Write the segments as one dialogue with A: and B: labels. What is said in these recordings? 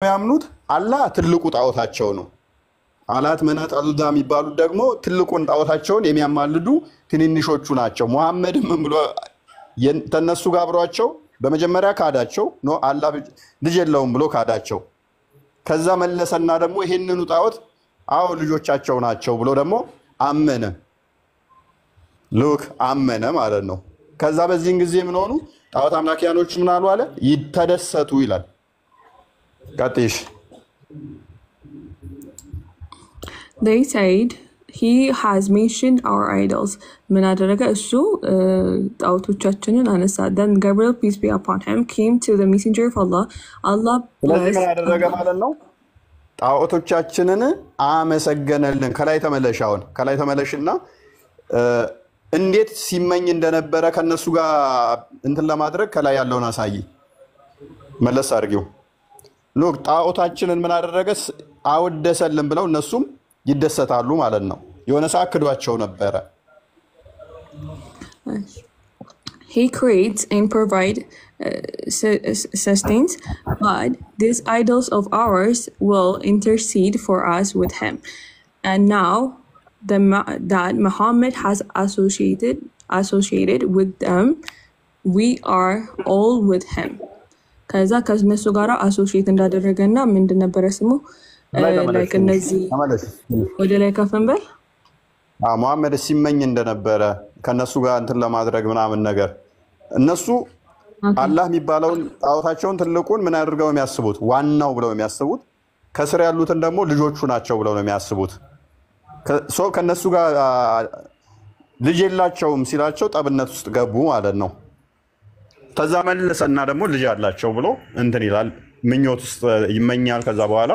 A: የሚያምኑት አላህ ትልቁ ጣዖታቸው ነው። አላት መናት አሉዳ የሚባሉት ደግሞ ትልቁን ጣዖታቸውን የሚያማልዱ ትንንሾቹ ናቸው። ሙሐመድም ምን ብሎ ተነሱ ጋር አብሯቸው በመጀመሪያ ካዳቸው ነው አላህ ልጅ የለውም ብሎ ካዳቸው። ከዛ መለሰና ደግሞ ይሄንኑ ጣዖት አዎ ልጆቻቸው ናቸው ብሎ ደግሞ አመነ። ሉክ አመነ ማለት ነው። ከዛ በዚህን ጊዜ ምን ሆኑ? ጣዖት አምላኪያኖች ምን አሉ አለ ይተደሰቱ ይላል። ቀጥይሽ
B: They said he has mentioned our idols. ምን አደረገ እሱ ጣዖቶቻችንን አነሳ። Then Gabriel peace be upon him came to the messenger of Allah. Allah
A: ስለዚህ ምን አደረገ ማለት ነው? ጣዖቶቻችንን አመሰገነልን። ከላይ ተመለሻውን ከላይ ተመለሽና እንዴት ሲመኝ እንደነበረ ከነሱ ጋር እንትን ለማድረግ ከላይ ያለውን አሳይ መለስ አድርጊው። ሎክ ጣዖታችንን ምን አደረገ አወደሰልን ብለው እነሱም ይደሰታሉ ማለት ነው። የሆነ ሳክዷቸው ነበረ።
B: He creates and provides sustains, but these idols of ours will intercede for us with him. And now that Muhammad has associated with them, we are all with him. ከዛ ከነሱ ጋር አሶሺየት እንዳደረገና ምንድን ነበር ስሙ ላይክ እነዚህ ወደ ላይ ከፈንበል
A: ሙሐመድ ሲመኝ እንደነበረ ከነሱ ጋር እንትን ለማድረግ ምናምን ነገር እነሱ አላህ የሚባለውን ጣዖታቸውን ትልቁን ምን አድርገው የሚያስቡት ዋናው ብለው የሚያስቡት ከስር ያሉትን ደግሞ ልጆቹ ናቸው ብለው ነው የሚያስቡት። ከነሱ ጋር ልጅ የላቸውም ሲላቸው ጠብነት ውስጥ ገቡ ማለት ነው። ከዛ መለሰና ደግሞ ልጅ አላቸው ብሎ እንትን ይላል ምኞት ውስጥ ይመኛል። ከዛ በኋላ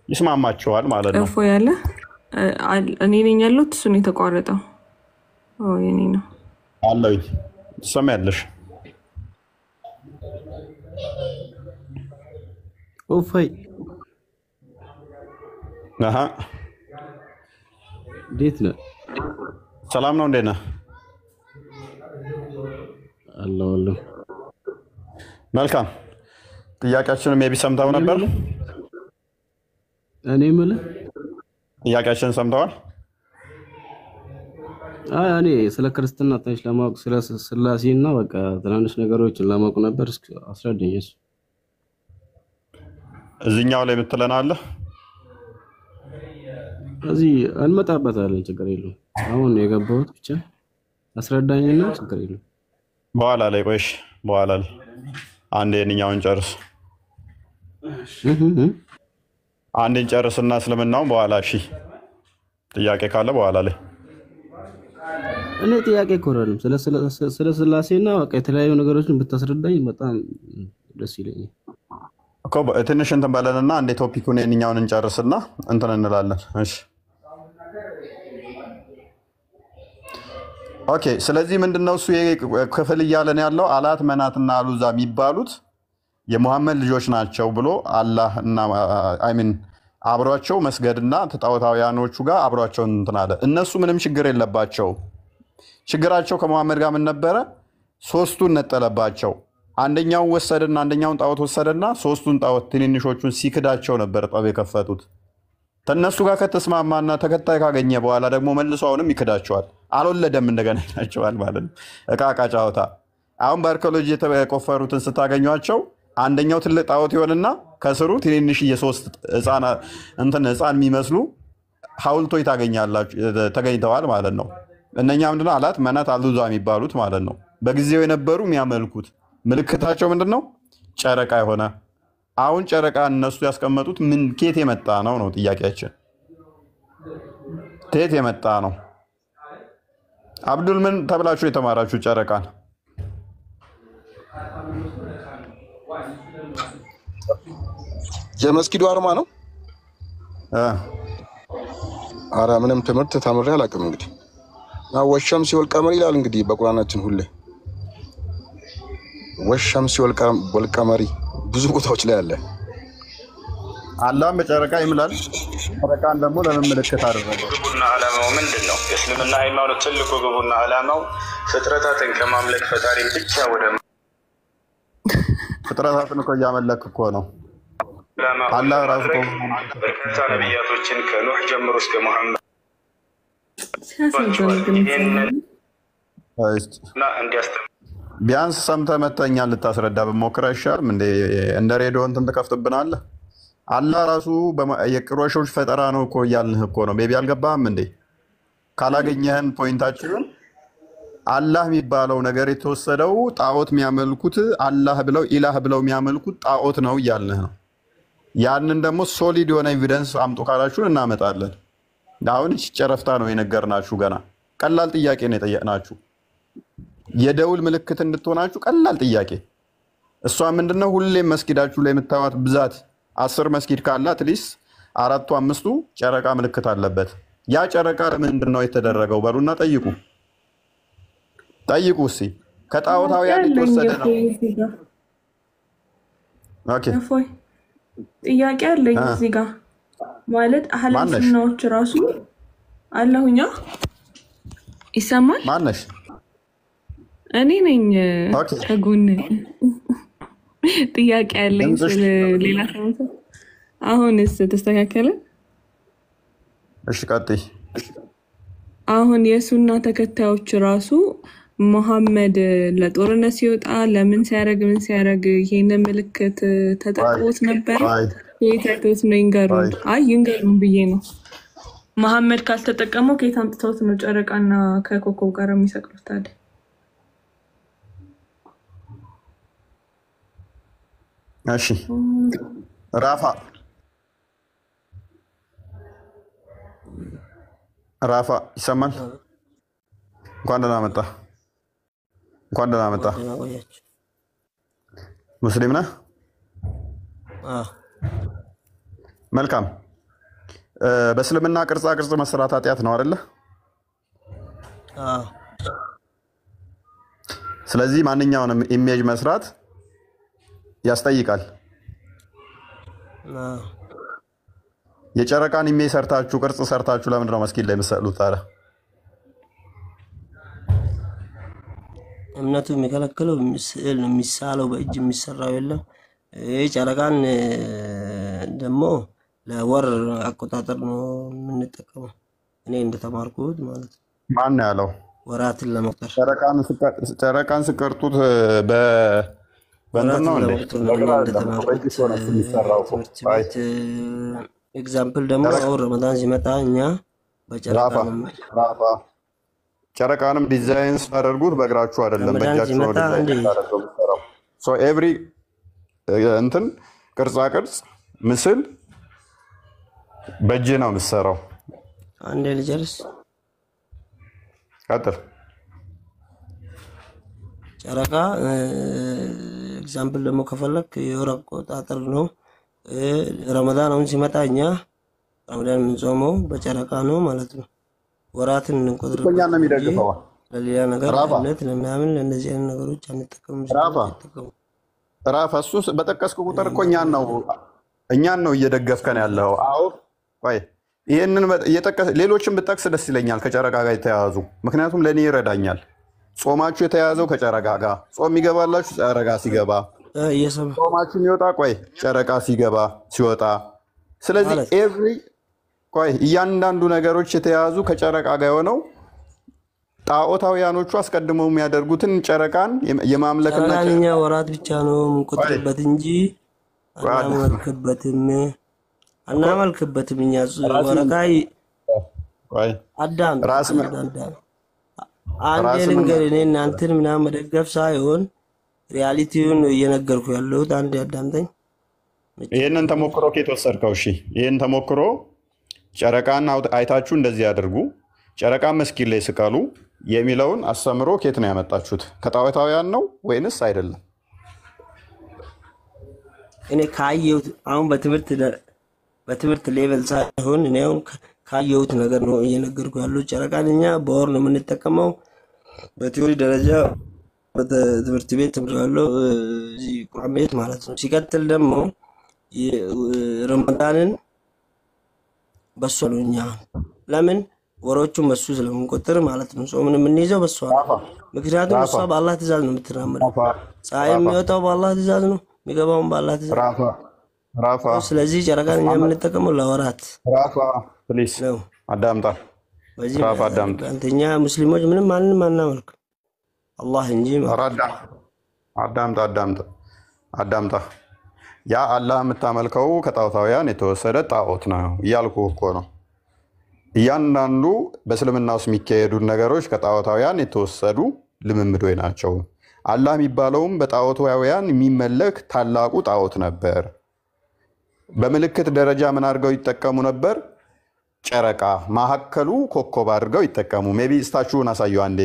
A: ይስማማቸዋል ማለት ነው።
B: እፎ ያለ እኔ ነኝ ያሉት እሱ ነው የተቋረጠው። የኔ ነው
A: አለው ትሰማያለሽ?
C: ኦፋይ
A: አሃ
C: እንዴት ነህ?
A: ሰላም ነው። እንዴት ነህ?
C: አላህ
A: መልካም። ጥያቄያችንን ሜቢ ሰምተው ነበር።
C: እኔ የምልህ
A: ጥያቄያችንን ሰምተዋል?
C: እኔ ስለ ክርስትና ትንሽ ለማወቅ ስለ ስላሴና በቃ ትናንሽ ነገሮችን ለማወቅ ነበር። እስኪ አስረዳኝ። እሱ
A: እዚህኛው ላይ የምትለን አለ?
C: እዚህ እንመጣበታለን፣ ችግር የለውም። አሁን የገባሁት ብቻ አስረዳኝና ችግር የለውም።
A: በኋላ ላይ ቆይሽ፣ በኋላ ላይ አንዴ የእኛውን ጨርስ። አንዴን ጨርስና እስልምናውን በኋላ እሺ። ጥያቄ ካለ በኋላ ላይ
C: እኔ ጥያቄ ኮረንም ስለ ስላሴና በቃ የተለያዩ ነገሮችን ብታስረዳኝ በጣም ደስ ይለኛል
A: እኮ። ትንሽ እንትን በለንና አንዴ ቶፒኩን የእኛውን እንጨርስና እንትን እንላለን። እሺ ኦኬ። ስለዚህ ምንድነው እሱ ክፍል እያለን ያለው አላት መናትና አሉዛ የሚባሉት የሙሐመድ ልጆች ናቸው ብሎ አላህ እና አይሚን አብሯቸው መስገድና ተጣውታውያኖቹ ጋር አብሯቸው እንትን አለ። እነሱ ምንም ችግር የለባቸው። ችግራቸው ከሙሐመድ ጋር ምን ነበረ? ሶስቱን ነጠለባቸው። አንደኛውን ወሰደና አንደኛውን ጣዖት ወሰደና ሶስቱን ጣዖት ትንንሾቹን ሲክዳቸው ነበር ጠብ የከፈቱት። ተነሱ ጋር ከተስማማና ተከታይ ካገኘ በኋላ ደግሞ መልሶ አሁንም ይክዳቸዋል። አልወለደም እንደገና ይላቸዋል ማለት ነው። እቃቃ ጫወታ። አሁን በአርኪኦሎጂ የተቆፈሩትን ስታገኟቸው አንደኛው ትልቅ ጣዖት ይሆንና ከስሩ ትንንሽ የሶስት ህፃን የሚመስሉ ሐውልቶች ተገኝተዋል ማለት ነው። እነኛ ምንድነው አላት መናት አሉዛ የሚባሉት ማለት ነው። በጊዜው የነበሩ የሚያመልኩት ምልክታቸው ምንድነው? ጨረቃ የሆነ አሁን ጨረቃ እነሱ ያስቀመጡት ምን ከየት የመጣ ነው ጥያቄያችን። ከየት የመጣ ነው? አብዱል ምን ተብላችሁ የተማራችሁ ጨረቃን?
D: የመስጊዱ አርማ ነው። አረ ምንም ትምህርት ተምሬ አላውቅም። እንግዲህ ወሸም ሲወል ቀመር ይላል እንግዲህ በቁርአናችን ሁሌ ወሸም ሲወል ቀመሪ ብዙ ቦታዎች ላይ አለ።
A: አላህም በጨረቃ ይምላል። ጨረቃን ደግሞ ለምን ምልክት አደረገው?
E: ግቡና ዓላማው ምንድነው? የእስልምና ሃይማኖት ትልቁ ግቡና ዓላማው ፍጥረታትን ከማምለክ ፈጣሪን ብቻ ወደ
A: ፍጥረታትን እኮ እያመለክ እኮ ነው። አላህ ራሱ
E: በርካታ ነቢያቶችን ከኑህ ጀምሮ እስከ መሐመድ
A: ቢያንስ ሰምተህ መተኛል ልታስረዳ ብሞክር አይሻልም እንዴ? እንደ ሬዲዮ እንትን ትከፍትብናለህ። አላህ ራሱ የቅሮሾች ፈጠራ ነው እኮ እያልንህ እኮ ነው። ሜቢ አልገባህም እንዴ? ካላገኘህን ፖይንታችንን አላህ የሚባለው ነገር የተወሰደው ጣዖት የሚያመልኩት አላህ ብለው ኢላህ ብለው የሚያመልኩት ጣዖት ነው እያልንህ ነው። ያንን ደግሞ ሶሊድ የሆነ ኤቪደንስ አምጡ ካላችሁን እናመጣለን። አሁን ጨረፍታ ነው የነገርናችሁ። ገና ቀላል ጥያቄ ነው የጠየቅናችሁ። የደውል ምልክት እንድትሆናችሁ ቀላል ጥያቄ። እሷ ምንድነው? ሁሌም መስጊዳችሁ ላይ የምታዩት ብዛት 10 መስጊድ ካለ አትሊስት 4ቱ 5ቱ ጨረቃ ምልክት አለበት። ያ ጨረቃ ለምንድን ነው የተደረገው? በሉና ጠይቁ። ጠይቁ እስኪ። ከጣዖታውያን የተወሰደ ነው። ኦኬ
B: ጥያቄ አለኝ እዚህ ጋር ማለት አህለ ሱናዎች ራሱ አለሁኛ ይሰማል።
A: ማነሽ?
B: እኔ ነኝ ከጎን ጥያቄ አለኝ ሌላ ሰው። አሁንስ ተስተካከለ?
A: እሺ ቀጥይ።
B: አሁን የሱና ተከታዮች ራሱ መሐመድ ለጦርነት ሲወጣ ለምን ሲያረግ ምን ሲያረግ ይሄንን ምልክት ተጠቅሞት ነበር? የታይቶት ነው ይንገሩን። አይ ይንገሩን ብዬ ነው። መሐመድ ካልተጠቀመው ከየት አምጥተውት ነው ጨረቃና ከኮከብ ጋር የሚሰቅሉት ታዲያ?
A: እሺ ራፋ ይሰማል? እንኳን ደህና መጣ። እንኳን ደህና መጣ። ሙስሊም ነህ? መልካም። በእስልምና ቅርጻ ቅርጽ መስራት ኃጢአት ነው አይደለ? ስለዚህ ማንኛውንም ኢሜጅ መስራት ያስጠይቃል። የጨረቃን ኢሜጅ ሰርታችሁ ቅርጽ ሰርታችሁ ለምንድን ነው መስጊድ ላይ የምትሰቅሉት ታዲያ?
F: እምነቱ የሚከለክለው ስዕል ነው የሚሳለው፣ በእጅ የሚሰራው የለም። ጨረቃን ደግሞ ለወር አቆጣጠር ነው የምንጠቀመው። እኔ እንደተማርኩት ማለት ነው።
A: ማን ነው ያለው?
F: ወራትን ለመቁጠር
A: ጨረቃን ስቀርጡት በእንትን ነው እንዴ?
F: ኤግዛምፕል ደግሞ አሁን ረመዳን ሲመጣ እኛ በጨረቃ ነው።
A: ጨረቃንም ዲዛይን ስታደርጉት በእግራችሁ አይደለም በእጃችሁ ነው ዲዛይን ታደርገው። ሶ ኤቭሪ እንትን ቅርጻ ቅርጽ ምስል በእጅ ነው የምትሰራው።
F: አንዴ ልጨርስ።
A: ቀጥል።
F: ጨረቃ ኤግዛምፕል ደግሞ ከፈለክ የወር አቆጣጠር ነው። ረመዳን አሁን ሲመጣ እኛ ረመዳን የምንጾመው በጨረቃ ነው ማለት ነው። ወራትን እንቆጥር
A: እኛ ነው የሚደግፈው።
F: ለሌላ ነገር እምነት ለምናምን ለእነዚህ አይነት ነገሮች አንጠቀምም።
A: ራፋ እሱ በጠቀስኩ ቁጥር እኮ እኛን ነው እየደገፍከን ያለው። አዎ ቆይ ይሄንን ሌሎችን ብጠቅስ ደስ ይለኛል ከጨረቃ ጋር የተያያዙ፣ ምክንያቱም ለእኔ ይረዳኛል። ጾማችሁ የተያያዘው ከጨረቃ ጋር፣ ጾም ይገባላችሁ ጨረቃ ሲገባ፣ ጾማችሁ የሚወጣ ቆይ ጨረቃ ሲገባ ሲወጣ። ስለዚህ እያንዳንዱ ነገሮች የተያያዙ ከጨረቃ ጋር የሆነው ጣዖታውያኖቹ አስቀድመው የሚያደርጉትን ጨረቃን የማምለክና
F: እኛ ወራት ብቻ ነው የምንቆጥርበት እንጂ አናመልክበትም። እኛ ወረቃይ አዳም አንዴ ልንገር፣ እኔ እናንተን ምናምን መደገፍ ሳይሆን ሪያሊቲውን እየነገርኩ ያለሁት። አንዴ አዳምጠኝ።
A: ይህንን ተሞክሮ ከየት ወሰድከው? እሺ ይህን ተሞክሮ ጨረቃን አይታችሁ እንደዚህ ያደርጉ፣ ጨረቃን መስጊድ ላይ ስቀሉ የሚለውን አስተምሮ ከየት ነው ያመጣችሁት? ከጣዖታውያን ነው ወይንስ አይደለም?
F: እኔ ካየሁት አሁን በትምህርት ሌቨል ሳይሆን እኔ አሁን ካየሁት ነገር ነው እየነገርኩ ያለው። ጨረቃን እኛ በወር ነው የምንጠቀመው በቲዮሪ ደረጃ በትምህርት ቤት ተምሬያለሁ፣ እዚህ ቁርአን ቤት ማለት ነው። ሲቀጥል ደግሞ ረመዳንን በሷ ነው እኛ ለምን ወሮቹን በሱ ስለምንቆጥር ማለት ነው። ጾምን የምንይዘው በሷ ነው። ምክንያቱም እሷ በአላህ ትእዛዝ ነው የምትራመደው። ፀሐይ የሚወጣው በአላህ ትእዛዝ ነው፣ የሚገባውም በአላህ ትእዛዝ።
A: ራፋ
F: ስለዚህ ጨረቃን እኛ የምንጠቀመው ለወራት
A: ራፋ ፕሊስ
F: ነው።
A: አዳምጣ
F: በዚህ
A: ራፋ አዳምጣ
F: አንተኛ ሙስሊሞች ምንም ማንንም አናመልክ አላህ እንጂ
A: አዳምጣ ያ አላህ የምታመልከው ከጣዖታውያን የተወሰደ ጣዖት ነው እያልኩ እኮ ነው። እያንዳንዱ በእስልምና ውስጥ የሚካሄዱ ነገሮች ከጣዖታውያን የተወሰዱ ልምምዶች ናቸው። አላህ የሚባለውም በጣዖታውያን የሚመለክ ታላቁ ጣዖት ነበር። በምልክት ደረጃ ምን አድርገው ይጠቀሙ ነበር? ጨረቃ ማዕከሉ ኮከብ አድርገው ይጠቀሙ። ሜቢ ስታችሁን አሳየው አንዴ።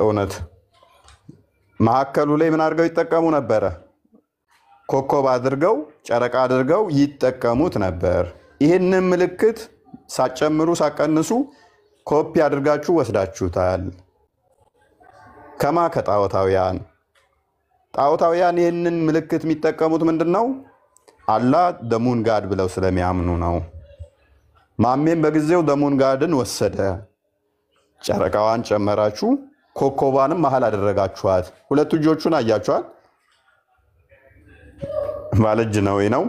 A: እውነት ማዕከሉ ላይ ምን አድርገው ይጠቀሙ ነበረ? ኮከብ አድርገው ጨረቃ አድርገው ይጠቀሙት ነበር። ይህንን ምልክት ሳጨምሩ ሳቀንሱ ኮፒ አድርጋችሁ ወስዳችሁታል። ከማ ከጣዖታውያን ጣዖታውያን ይህንን ምልክት የሚጠቀሙት ምንድነው? አላህ ደሙን ጋድ ብለው ስለሚያምኑ ነው። ማሜም በጊዜው ደሙን ጋድን ወሰደ። ጨረቃዋን ጨመራችሁ፣ ኮከቧንም መሀል አደረጋችኋት። ሁለቱ እጆቹን አያችኋል። ባለጅ ነው ነው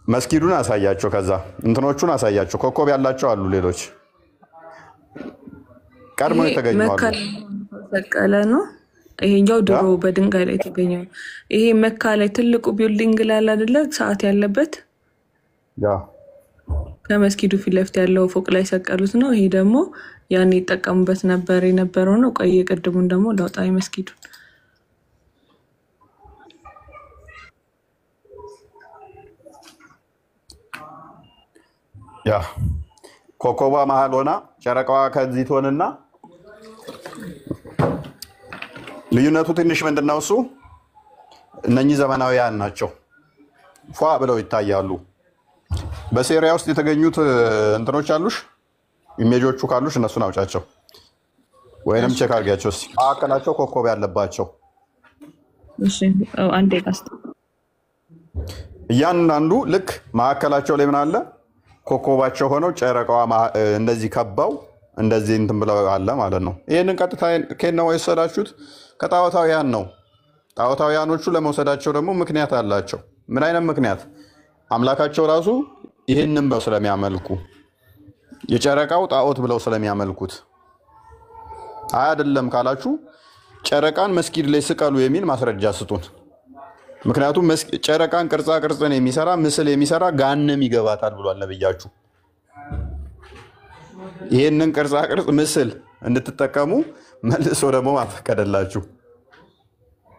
A: መስጊዱን አሳያቸው። ከዛ እንትኖቹን አሳያቸው። ኮከብ ያላቸው አሉ። ሌሎች ቀድሞ የተገኙ አሉ።
B: መካለ ነው። ይሄኛው ድሮ በድንጋይ ላይ የተገኘው። ይሄ መካ ላይ ትልቁ ቢልዲንግ ላይ አይደለ ሰዓት ያለበት
A: ያ
B: ከመስጊዱ ፊት ለፊት ያለው ፎቅ ላይ ሰቀሉት ነው። ይሄ ደግሞ ያን ይጠቀሙበት ነበር የነበረው ነው። ቆይ የቀድሙን ደግሞ ለውጣ መስጊዱ
A: ያ ኮከቧ መሀል ሆና ጨረቃዋ ከዚህ ትሆንና ልዩነቱ ትንሽ ምንድነው? እሱ እነኚህ ዘመናዊያን ናቸው። ፏ ብለው ይታያሉ። በሴሪያ ውስጥ የተገኙት እንትኖች አሉሽ? ኢሜጆቹ ካሉሽ እነሱን አውጫቸው ወይንም ቼክ አድርጊያቸው። እስኪ ማዕከላቸው ኮከብ ያለባቸው
B: አንዴ ቀስት
A: እያንዳንዱ ልክ ማዕከላቸው ላይ ምን አለ? ኮከባቸው ሆነው ጨረቃዋ እንደዚህ ከባው እንደዚህ እንትን ብለው አለ ማለት ነው። ይሄንን ቀጥታ ከነው የወሰዳችሁት ከጣዖታውያን ነው። ጣዖታውያኖቹ ለመውሰዳቸው ደግሞ ምክንያት አላቸው። ምን አይነት ምክንያት? አምላካቸው ራሱ ይሄንን ብለው ስለሚያመልኩ የጨረቃው ጣዖት ብለው ስለሚያመልኩት አይደለም ካላችሁ ጨረቃን መስጊድ ላይ ስቀሉ የሚል ማስረጃ ስጡን። ምክንያቱም ጨረቃን ቅርጻ ቅርጽን የሚሰራ ምስል የሚሰራ ጋንም ይገባታል ብሏል ነብያችሁ። ይሄንን ቅርጻ ቅርጽ ምስል እንድትጠቀሙ መልሶ ደግሞ ማፈቀደላችሁ።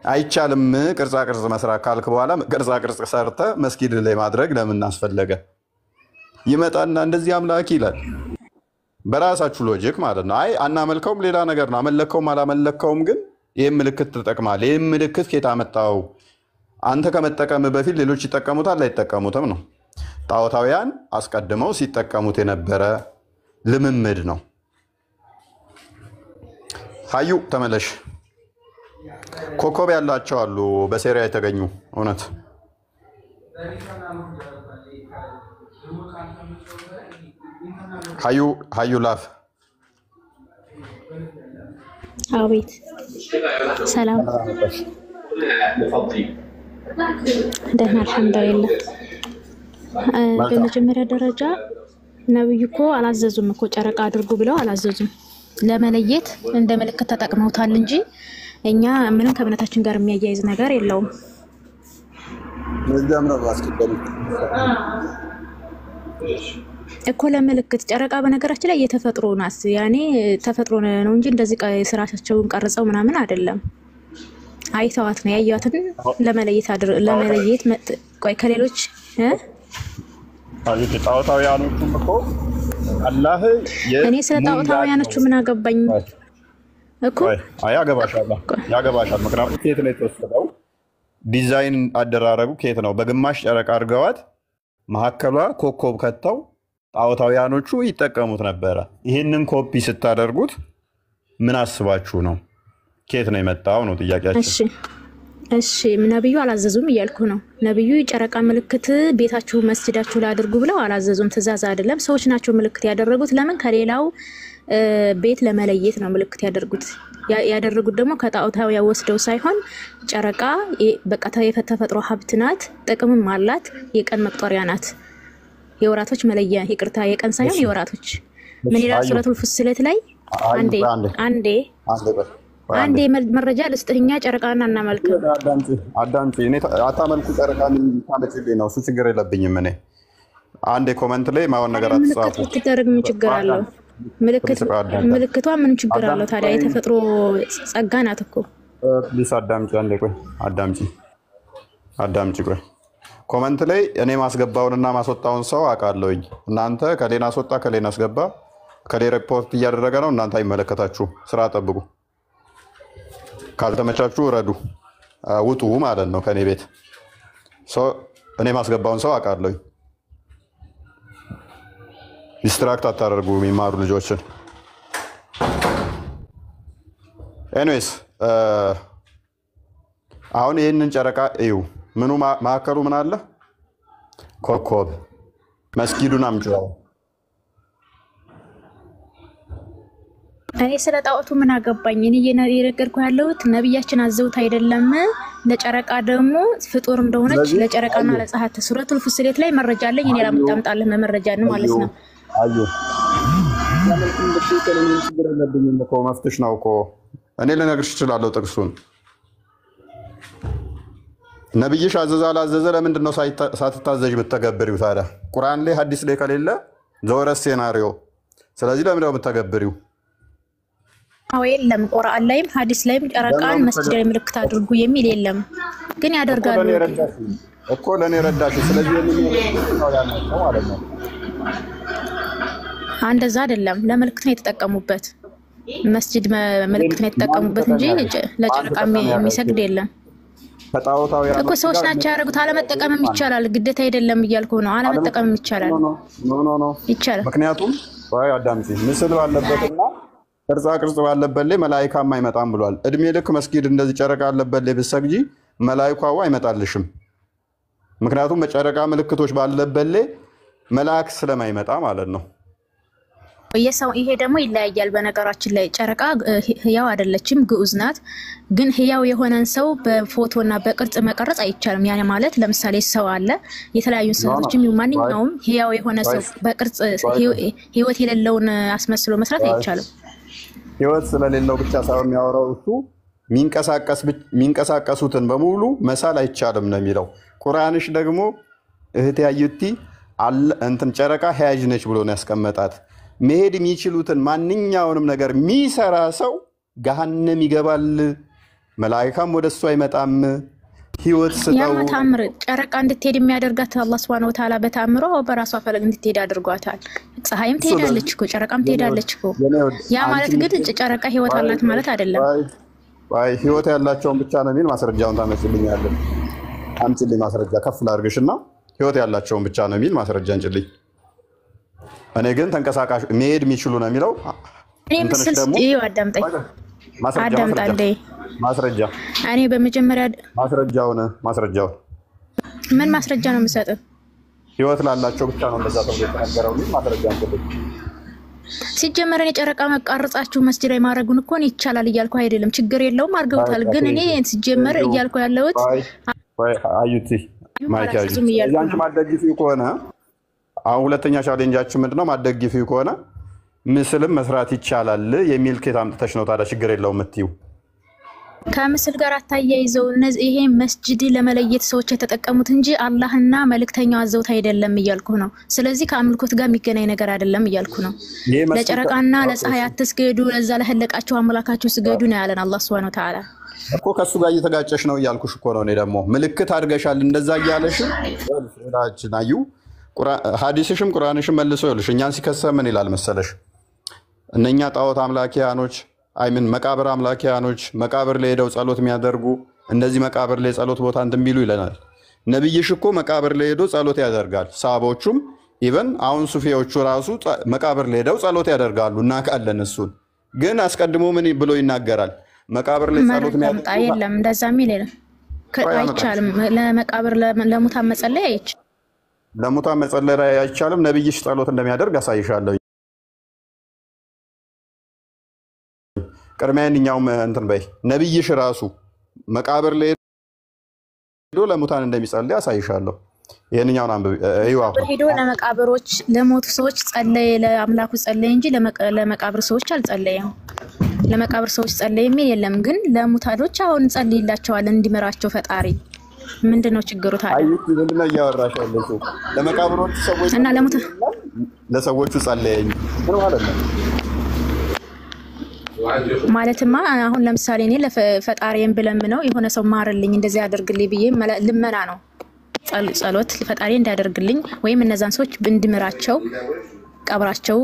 A: አይቻልም ቅርጻ ቅርጽ መስራት ካልክ በኋላ ቅርጻ ቅርጽ ሰርተ መስጊድ ላይ ማድረግ ለምን አስፈለገ? ይመጣና እንደዚህ አምላክ ይላል። በራሳችሁ ሎጂክ ማለት ነው። አይ አናመልከውም ሌላ ነገር ነው። አመለከውም አላመለከውም ግን ይሄን ምልክት ተጠቅማል። ይሄን ምልክት ከየት አመጣው? አንተ ከመጠቀም በፊት ሌሎች ይጠቀሙታል አይጠቀሙትም ነው። ጣዖታውያን አስቀድመው ሲጠቀሙት የነበረ ልምምድ ነው። ሀዩ ተመለሽ። ኮከብ ያላቸው አሉ በሴሪያ የተገኙ እውነት ሀዩ ላፍ
G: አቤት ሰላም ደህና አልሐምዱሊላህ። በመጀመሪያ ደረጃ ነብዩ እኮ አላዘዙም እኮ ጨረቃ አድርጉ ብለው አላዘዙም። ለመለየት እንደ ምልክት ተጠቅመውታል እንጂ እኛ ምንም ከእምነታችን ጋር የሚያያይዝ ነገር የለውም። እኮ ለምልክት ጨረቃ በነገራችን ላይ የተፈጥሮ ናት። ያኔ ተፈጥሮ ነው እንጂ እንደዚህ ስራቸውን ቀርጸው ምናምን አይደለም። አይተዋት ነው ያያትን ለመለየት ቆይ ከሌሎች
A: ጣዖታውያኖቹም እኮ አላህ
G: እኔ ስለ ጣዖታውያኖቹ ምን አገባኝ እኮ
A: ያገባሻል። ምክንያቱም ከየት ነው የተወሰደው? ዲዛይን አደራረጉ ከየት ነው? በግማሽ ጨረቃ አድርገዋት መሀከሏ ኮከብ ከተው ጣዖታውያኖቹ ይጠቀሙት ነበረ። ይህንን ኮፒ ስታደርጉት ምን አስባችሁ ነው? ከየት ነው የመጣው ነው ጥያቄያችን።
G: እሺ ነብዩ አላዘዙም እያልኩ ነው። ነብዩ ጨረቃ ምልክት ቤታችሁ መስጂዳችሁ ላይ አድርጉ ብለው አላዘዙም። ትእዛዝ አይደለም፣ ሰዎች ናቸው ምልክት ያደረጉት። ለምን? ከሌላው ቤት ለመለየት ነው ምልክት ያደርጉት። ያደረጉት ደግሞ ከጣዖታው ያወስደው ሳይሆን ጨረቃ በቃ ተፈጥሮ ሀብት ናት፣ ጥቅምም አላት፣ የቀን መቁጠሪያ ናት፣ የወራቶች መለያ ይቅርታ፣ የቀን ሳይሆን የወራቶች ምን ይላል ሱረቱል ፉስለት ላይ አንዴ መረጃ ልስጥህኛ ጨረቃና እናመልክ
A: አዳምጪ እኔ አታመልኩ ጨረቃን ታመጪልኝ ነው እሱ ችግር የለብኝም እኔ አንዴ ኮሜንት ላይ ማወን ነገር አትጻፉ
G: ምልክት ምን ችግር አለው ምልክቷ ምን ችግር አለው ታዲያ የተፈጥሮ ጸጋ ናት እኮ
A: ፕሊስ አዳምጪ አንዴ ቆይ አዳምጪ ቆይ ኮሜንት ላይ እኔ ማስገባውንና ማስወጣውን ሰው አውቃለሁኝ እናንተ ከሌና አስወጣ ከሌና አስገባ ከሌ ሪፖርት እያደረገ ነው እናንተ አይመለከታችሁ ስራ ጠብቁ ካልተመቻችሁ ረዱ ውጡ ማለት ነው ከኔ ቤት እኔ ማስገባውን ሰው አውቃለሁኝ ዲስትራክት አታደርጉ የሚማሩ ልጆችን ኤኒዌይስ አሁን ይሄንን ጨረቃ እዩ ምኑ ማከሩ ምን አለ ኮከብ መስጊዱን አምጪው
G: እኔ ስለ ጣዖቱ ምን አገባኝ እኔ እየነገርኩ ያለሁት ነብያችን አዘውት አይደለም ለጨረቃ ደግሞ ፍጡር እንደሆነች ለጨረቃና ለፀሐይ ሱረቱል ፉስለት ላይ መረጃ አለኝ እኔ ላምጣምጣለህ መረጃ ነው ማለት ነው
A: አዩ ያለውን በትክክለኛ ችግር የለብኝም እኮ መፍትሽ ነው እኮ እኔ ልነግርሽ እችላለሁ ጥቅሱን ነብይሽ አዘዘ አላዘዘ ለምንድን ነው ሳትታዘዥ ብትተገብሪው ታዲያ ቁርአን ላይ ሐዲስ ላይ ከሌለ ዘወረስ ሴናሪዮ ስለዚህ ለምን ነው የምትተገብሪው
G: አዎ የለም ቁርአን ላይም ሐዲስ ላይም ጨረቃን መስጂድ ላይ ምልክት አድርጉ የሚል የለም ግን ያደርጋሉ
A: እኮ ለኔ ረዳሽ ስለዚህ ነው ያለው ማለት ነው
G: እንደዛ አይደለም ለምልክት ነው የተጠቀሙበት መስጂድ ምልክት ነው የተጠቀሙበት እንጂ ለጨረቃ የሚሰግድ የለም
A: ከጣዖታው
G: እኮ ሰዎች ናቸው ያደረጉት አለመጠቀምም ይቻላል ግዴታ አይደለም እያልኩ ነው አለመጠቀምም ይቻላል
A: ኖ
G: ይቻላል
A: ምክንያቱም ወይ አዳምጪ ምስል ባለበትና ቅርጽ ባለበት ላይ መላእክታም አይመጣም ብሏል እድሜ ልክ መስጊድ እንደዚህ ጨረቃ አለበት ላይ ብትሰግጂ መላእክታው አይመጣልሽም ምክንያቱም በጨረቃ ምልክቶች ባለበት ላይ መላእክት ስለማይመጣ ማለት ነው
G: የሰው ይሄ ደግሞ ይለያያል በነገራችን ላይ ጨረቃ ህያው አይደለችም ግዑዝ ናት ግን ህያው የሆነን ሰው በፎቶና በቅርጽ መቀረጽ አይቻልም ያ ማለት ለምሳሌ ሰው አለ የተለያዩ ሰዎችም ማንኛውም ህያው የሆነ ሰው በቅርጽ ህይወት የሌለውን አስመስሎ መስራት አይቻልም
A: ህይወት ስለሌለው ብቻ ሳይሆን የሚያወራው እሱ ሚንቀሳቀሱትን በሙሉ መሳል አይቻልም ነው የሚለው ቁርአንሽ ደግሞ እህት ያዩቲ እንትን ጨረቃ ህያጅ ነች ብሎ ነው ያስቀመጣት መሄድ የሚችሉትን ማንኛውንም ነገር የሚሰራ ሰው ገሃነም ይገባል መላእክታም ወደሱ አይመጣም ህይወት ስጠው
G: ያ ታምር ጨረቃ እንድትሄድ የሚያደርጋት አላህ Subhanahu Wa Ta'ala በታምሮ በራሷ ፈለግ እንድትሄድ አድርጓታል ፀሐይም ትሄዳለች እኮ ጨረቃም ትሄዳለች እኮ ያ ማለት ግን ጨረቃ ህይወት አላት ማለት አይደለም
A: ባይ ህይወት ያላቸውን ብቻ ነው የሚል ማስረጃውን ታመጭልኛለህ አምጪልኝ ማስረጃ ከፍል አድርግሽና ህይወት ያላቸውን ብቻ ነው የሚል ማስረጃ እንጭልኝ እኔ ግን ተንቀሳቃሽ መሄድ የሚችሉ ነው የሚለው
G: እኔ ምስል ይው አዳምጠኝ
A: ማስረጃ
G: እኔ በመጀመሪያ
A: ማስረጃው
G: ምን ማስረጃ ነው የምሰጠው
A: ህይወት ላላቸው ብቻ ነው እንደዛ ተብሎ የተነገረው ነው ማስረጃ እንፈልግ
G: ሲጀመር እኔ ጨረቃ መቃረጻችሁ መስጂድ ላይ ማድረጉን እኮ ነው ይቻላል እያልኩ አይደለም ችግር የለውም አድርገውታል ግን እኔ ሲጀመር እያልኩ ያለሁት
A: አዩቲ ማይካጂ ያንቺ ማደግፊው ከሆነ አሁን ሁለተኛ ቻሌንጃችን ምንድነው ማደግፊው ከሆነ ምስልም መስራት ይቻላል የሚል ኬት አምጥተሽ ነው ታዲያ ችግር የለውም የምትይው
G: ከምስል ጋር አታያይዘው እነዚህ ይሄ መስጂድ ለመለየት ሰዎች የተጠቀሙት እንጂ አላህና መልእክተኛው አዘውት አይደለም እያልኩ ነው ስለዚህ ከአምልኮት ጋር የሚገናኝ ነገር አይደለም እያልኩ ነው ለጨረቃና ለፀሐይ አትስገዱ ለዛ ለህለቃቸው አምላካቸው ስገዱ ነው ያለን አላህ Subhanahu Wa Ta'ala
A: እኮ ከሱ ጋር እየተጋጨሽ ነው እያልኩሽ እኮ ነው እኔ ደግሞ ምልክት አድርገሻል እንደዛ እያለሽ ወላችን አዩ ሐዲስሽም ቁርአንሽም መልሶ ይልሽ እኛን ሲከሰ ምን ይላል መሰለሽ እነኛ ጣዖት አምላኪያኖች አይምን መቃብር አምላኪያኖች መቃብር ላይ ሄደው ጸሎት የሚያደርጉ እንደዚህ መቃብር ላይ ጸሎት ቦታ እንደሚሉ ይለናል ነብይሽ እኮ መቃብር ላይ ሄዶ ጸሎት ያደርጋል ሰሃቦቹም ኢቭን አሁን ሱፊዮቹ ራሱ መቃብር ላይ ሄደው ጸሎት ያደርጋሉ እናቃለን እሱን ግን አስቀድሞ ምን ብሎ ይናገራል መቃብር ላይ ጸሎት የሚያደርጉ
G: አይደለም እንደዛ የሚል አይቻልም ለመቃብር ለሙታ መጸለይ አይቻልም
A: ለሙታ መጸለይ አይቻልም ነብይሽ ጸሎት እንደሚያደርግ አሳይሻለሁ ቅድሚያኛው እንትን በይ ነብይሽ ራሱ መቃብር ላይ ሄዶ ለሙታን እንደሚጸልይ አሳይሻለሁ። ይሄንኛውን አንብቢ አይዋ
G: ሄዶ ለመቃብሮች ለሞቱ ሰዎች ጸለየ፣ ለአምላኩ ጸለየ እንጂ ለመቃብር ሰዎች አልጸለየም። ለመቃብር ሰዎች ጸለየ የሚል የለም። ግን ለሙታኖች አሁን ጸልይላቸዋል እንዲመራቸው ፈጣሪ። ምንድነው ችግሩ ታዲያ?
A: አይ ምንድነው እያወራሽ ያለሽው? ለመቃብሮች ሰዎች
G: እና
A: ለሰዎቹ ጸለየኝ ምን ማለት ነው?
G: ማለትማ አሁን ለምሳሌ እኔ ለፈጣሪን ብለምነው የሆነ ሰው ማርልኝ እንደዚህ ያደርግልኝ ብዬ ልመና ነው ጸሎት ለፈጣሪ እንዲያደርግልኝ ወይም እነዛን ሰዎች እንዲምራቸው ቀብራቸው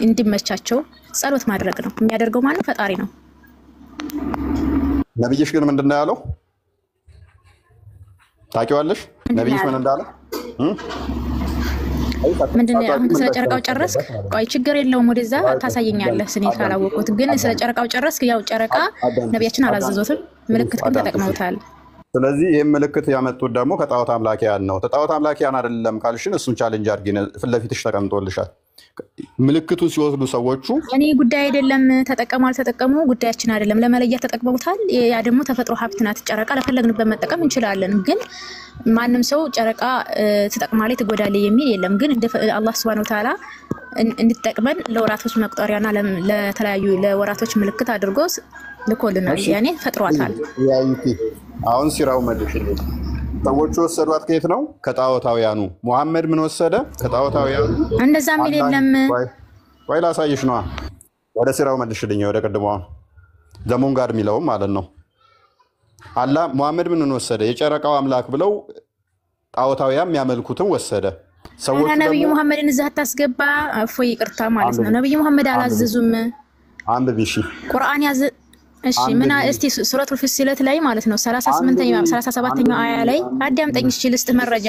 G: እንዲመቻቸው ጸሎት ማድረግ ነው። የሚያደርገው ማለት ፈጣሪ ነው።
A: ነብይሽ ግን ምንድነው ያለው? ታውቂዋለሽ? ነብይሽ ምን እንዳለ?
G: ምንድነው? አሁን ስለ ጨረቃው ጨረስክ? ቆይ ችግር የለውም ወደዛ ታሳየኛለህ። ስኔ ካላወቁት ግን ስለ ጨረቃው ጨረስክ? ያው ጨረቃ ነብያችን አላዘዙትም፣ ምልክት ግን ተጠቅመውታል።
A: ስለዚህ ይሄን ምልክት ያመጡት ደግሞ ከጣዖት አምላኪያን ነው። ከጣዖት አምላኪያን አይደለም ካልሽን እሱን ቻሌንጅ አድርጊ። ፍለፊትሽ ተቀምጦልሻል። ምልክቱን ሲወስዱ ሰዎቹ
G: እኔ ጉዳይ አይደለም ተጠቀሙ አልተጠቀሙ ጉዳያችን አይደለም። ለመለየት ተጠቅመውታል። ያ ደግሞ ተፈጥሮ ሀብት ናት ጨረቃ። ለፈለግንበት መጠቀም እንችላለን። ግን ማንም ሰው ጨረቃ ትጠቅማለች ትጎዳለች የሚል የለም። ግን አላህ Subhanahu Wa Ta'ala እንድትጠቅመን ለወራቶች መቁጠሪያና ለተለያዩ ለወራቶች ምልክት አድርጎ ልኮልናል። ያኔ ፈጥሯታል።
A: አሁን ሲራው መልሽልኝ። ሰዎቹ ወሰዷት ከየት ነው? ከጣዖታውያኑ። ሙሐመድ ምን ወሰደ? ከጣዖታውያኑ።
G: እንደዛ የሚል የለም።
A: ወይ ላሳይሽ ነው። ወደ ሲራው መልሽልኝ። ወደ ቀድሞው ዘሙን ጋር የሚለው ማለት ነው። አላህ ሙሐመድ ምን ወሰደ? የጨረቃው አምላክ ብለው ጣዖታውያን የሚያመልኩትን ወሰደ።
G: ሰዎች ነብዩ ሙሐመድን እዛ ታስገባ አፎይ ይቅርታ ማለት ነው። ነብዩ ሙሐመድ አላዘዙም።
A: አንብቢ እሺ።
G: ቁርአን ያዘ እሺ ምን እስቲ ሱረቱል ፍሲለት ላይ ማለት ነው 38ኛው 37ኛው አያ ላይ አዳምጠኝ እሺ ልስጥ መረጃ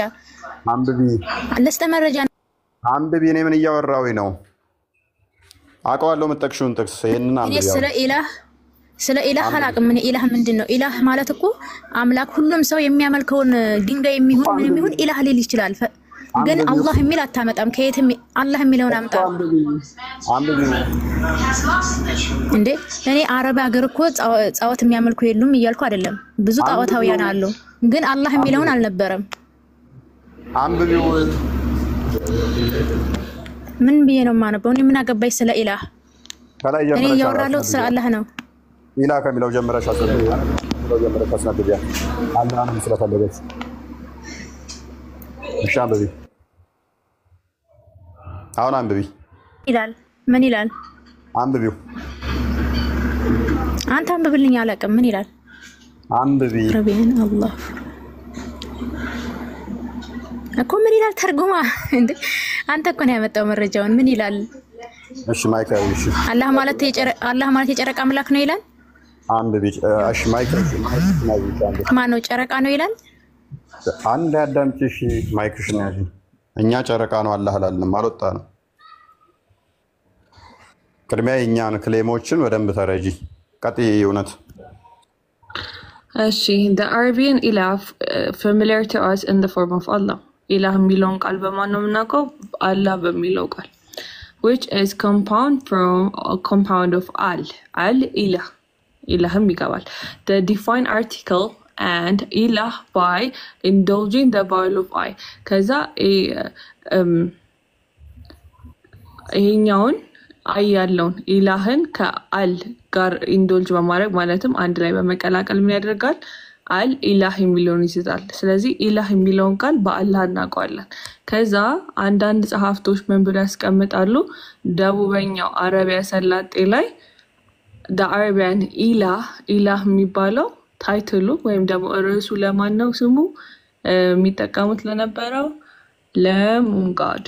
G: አንብቢ እኔ ምን እያወራሁኝ ነው አውቀዋለሁ መጠቅሹን ጥቅስ ይሄንን አንብቢ ስለ ኢላህ አላቅም ምን ኢላህ ምንድነው ኢላህ ማለት እኮ አምላክ ሁሉም ሰው የሚያመልከውን ድንጋይ የሚሆን ምን የሚሆን ኢላህ ሊል ይችላል ግን አላህ የሚል አታመጣም ከየትም አላህ የሚለውን አምጣ
A: አንብቢ
G: እንዴ እኔ አረብ ሀገር እኮ ጻወት የሚያመልኩ የሉም እያልኩ አይደለም ብዙ ጣዖታውያን አሉ ግን አላህ የሚለውን አልነበረም
A: አንብቢው
G: ምን ብዬ ነው ማነበው እኔ ምን አገባኝ ስለ ኢላህ እኔ ያወራለው ስለ አላህ ነው
A: ኢላህ ከሚለው ጀምረሽ አስነብቢያ አላህንም ስለፈለገች እሺ አንብቢ አሁን አንብቢ
G: ይላል ምን ይላል
A: አንብቢው
G: አንተ አንብብልኝ አላውቅም ምን ይላል
A: አንብቢ
G: ረቢያን አላህ እኮ ምን ይላል ተርጉማ እንዴ አንተ እኮ ነው ያመጣው መረጃውን ምን ይላል
A: እሺ ማይካው እሺ
G: አላህ ማለት የጨረቃ አምላክ ነው ይላል
A: አንብቢ እሺ ማይካው
G: ማን ነው ጨረቃ ነው ይላል
A: አንድ አዳምጪሽ ማይክሽ ነው ያጂ እኛ ጨረቃ ነው አላህ አላልንም አልወጣንም ቅድሚያ የኛን ክሌሞችን በደንብ ተረጂ ቀጥይ እውነት
B: እሺ the Arabian ilah familiar to us in the form of Allah ilah የሚለውን ቃል በማን ነው የምናውቀው አላህ በሚለው ቃል which is compound of al ilah ilahም ይገባል the defined article and ilah by indulging the vowel of I ከዛ ይሄኛውን አይ ያለውን ኢላህን ከአል ጋር ኢንዶልጅ በማድረግ ማለትም አንድ ላይ በመቀላቀል ምን ያደርጋል አል ኢላህ የሚለውን ይስጣል ስለዚህ ኢላህ የሚለውን ቃል በአላህ እናውቀዋለን ከዛ አንዳንድ ጸሐፍቶች ምን ብለው ያስቀምጣሉ ደቡበኛው አረቢያ ሰላጤ ላይ the Arabian ኢላህ የሚባለው ታይትሉ ወይም ደግሞ ርዕሱ ለማን ነው ስሙ የሚጠቀሙት ለነበረው ለሙንጋድ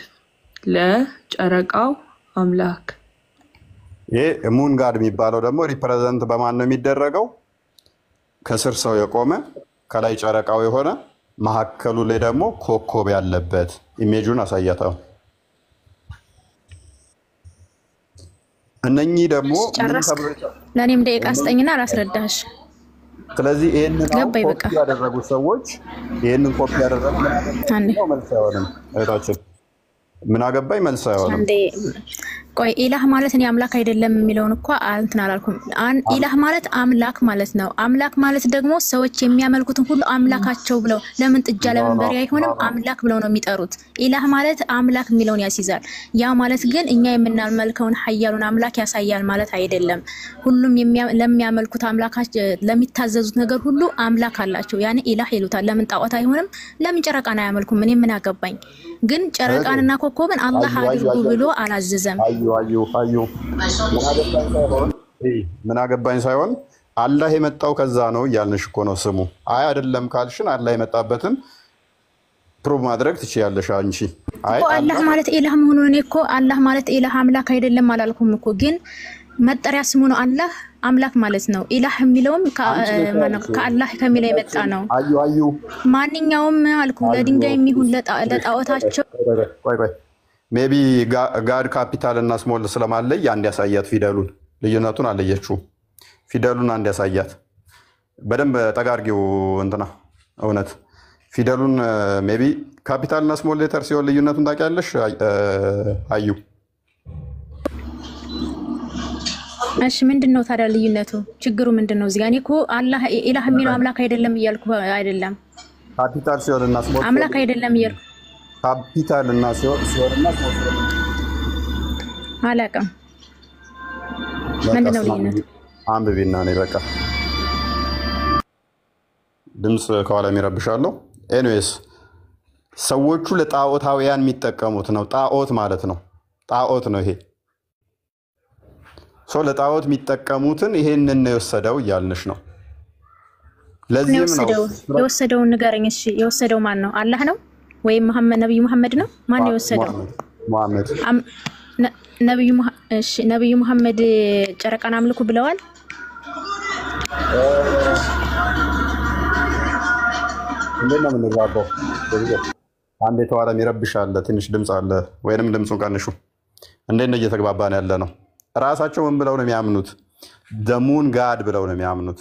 B: ለጨረቃው አምላክ
A: ሙን ጋድ የሚባለው ደግሞ ሪፕሬዘንት በማን ነው የሚደረገው ከስር ሰው የቆመ ከላይ ጨረቃው የሆነ መሐከሉ ላይ ደግሞ ኮከብ ያለበት ኢሜጁን አሳያታው እነኚህ ደግሞ
G: ለኔም ደቂቃ አስጠኝና አላስረዳሽ
A: ስለዚህ ይሄንን ኮፒ ያደረጉ ሰዎች ይሄንን ኮፒ ያደረጉ መልስ አይሆንም እህታችን ምን አገባኝ መልስ አይሆንም
G: ቆይ ኢላህ ማለት እኔ አምላክ አይደለም የሚለውን እኮ እንትን አላልኩም። ኢላህ ማለት አምላክ ማለት ነው። አምላክ ማለት ደግሞ ሰዎች የሚያመልኩትን ሁሉ አምላካቸው ብለው ለምን ጥጃ ለምን በሬ አይሆንም አምላክ ብለው ነው የሚጠሩት። ኢላህ ማለት አምላክ የሚለውን ያስይዛል። ያ ማለት ግን እኛ የምናመልከውን ሐያሉን አምላክ ያሳያል ማለት አይደለም። ሁሉም ለሚያመልኩት አምላካቸው ለሚታዘዙት ነገር ሁሉ አምላክ አላቸው። ያኔ ኢላህ ይሉታል። ለምን ጣዖት አይሆንም? ለምን ጨረቃን አያመልኩም? እኔ ምን አገባኝ? ግን ጨረቃንና ኮከብን አላህ አድርጉ ብሎ አላዘዘም።
A: አዩ ምን አገባኝ ሳይሆን አላህ የመጣው ከዛ ነው እያልንሽ እኮ ነው ስሙ። አይ አይደለም ካልሽን አላህ የመጣበትን ፕሩቭ ማድረግ ትችያለሽ አንቺ። አይ
G: አላህ ማለት ኢላህ መሆኑን እኔ እኮ አላህ ማለት ኢላህ አምላክ አይደለም አላልኩም እኮ። ግን መጠሪያ ስሙ ነው አላህ አምላክ ማለት ነው። ኢላህ የሚለውም ከአላህ ከሚለው የመጣ ነው።
A: አዩ
G: ማንኛውም አልኩ ለድንጋይ የሚሆን ለጣዖታቸው
A: ቆይ ሜቢ ጋድ ካፒታል እና ስሞል ስለማለይ አንድ ያሳያት ፊደሉን ልዩነቱን አለየችው። ፊደሉን አንድ ያሳያት በደንብ ጠጋርጊው እንትና እውነት ፊደሉን ሜቢ ካፒታል እና ስሞል ሌተር ሲሆን ልዩነቱን ታውቂያለሽ አዩ?
G: እሺ ምንድነው ታዲያ ልዩነቱ? ችግሩ ምንድነው? እዚህ ጋር እኔ እኮ አላህ ኢላህ የሚለው አምላክ አይደለም እያልኩ አይደለም።
A: ካፒታል ሲሆን እና ስሞል
G: አምላክ አይደለም እያልኩ
A: ካፒታል እና ሲሆን እና ስሞል
G: አላውቅም። ምንድነው ልዩነቱ?
A: አንብቢና ነው በቃ ድምጽ ከኋላ የሚረብሻለው። ኤኒዌይስ ሰዎቹ ለጣዖታውያን የሚጠቀሙት ነው። ጣዖት ማለት ነው። ጣዖት ነው ይሄ ሰው ለጣዖት የሚጠቀሙትን ይሄንን ነው የወሰደው እያልንሽ ነው። ለዚህም ነው
G: የወሰደውን ንገረኝ። እሺ የወሰደው ማን ነው? አላህ ነው ወይም ነብዩ መሐመድ ነው? ማን ነው የወሰደው?
A: መሐመድ
G: ነብዩ መሐመድ ጨረቃን አምልኩ ብለዋል?
A: እንደና ምን ይባባው አንዴ ተዋራም ይረብሻል። ትንሽ ድምጽ አለ ወይንም ድምጹን ቀንሹ። እንደነ እየተግባባን ያለ ነው። ራሳቸው ምን ብለው ነው የሚያምኑት? ደሙን ጋድ ብለው ነው የሚያምኑት።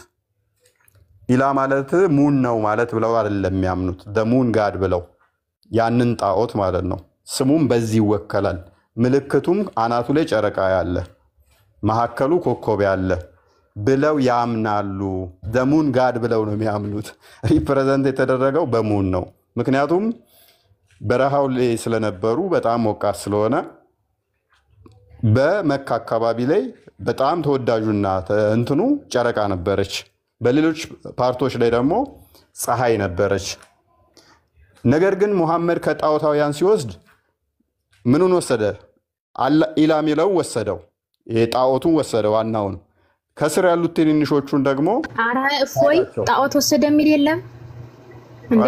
A: ኢላ ማለት ሙን ነው ማለት ብለው አይደለም የሚያምኑት። ደሙን ጋድ ብለው ያንን ጣዖት ማለት ነው። ስሙም በዚህ ይወከላል። ምልክቱም አናቱ ላይ ጨረቃ ያለ መሐከሉ ኮከብ ያለ ብለው ያምናሉ። ደሙን ጋድ ብለው ነው የሚያምኑት። ሪፕሬዘንት የተደረገው በሙን ነው። ምክንያቱም በረሃው ላይ ስለነበሩ በጣም ሞቃት ስለሆነ በመካ አካባቢ ላይ በጣም ተወዳጁና እንትኑ ጨረቃ ነበረች። በሌሎች ፓርቶች ላይ ደግሞ ፀሐይ ነበረች። ነገር ግን ሙሐመድ ከጣዖታውያን ሲወስድ ምኑን ወሰደ? ኢላ ሚለው ወሰደው። የጣዖቱን ወሰደ ዋናውን። ከስር ያሉት ትንንሾቹን ደግሞ
G: አራ እፎይ ጣዖት ወሰደ የሚል የለም
A: እንዴ?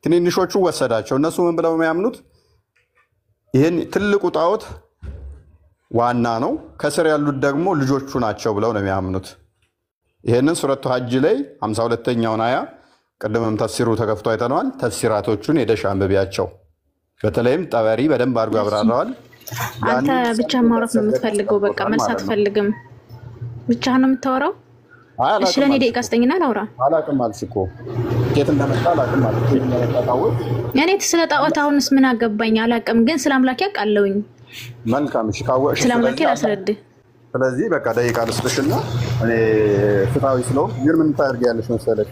A: ትንንሾቹ ወሰዳቸው። እነሱ ምን ብለው የሚያምኑት? ይሄን ትልቁ ጣዖት ዋና ነው፣ ከስር ያሉት ደግሞ ልጆቹ ናቸው ብለው ነው የሚያምኑት። ይሄንን ሱረቱ ሐጅ ላይ 52ኛውን አያ ቀደምም ተፍሲሩ ተከፍቶ አይተነዋል። ተፍሲራቶቹን ሄደሽ አንብቢያቸው። በተለይም ጠበሪ በደንብ አድርጎ ያብራራዋል።
G: አንተ ብቻ ማውራት ነው የምትፈልገው፣ በቃ መልስ አትፈልግም። ብቻ ነው የምታወራው። እሺ ለኔ ደቂቃ ስጠኝና ላውራ።
A: አላቅም አልሽ እኮ ከየት እንደመጣ አላቅም አልሽ።
G: እኔ ስለ ጣዖት አሁንስ ምን አገባኝ? አላቅም፣ ግን ስለ አምላኬ አውቃለሁኝ።
A: መልካም እሺ፣ ካወቅሽ
G: ስለ አምላኬ ላስረድህ።
A: ስለዚህ በቃ ደቂቃ ልስጥሽና እኔ ፍትሃዊ ስለሆንኩ ግን ምን ታደርጊያለሽ መሰለሽ?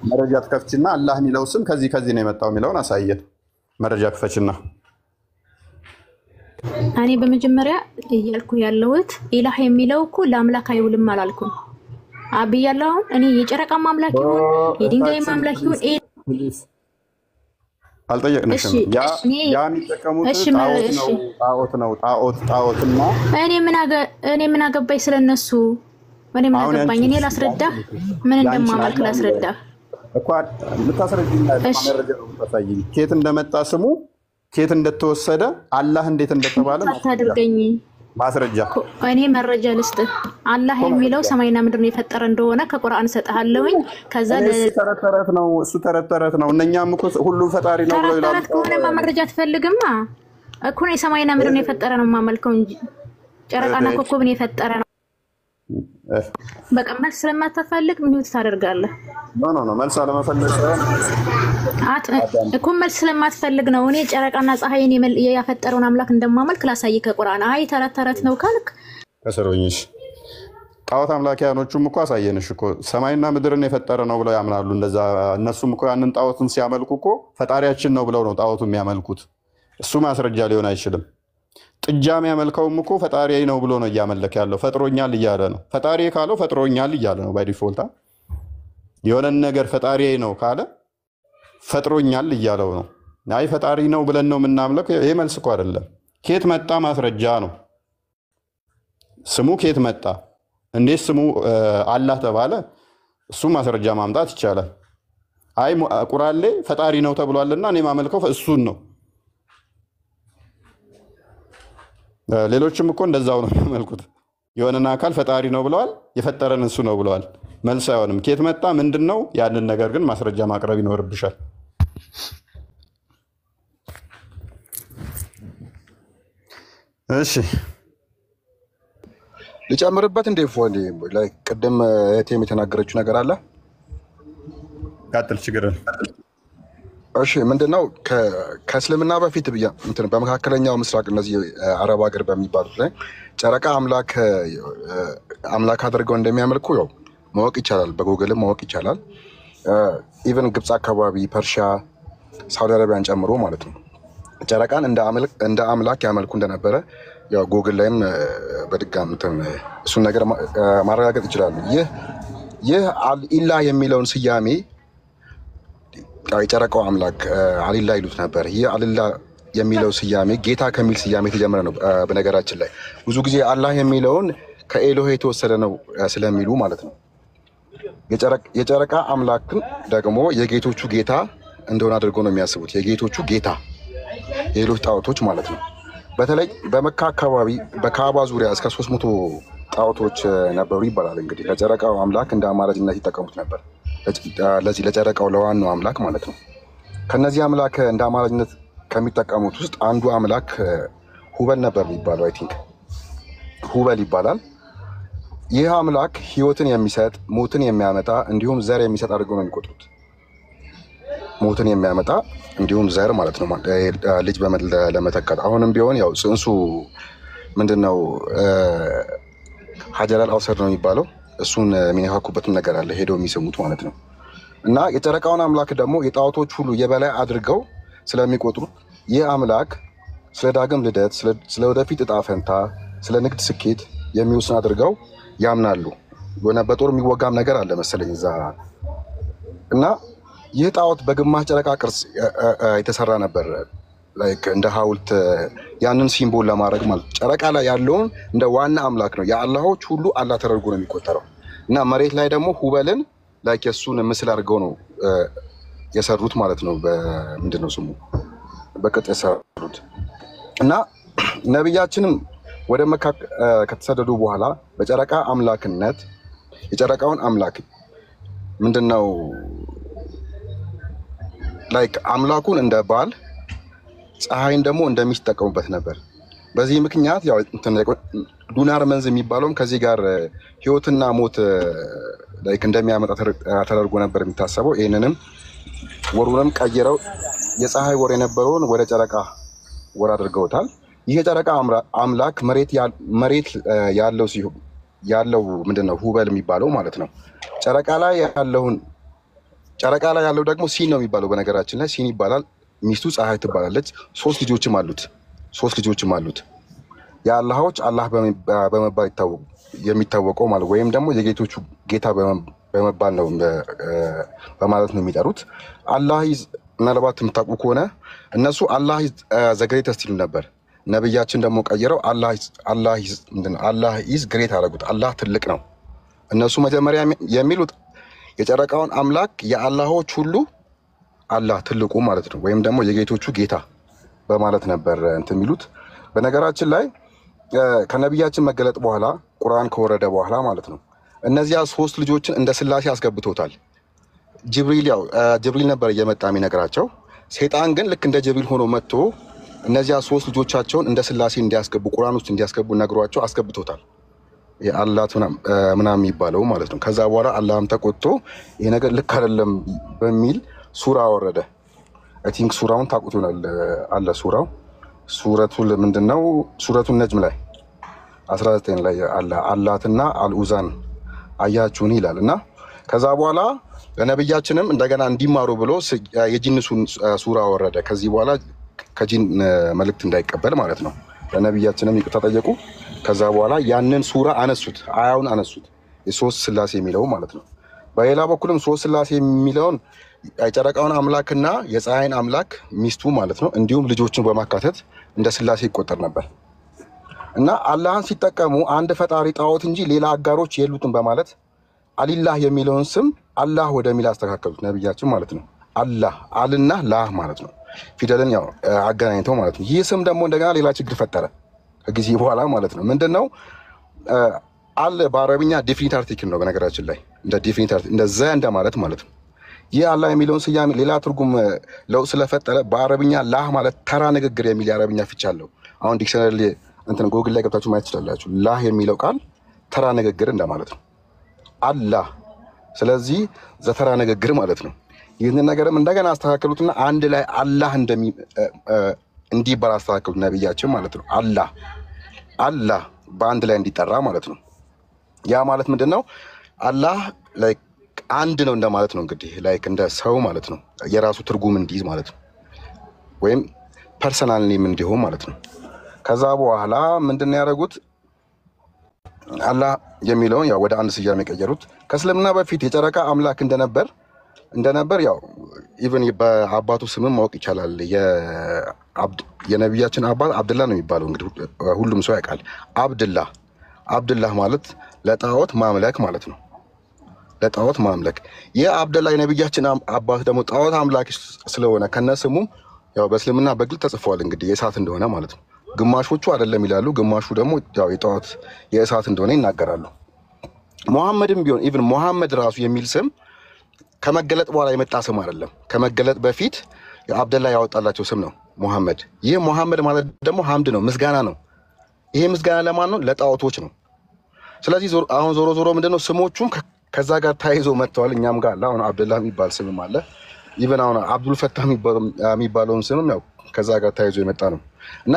A: መረጃ ትከፍቺና አላህ የሚለው ስም ከዚህ ነው የመጣው የሚለውን አሳየን። መረጃ ክፈችና
G: እኔ በመጀመሪያ እያልኩ ያለሁት ኢላህ የሚለው እኮ ለአምላክ አይውልም አላልኩም። አብያለሁ። አሁን እኔ የጨረቃም አምላክ ይሁን የድንጋይም አምላክ ይሁን
A: አልጠየቅንሽም። ያ የሚጠቀሙት ጣዖትና
G: እኔ ምን አገባኝ ስለነሱ? እኔ ምን አገባኝ? እኔ ላስረዳህ፣ ምን እንደማመልክ ላስረዳህ
A: እኮ ልታስረጂኝ። መረጃ ነው ታሳይኝ። ከየት እንደመጣ ስሙ ከየት እንደተወሰደ አላህ እንዴት እንደተባለ
G: አታድርገኝ።
A: ማስረጃ
G: እኔ መረጃ ልስጥህ። አላህ የሚለው ሰማይና ምድርን የፈጠረ እንደሆነ ከቁርአን ሰጣለሁኝ። ከዛ
A: ተረተረት ነው እሱ ተረተረት ነው። እነኛም እኮ ሁሉም ፈጣሪ ነው ብለው ይላሉ።
G: ተረተረት ከሆነ መረጃ ትፈልግማ እኮ ነው። ሰማይና ምድርን የፈጠረ ነው የማመልከው እንጂ ጨረቃና ኮከብን የፈጠረ ነው። በቃ መልስ ስለማትፈልግ ምን ታደርጋለህ?
A: ኖ መልስ አለመፈለግ ሳይሆን
G: እኮ መልስ ስለማትፈልግ ነው። እኔ ጨረቃና ፀሐይን ያፈጠረውን አምላክ እንደማመልክ ላሳይህ ከቁርአን። አይ ተረት ነው ካልክ
A: ከሰሮኝሽ ጣዖት አምላኪያኖቹም እኮ አሳየንሽ እኮ ሰማይና ምድርን የፈጠረ ነው ብለው ያምናሉ። እንደዛ እነሱም እኮ ያንን ጣዖትን ሲያመልኩ እኮ ፈጣሪያችን ነው ብለው ነው ጣዖቱ የሚያመልኩት። እሱ ማስረጃ ሊሆን አይችልም። ጥጃ የሚያመልከውም እኮ ፈጣሪ ነው ብሎ ነው እያመለከ ያለው። ፈጥሮኛል እያለ ነው። ፈጣሪ ካለው ፈጥሮኛል እያለ ነው። ባይ ዲፎልት የሆነን ነገር ፈጣሪ ነው ካለ ፈጥሮኛል እያለው ነው። አይ ፈጣሪ ነው ብለን ነው የምናምለክ። ይሄ መልስ እኮ አይደለም። ኬት መጣ ማስረጃ ነው። ስሙ ኬት መጣ? እንዴት ስሙ አላህ ተባለ? እሱ ማስረጃ ማምጣት ይቻላል። አይ ቁርአን ላይ ፈጣሪ ነው ተብሏልና እኔ ማመልከው እሱን ነው። ሌሎችም እኮ እንደዛው ነው የሚያመልኩት። የሆነን አካል ፈጣሪ ነው ብለዋል፣ የፈጠረን እሱ ነው ብለዋል። መልስ አይሆንም። ኬት መጣ ምንድን ነው? ያንን ነገር ግን ማስረጃ ማቅረብ ይኖርብሻል። እሺ
D: ልጨምርበት እንደ ፎንዲ ላይ ቅድም እህቴም የተናገረችው ነገር አለ።
A: ቀጥል ችግር።
D: እሺ ምንድነው ከእስልምና በፊት በመካከለኛው ምስራቅ እነዚህ አረብ ሀገር በሚባሉት ላይ ጨረቃ አምላክ አድርገው እንደሚያመልኩ ያው ማወቅ ይቻላል። በጎግልም ማወቅ ይቻላል። ኢቨን ግብፅ አካባቢ፣ ፐርሺያ፣ ሳውዲ አረቢያን ጨምሮ ማለት ነው ጨረቃን እንደ አምላክ ያመልኩ እንደነበረ ያው ጎግል ላይም በድጋሚ እሱን ነገር ማረጋገጥ ይችላሉ። ይህ አልኢላህ የሚለውን ስያሜ የጨረቃው አምላክ አልኢላህ ይሉት ነበር። ይህ አልኢላህ የሚለው ስያሜ ጌታ ከሚል ስያሜ የተጀመረ ነው። በነገራችን ላይ ብዙ ጊዜ አላህ የሚለውን ከኤሎሄ የተወሰደ ነው ስለሚሉ ማለት ነው። የጨረቃ አምላክን ደግሞ የጌቶቹ ጌታ እንደሆነ አድርገው ነው የሚያስቡት። የጌቶቹ ጌታ የሌሎች ጣዖቶች ማለት ነው። በተለይ በመካ አካባቢ በካባ ዙሪያ እስከ 300 ጣዖቶች ነበሩ ይባላል። እንግዲህ ለጨረቃው አምላክ እንደ አማራጭነት ይጠቀሙት ነበር። ለዚህ ለጨረቃው ለዋናው አምላክ ማለት ነው። ከነዚህ አምላክ እንደ አማራጭነት ከሚጠቀሙት ውስጥ አንዱ አምላክ ሁበል ነበር የሚባለው። አይ ቲንክ ሁበል ይባላል። ይህ አምላክ ህይወትን የሚሰጥ ሞትን የሚያመጣ እንዲሁም ዘር የሚሰጥ አድርገው ነው የሚቆጥሩት። ሞትን የሚያመጣ እንዲሁም ዘር ማለት ነው፣ ልጅ ለመተካት። አሁንም ቢሆን ያው ጽንሱ ምንድነው ሀጀራል አውሰድ ነው የሚባለው። እሱን የሚነካኩበትም ነገር አለ ሄደው የሚሰሙት ማለት ነው። እና የጨረቃውን አምላክ ደግሞ የጣዖቶች ሁሉ የበላይ አድርገው ስለሚቆጥሩት ይህ አምላክ ስለ ዳግም ልደት፣ ስለ ወደፊት እጣ ፈንታ፣ ስለ ንግድ ስኬት የሚወስን አድርገው ያምናሉ። የሆነ በጦር የሚወጋም ነገር አለ መሰለኝ እዛ። እና ይህ ጣዖት በግማሽ ጨረቃ ቅርጽ የተሰራ ነበር፣ ላይክ እንደ ሐውልት ያንን ሲምቦል ለማድረግ ማለት ጨረቃ ላይ ያለውን እንደ ዋና አምላክ ነው የአላሆች ሁሉ አላህ ተደርጎ ነው የሚቆጠረው። እና መሬት ላይ ደግሞ ሁበልን ላይክ የሱን ምስል አድርገው ነው የሰሩት ማለት ነው። በምንድነው ስሙ በቅጥ የሰሩት። እና ነብያችንም ወደ መካ ከተሰደዱ በኋላ በጨረቃ አምላክነት የጨረቃውን አምላክ ምንድነው ላይክ አምላኩን እንደ ባል ፀሐይን ደግሞ እንደሚጠቀሙበት ነበር። በዚህ ምክንያት ያው ሉናር መንዝ የሚባለውም ከዚህ ጋር ህይወትና ሞት ላይክ እንደሚያመጣ ተደርጎ ነበር የሚታሰበው። ይህንንም ወሩንም ቀይረው የፀሐይ ወር የነበረውን ወደ ጨረቃ ወር አድርገውታል። ይህ የጨረቃ አምላክ መሬት ያለው ምንድነው ሁበል የሚባለው ማለት ነው። ጨረቃ ላይ ያለው ደግሞ ሲን ነው የሚባለው። በነገራችን ላይ ሲን ይባላል። ሚስቱ ፀሐይ ትባላለች። 3 ልጆችም አሉት። የአላሆች አላህ በመባል የሚታወቀው ማለት ወይም ደግሞ የጌቶቹ ጌታ በመባል ነው በማለት ነው የሚጠሩት። አላህ ምናልባት የምታውቁ ከሆነ እነሱ አላህ ዘ ግሬተስት ይሉ ነበር። ነብያችን ደግሞ ቀይረው አላህ ኢዝ ግሬት አደረጉት። አላህ ትልቅ ነው። እነሱ መጀመሪያ የሚሉት የጨረቃውን አምላክ የአላሆች ሁሉ አላህ ትልቁ ማለት ነው፣ ወይም ደግሞ የጌቶቹ ጌታ በማለት ነበር እንትን የሚሉት። በነገራችን ላይ ከነቢያችን መገለጥ በኋላ ቁርአን ከወረደ በኋላ ማለት ነው እነዚያ 3 ልጆችን እንደ ስላሴ አስገብቶታል። ጅብሪል ነበር እየመጣ የሚነግራቸው። ሴጣን ግን ልክ እንደ ጅብሪል ሆኖ መጥቶ እነዚያ 3 ልጆቻቸውን እንደ ስላሴ እንዲያስገቡ ቁርአን ውስጥ እንዲያስገቡ ነግሯቸው አስገብቶታል። የአላት ምናምን የሚባለው ማለት ነው። ከዛ በኋላ አላህም ተቆጥቶ ይሄ ነገር ልክ አይደለም በሚል ሱራ ወረደ። አይ ቲንክ ሱራውን ታውቁት ይሆናል አለ ሱራው ሱረቱ ምንድነው? ሱረቱ ነጅም ላይ 19 ላይ አለ አላትና አልኡዛን አያችሁን ይላል እና ከዛ በኋላ ለነብያችንም እንደገና እንዲማሩ ብሎ የጂን ሱራ ወረደ። ከዚህ በኋላ ከጂን መልእክት እንዳይቀበል ማለት ነው። ለነብያችንም ይቅርታ ጠየቁ። ከዛ በኋላ ያንን ሱራ አነሱት፣ አያውን አነሱት፣ የሶስት ስላሴ የሚለው ማለት ነው። በሌላ በኩልም ሶስት ስላሴ የሚለውን የጨረቃውን አምላክና የፀሐይን አምላክ ሚስቱ ማለት ነው እንዲሁም ልጆቹን በማካተት እንደ ስላሴ ይቆጠር ነበር እና አላህን ሲጠቀሙ አንድ ፈጣሪ ጣዖት እንጂ ሌላ አጋሮች የሉትም በማለት አሊላህ የሚለውን ስም አላህ ወደሚል አስተካከሉት ነብያችን ማለት ነው። አላህ አልና ላህ ማለት ነው። ፊደልን ያው አገናኝተው ማለት ነው። ይህ ስም ደግሞ እንደገና ሌላ ችግር ፈጠረ ከጊዜ በኋላ ማለት ነው። ምንድነው? አለ በአረብኛ ዴፊኒት አርቲክል ነው በነገራችን ላይ እንደ ዴፊኒት አርቲክል እንደ ዘ እንደማለት ማለት ነው። ይህ አላህ የሚለውን ስያሜ ሌላ ትርጉም ለውጥ ስለፈጠረ በአረብኛ ላህ ማለት ተራ ንግግር የሚል የአረብኛ ፍቺ አለው። አሁን ዲክሽነሪ እንትን ጎግል ላይ ገብታችሁ ማየት ትችላላችሁ። ላህ የሚለው ቃል ተራ ንግግር እንደማለት ነው። አላህ ስለዚህ ዘተራ ንግግር ማለት ነው። ይህንን ነገርም እንደገና አስተካከሉትና አንድ ላይ አላህ እንዲባል አስተካከሉት ነብያችን ማለት ነው። አላህ በአንድ ላይ እንዲጠራ ማለት ነው። ያ ማለት ምንድነው? አላህ ላይክ አንድ ነው እንደማለት ነው። እንግዲህ ላይክ እንደ ሰው ማለት ነው። የራሱ ትርጉም እንዲይዝ ማለት ነው። ወይም ፐርሰናል ኔም እንዲሆን ማለት ነው። ከዛ በኋላ ምንድነው ያደረጉት? አላህ የሚለውን ያው ወደ አንድ ስያሜ ቀየሩት። ከእስልምና በፊት የጨረቃ አምላክ እንደነበር ያው ኢቭን በአባቱ ስምም ማወቅ ይቻላል። የነብያችን አባት አብደላ ነው የሚባለው። እንግዲህ ሁሉም ሰው ያውቃል። አብደላህ ማለት ለጣዖት ማምለክ ማለት ነው። ለጣዖት ማምለክ የአብደላ የነብያችን አባት ደግሞ ጣዖት አምላክ ስለሆነ ከነስሙ ያው በእስልምና በግልጽ ተጽፏል። እንግዲህ የእሳት እንደሆነ ማለት ነው። ግማሾቹ አይደለም ይላሉ፣ ግማሹ ደግሞ ያው የጣዖት የእሳት እንደሆነ ይናገራሉ። ሙሐመድም ቢሆን ኢቭን ሙሐመድ ራሱ የሚል ስም ከመገለጥ በኋላ የመጣ ስም አይደለም። ከመገለጥ በፊት የአብደላ ያወጣላቸው ስም ነው ሙሐመድ። ይህ ሙሐመድ ማለት ደግሞ ሐምድ ነው፣ ምስጋና ነው። ይሄ ምስጋና ለማን ነው? ለጣዖቶች ነው። ስለዚህ አሁን ዞሮ ምንድነው ስሞቹም ከዛ ጋር ታይዞ መጥተዋል። እኛም ጋር አለ። አሁን አብደላ የሚባል ስምም አለ። ኢቭን አሁን አብዱል ፈታህ የሚባለውን ስምም ያው ከዛ ጋር ታይዞ የመጣ ነው እና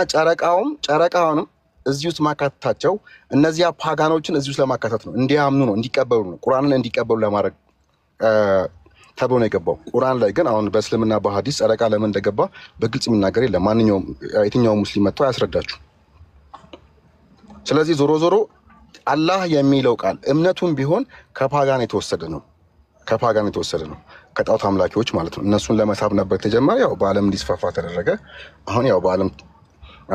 D: ጨረቃውንም እዚህ ውስጥ ማካተታቸው እነዚያ ፓጋኖችን እዚህ ውስጥ ለማካተት ነው። እንዲያምኑ ነው፣ እንዲቀበሉ ነው። ቁርአንን እንዲቀበሉ ለማድረግ ተብሎ ነው የገባው። ቁርአን ላይ ግን አሁን በእስልምና በሐዲስ ጨረቃ ለምን እንደገባ በግልጽ የሚናገር የለም። የትኛውም ሙስሊም መጥቶ አያስረዳችሁ። ስለዚህ ዞሮ አላህ የሚለው ቃል እምነቱም ቢሆን ከፓጋን የተወሰደ ነው። ከጣዖት አምላኪዎች ማለት ነው። እነሱን ለመሳብ ነበር የተጀመረ። ያው በዓለም እንዲስፋፋ ተደረገ። አሁን ያው በዓለም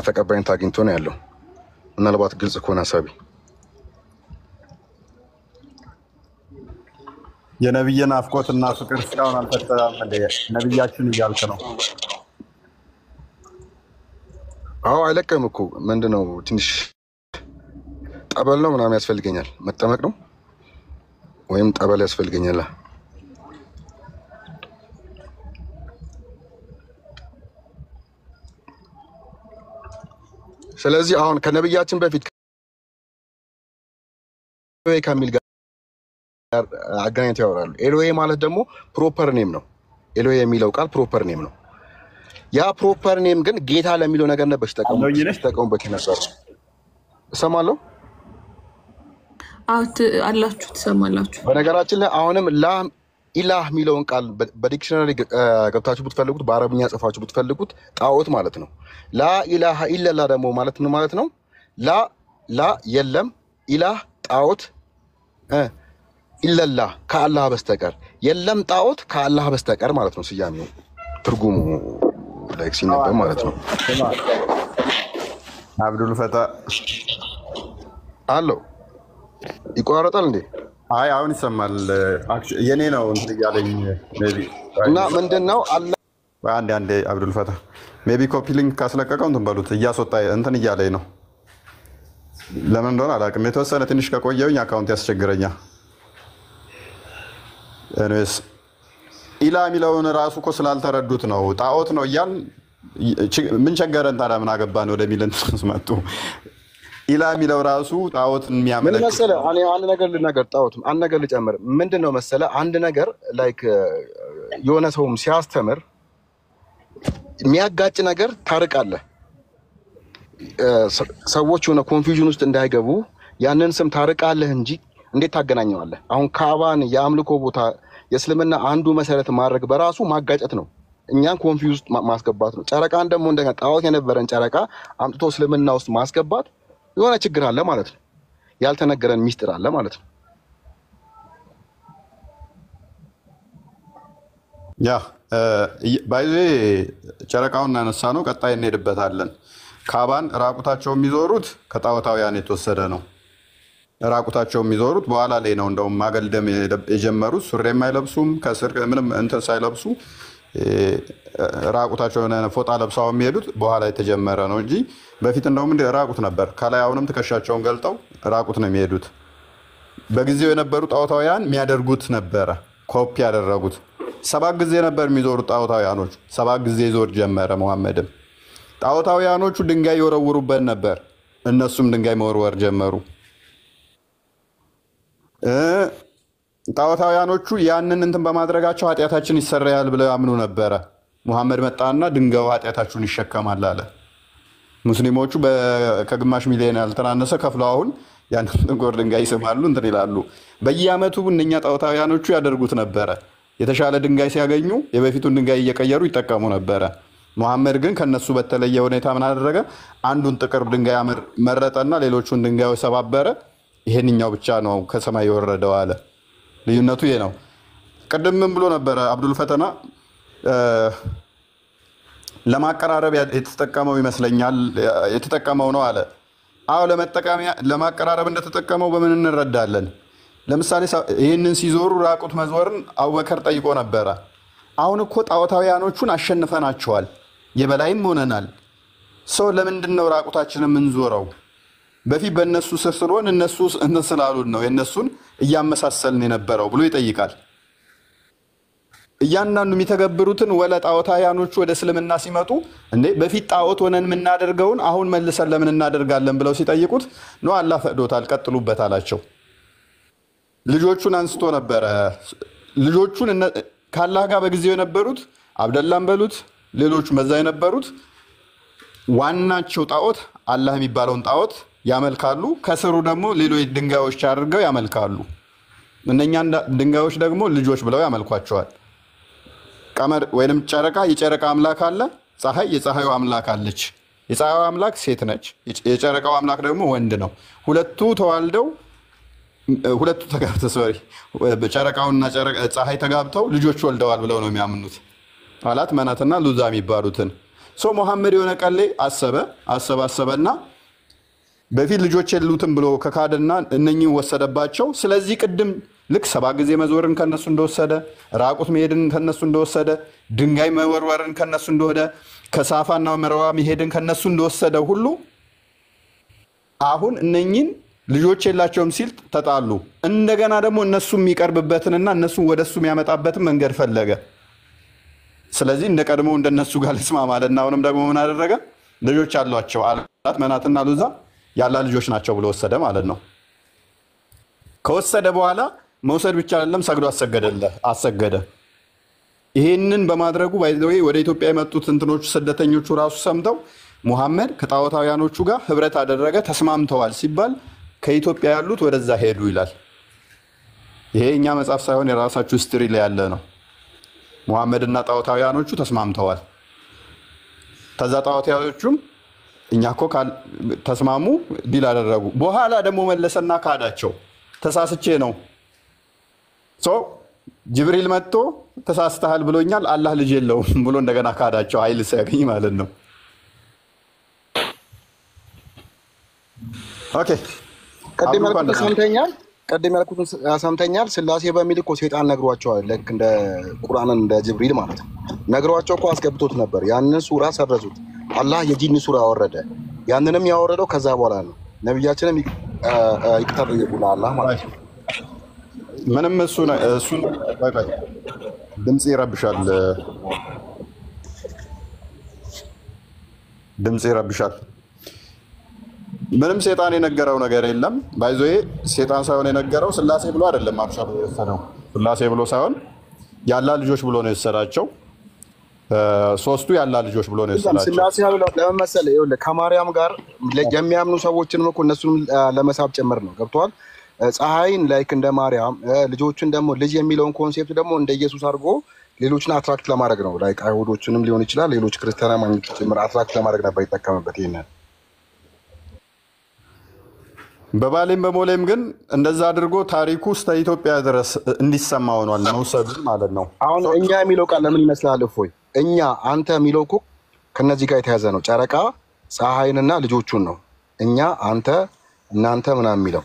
D: ተቀባይነት አግኝቶ ነው ያለው። ምናልባት ግልጽ ከሆነ ሀሳቢ
A: የነብይን አፍቆትና ፍቅር እስካሁን አልፈጠረም እንደ ነብያችን እያልክ ነው?
D: አዎ አይለቀም እኮ ምንድነው? ትንሽ ጠበል ነው ምናምን ያስፈልገኛል። መጠመቅ ነው ወይም ጠበል ያስፈልገኛል። ስለዚህ አሁን ከነብያችን በፊት ከሚል ጋር አገናኝተው ያወራሉ። ኤሎሄ ማለት ደግሞ ፕሮፐር ኔም ነው። ኤሎሄ የሚለው ቃል ፕሮፐር ኔም ነው። ያ ፕሮፐር ኔም ግን ጌታ ለሚለው ነገር ነበር ሲጠቀሙበት ነበር። እሰማለሁ
B: አላችሁ ትሰማላችሁ።
D: በነገራችን ላይ አሁንም ኢላህ የሚለውን ቃል በዲክሽነሪ ገብታችሁ ብትፈልጉት በአረብኛ ጽፋችሁ ብትፈልጉት ጣዖት ማለት ነው። ላኢላሃ ኢለላህ ደግሞ ማለት ምን ማለት ነው? ላ የለም፣ ኢላህ ጣዖት፣ ኢለላህ ከአላህ በስተቀር የለም፣ ጣዖት ከአላህ በስተቀር ማለት ነው። ስያሜው ትርጉሙ ላይ ሲነበብ ማለት ነው።
A: አብዱል ፈታህ
D: አለው ይቆራረጣል እንዴ?
A: አይ አሁን ይሰማል። የኔ ነው እንትን እያለኝ ሜቢ
D: እና ምንድነው አለ
A: አንዴ አብዱል ፈታህ ሜቢ ኮፒ ሊንክ ካስለቀቀው እንትን በሉት እያስወጣ እንትን እያለኝ ነው። ለምን እንደሆነ አላውቅም። የተወሰነ ትንሽ ከቆየውኝ አካውንት ያስቸግረኛል። ኤኒዌይስ ኢላ የሚለውን ራሱ እኮ ስላልተረዱት ነው። ጣዖት ነው እያል ምን ቸገረን ታዲያ ምን አገባን ወደሚል እንትን መጡ። ኢላ የሚለው ራሱ ጣዖትን
D: ምን
A: የሚያመለክት
D: መሰለህ፣
A: ነው።
D: እኔ አንድ ነገር ልናገር፣ ጣዖትም አንድ ነገር ልጨምር። ምንድነው መሰለህ፣ አንድ ነገር ላይክ የሆነ ሰውም ሲያስተምር የሚያጋጭ ነገር ታርቃለህ። ሰዎች የሆነ ኮንፊውዥን ውስጥ እንዳይገቡ ያንን ስም ታርቃለህ እንጂ እንዴት ታገናኘዋለህ? አሁን ካባን የአምልኮ ቦታ የእስልምና አንዱ መሰረት ማድረግ በራሱ ማጋጨት ነው። እኛን ኮንፊውዝ ማስገባት ነው። ጨረቃን ደግሞ እንደገና ጣዖት የነበረን ጨረቃ አምጥቶ እስልምና ውስጥ ማስገባት የሆነ ችግር አለ ማለት ነው። ያልተነገረን ሚስጥር አለ ማለት ነው።
A: ያ ባይዜ ጨረቃውን እናነሳ ነው። ቀጣይ እንሄድበታለን። ካባን ራቁታቸው የሚዞሩት ከጣዖታውያን የተወሰደ ነው። ራቁታቸው የሚዞሩት በኋላ ላይ ነው። እንደውም ማገልደም የጀመሩት ሱሪ አይለብሱም፣ ከስር ምንም እንትን ሳይለብሱ ራቁታቸው የሆነ ፎጣ ለብሰው የሚሄዱት በኋላ የተጀመረ ነው እንጂ በፊት እንደውም ራቁት ነበር። ከላይ አሁንም ትከሻቸውን ገልጠው ራቁት ነው የሚሄዱት። በጊዜው የነበሩ ጣዖታውያን የሚያደርጉት ነበረ፣ ኮፒ ያደረጉት። 7 ጊዜ ነበር የሚዞሩት ጣዖታውያኖች። 7 ጊዜ ዞር ጀመረ መሐመድም። ጣዖታውያኖቹ ድንጋይ ይወረውሩበት ነበር፣ እነሱም ድንጋይ መወርወር ጀመሩ። ጣዖታውያኖቹ ያንን እንትን በማድረጋቸው ኃጢአታችን ይሰረያል ብለው ያምኑ ነበረ። ሙሐመድ መጣና ድንጋዩ ኃጢአታችሁን ይሸከማል አለ። ሙስሊሞቹ ከግማሽ ሚሊዮን ያልተናነሰ ከፍለው አሁን ያንን ጥቁር ድንጋይ ይስማሉ፣ እንትን ይላሉ። በየአመቱ እነኛ ጣዖታውያኖቹ ያደርጉት ነበረ። የተሻለ ድንጋይ ሲያገኙ የበፊቱን ድንጋይ እየቀየሩ ይጠቀሙ ነበረ። ሙሐመድ ግን ከነሱ በተለየ ሁኔታ ምን አደረገ? አንዱን ጥቁር ድንጋይ መረጠና ሌሎቹን ድንጋዮች ሰባበረ። ይሄንኛው ብቻ ነው ከሰማይ የወረደው አለ። ልዩነቱ ይሄ ነው። ቅድም ምን ብሎ ነበረ አብዱል ፈተና? ለማቀራረብ የተጠቀመው ይመስለኛል፣ የተጠቀመው ነው አለ። አዎ ለማቀራረብ እንደተጠቀመው በምን እንረዳለን? ለምሳሌ ይህንን ሲዞሩ ራቁት መዞርን አቡበከር ጠይቆ ነበረ። አሁን እኮ ጣዖታውያኖቹን አሸንፈናቸዋል፣ የበላይም ሆነናል። ሰው ለምንድን ነው ራቁታችንን የምንዞረው? በፊት በእነሱ ስር ስለሆን እነሱ እንትን ስላሉን ነው የእነሱን እያመሳሰልን የነበረው ብሎ ይጠይቃል። እያንዳንዱ የሚተገብሩትን ወለ ጣዖታውያኖቹ ወደ እስልምና ሲመጡ እንዴ በፊት ጣዖት ሆነን የምናደርገውን አሁን መልሰን ለምን እናደርጋለን ብለው ሲጠይቁት ነው አላህ ፈቅዶታል ቀጥሉበት አላቸው። ልጆቹን አንስቶ ነበረ። ልጆቹን ከአላህ ጋር በጊዜው የነበሩት አብደላን በሉት ሌሎቹ መዛ የነበሩት ዋናቸው ጣዖት አላህ የሚባለውን ጣዖት ያመልካሉ። ከስሩ ደግሞ ሌሎች ድንጋዮች አድርገው ያመልካሉ። እነኛን ድንጋዮች ደግሞ ልጆች ብለው ያመልኳቸዋል። ቀመር ወይንም ጨረቃ የጨረቃ አምላክ አለ፣ ፀሐይ የፀሐዩ አምላክ አለች። የፀሐዩ አምላክ ሴት ነች፣ የጨረቃው አምላክ ደግሞ ወንድ ነው። ሁለቱ ተዋልደው ሁለቱ ተጋብተው ጨረቃውና ፀሐይ ተጋብተው ልጆች ወልደዋል ብለው ነው የሚያምኑት። አላት መናትና ሉዛ የሚባሉትን ሰው መሐመድ የሆነ ቀሌ አሰበና በፊት ልጆች የሉትም ብሎ ከካደና እነኚህን ወሰደባቸው። ስለዚህ ቅድም ልክ 7 ጊዜ መዞርን ከነሱ እንደወሰደ፣ ራቁት መሄድን ከነሱ እንደወሰደ፣ ድንጋይ መወርወርን ከነሱ እንደወደ፣ ከሳፋና መርዋ መሄድን ከነሱ እንደወሰደ ሁሉ አሁን እነኚህን ልጆች የላቸውም ሲል ተጣሉ። እንደገና ደግሞ እነሱ የሚቀርብበትንና እነሱ ወደሱ የሚያመጣበትን መንገድ ፈለገ። ስለዚህ እንደ ቀድሞ እንደነሱ ጋር ልስማማ አለና አሁንም ደግሞ ምን አደረገ? ልጆች አሏቸው አላት መናትና ሉዛ ያላ ልጆች ናቸው ብሎ ወሰደ ማለት ነው። ከወሰደ በኋላ መውሰድ ብቻ አይደለም ሰግዶ አሰገደ። ይሄንን በማድረጉ ወደ ኢትዮጵያ የመጡት እንትኖቹ ስደተኞቹ ራሱ ሰምተው ሙሐመድ ከጣዖታውያኖቹ ጋር ህብረት አደረገ ተስማምተዋል ሲባል ከኢትዮጵያ ያሉት ወደዛ ሄዱ ይላል። ይሄ እኛ መጽሐፍ ሳይሆን የራሳችሁ ሂስትሪ ላይ ያለ ነው። ሙሐመድና ጣዖታውያኖቹ ተስማምተዋል። ተዛ ጣዖታውያኖቹም እኛ እኮ ተስማሙ ዲል አደረጉ። በኋላ ደግሞ መለሰና ካዳቸው። ተሳስቼ ነው ጅብሪል መጥቶ ተሳስተሃል ብሎኛል አላህ ልጅ የለውም ብሎ እንደገና ካዳቸው። ኃይል ሲያገኝ ማለት ነው። ኦኬ
D: ቀደም ያልኩትን ሰምተኛል። ስላሴ በሚል እኮ ሴጣን ነግሯቸዋል። ልክ እንደ ቁርአንን እንደ ጅብሪል ማለት ነው ነግሯቸው እኮ አስገብቶት ነበር። ያንን ሱራ ሰረዙት። አላህ የጂን ሱራ አወረደ። ያንንም ያወረደው ከዛ በኋላ ነው። ነብያችንም ይቅርታ ጠየቁ ለአላህ ማለት ነው።
A: ምንም እሱን ድምጽ ይረብሻል። ምንም ሴጣን የነገረው ነገር የለም። ባይዞዬ ሴጣን ሳይሆን የነገረው ስላሴ ብሎ አይደለም። አብሻሩ የወሰደው ስላሴ ብሎ ሳይሆን ያላ ልጆች ብሎ ነው የወሰዳቸው። ሶስቱ ያላ ልጆች ብሎ ነው የወሰዳቸው።
D: ስላሴ ያለው ለምን መሰለህ? ይኸውልህ ከማርያም ጋር የሚያምኑ ሰዎችን እኮ እነሱን ለመሳብ ጭምር ነው። ገብቶሃል? ፀሐይን ላይክ እንደ ማርያም ልጆችን ደግሞ ልጅ የሚለውን ኮንሴፕት ደግሞ እንደ ኢየሱስ አድርጎ ሌሎችን አትራክት ለማድረግ ነው። ላይክ አይሁዶችንም ሊሆን ይችላል ሌሎች ክርስቲያን አማኞች ጭምር አትራክት ለማድረግ ነበር ይጠቀምበት። ይሄንን
A: በባሌም በሞሌም ግን እንደዛ አድርጎ ታሪኩ እስከ ኢትዮጵያ ድረስ እንዲሰማ ሆኗል። መውሰዱ ማለት ነው።
D: አሁን እኛ የሚለው ቃል ለምን ይመስላል? እፎይ እኛ አንተ የሚለው እኮ ከነዚህ ጋር የተያዘ ነው። ጨረቃ ፀሐይንና ልጆቹን ነው። እኛ አንተ እናንተ ምናምን የሚለው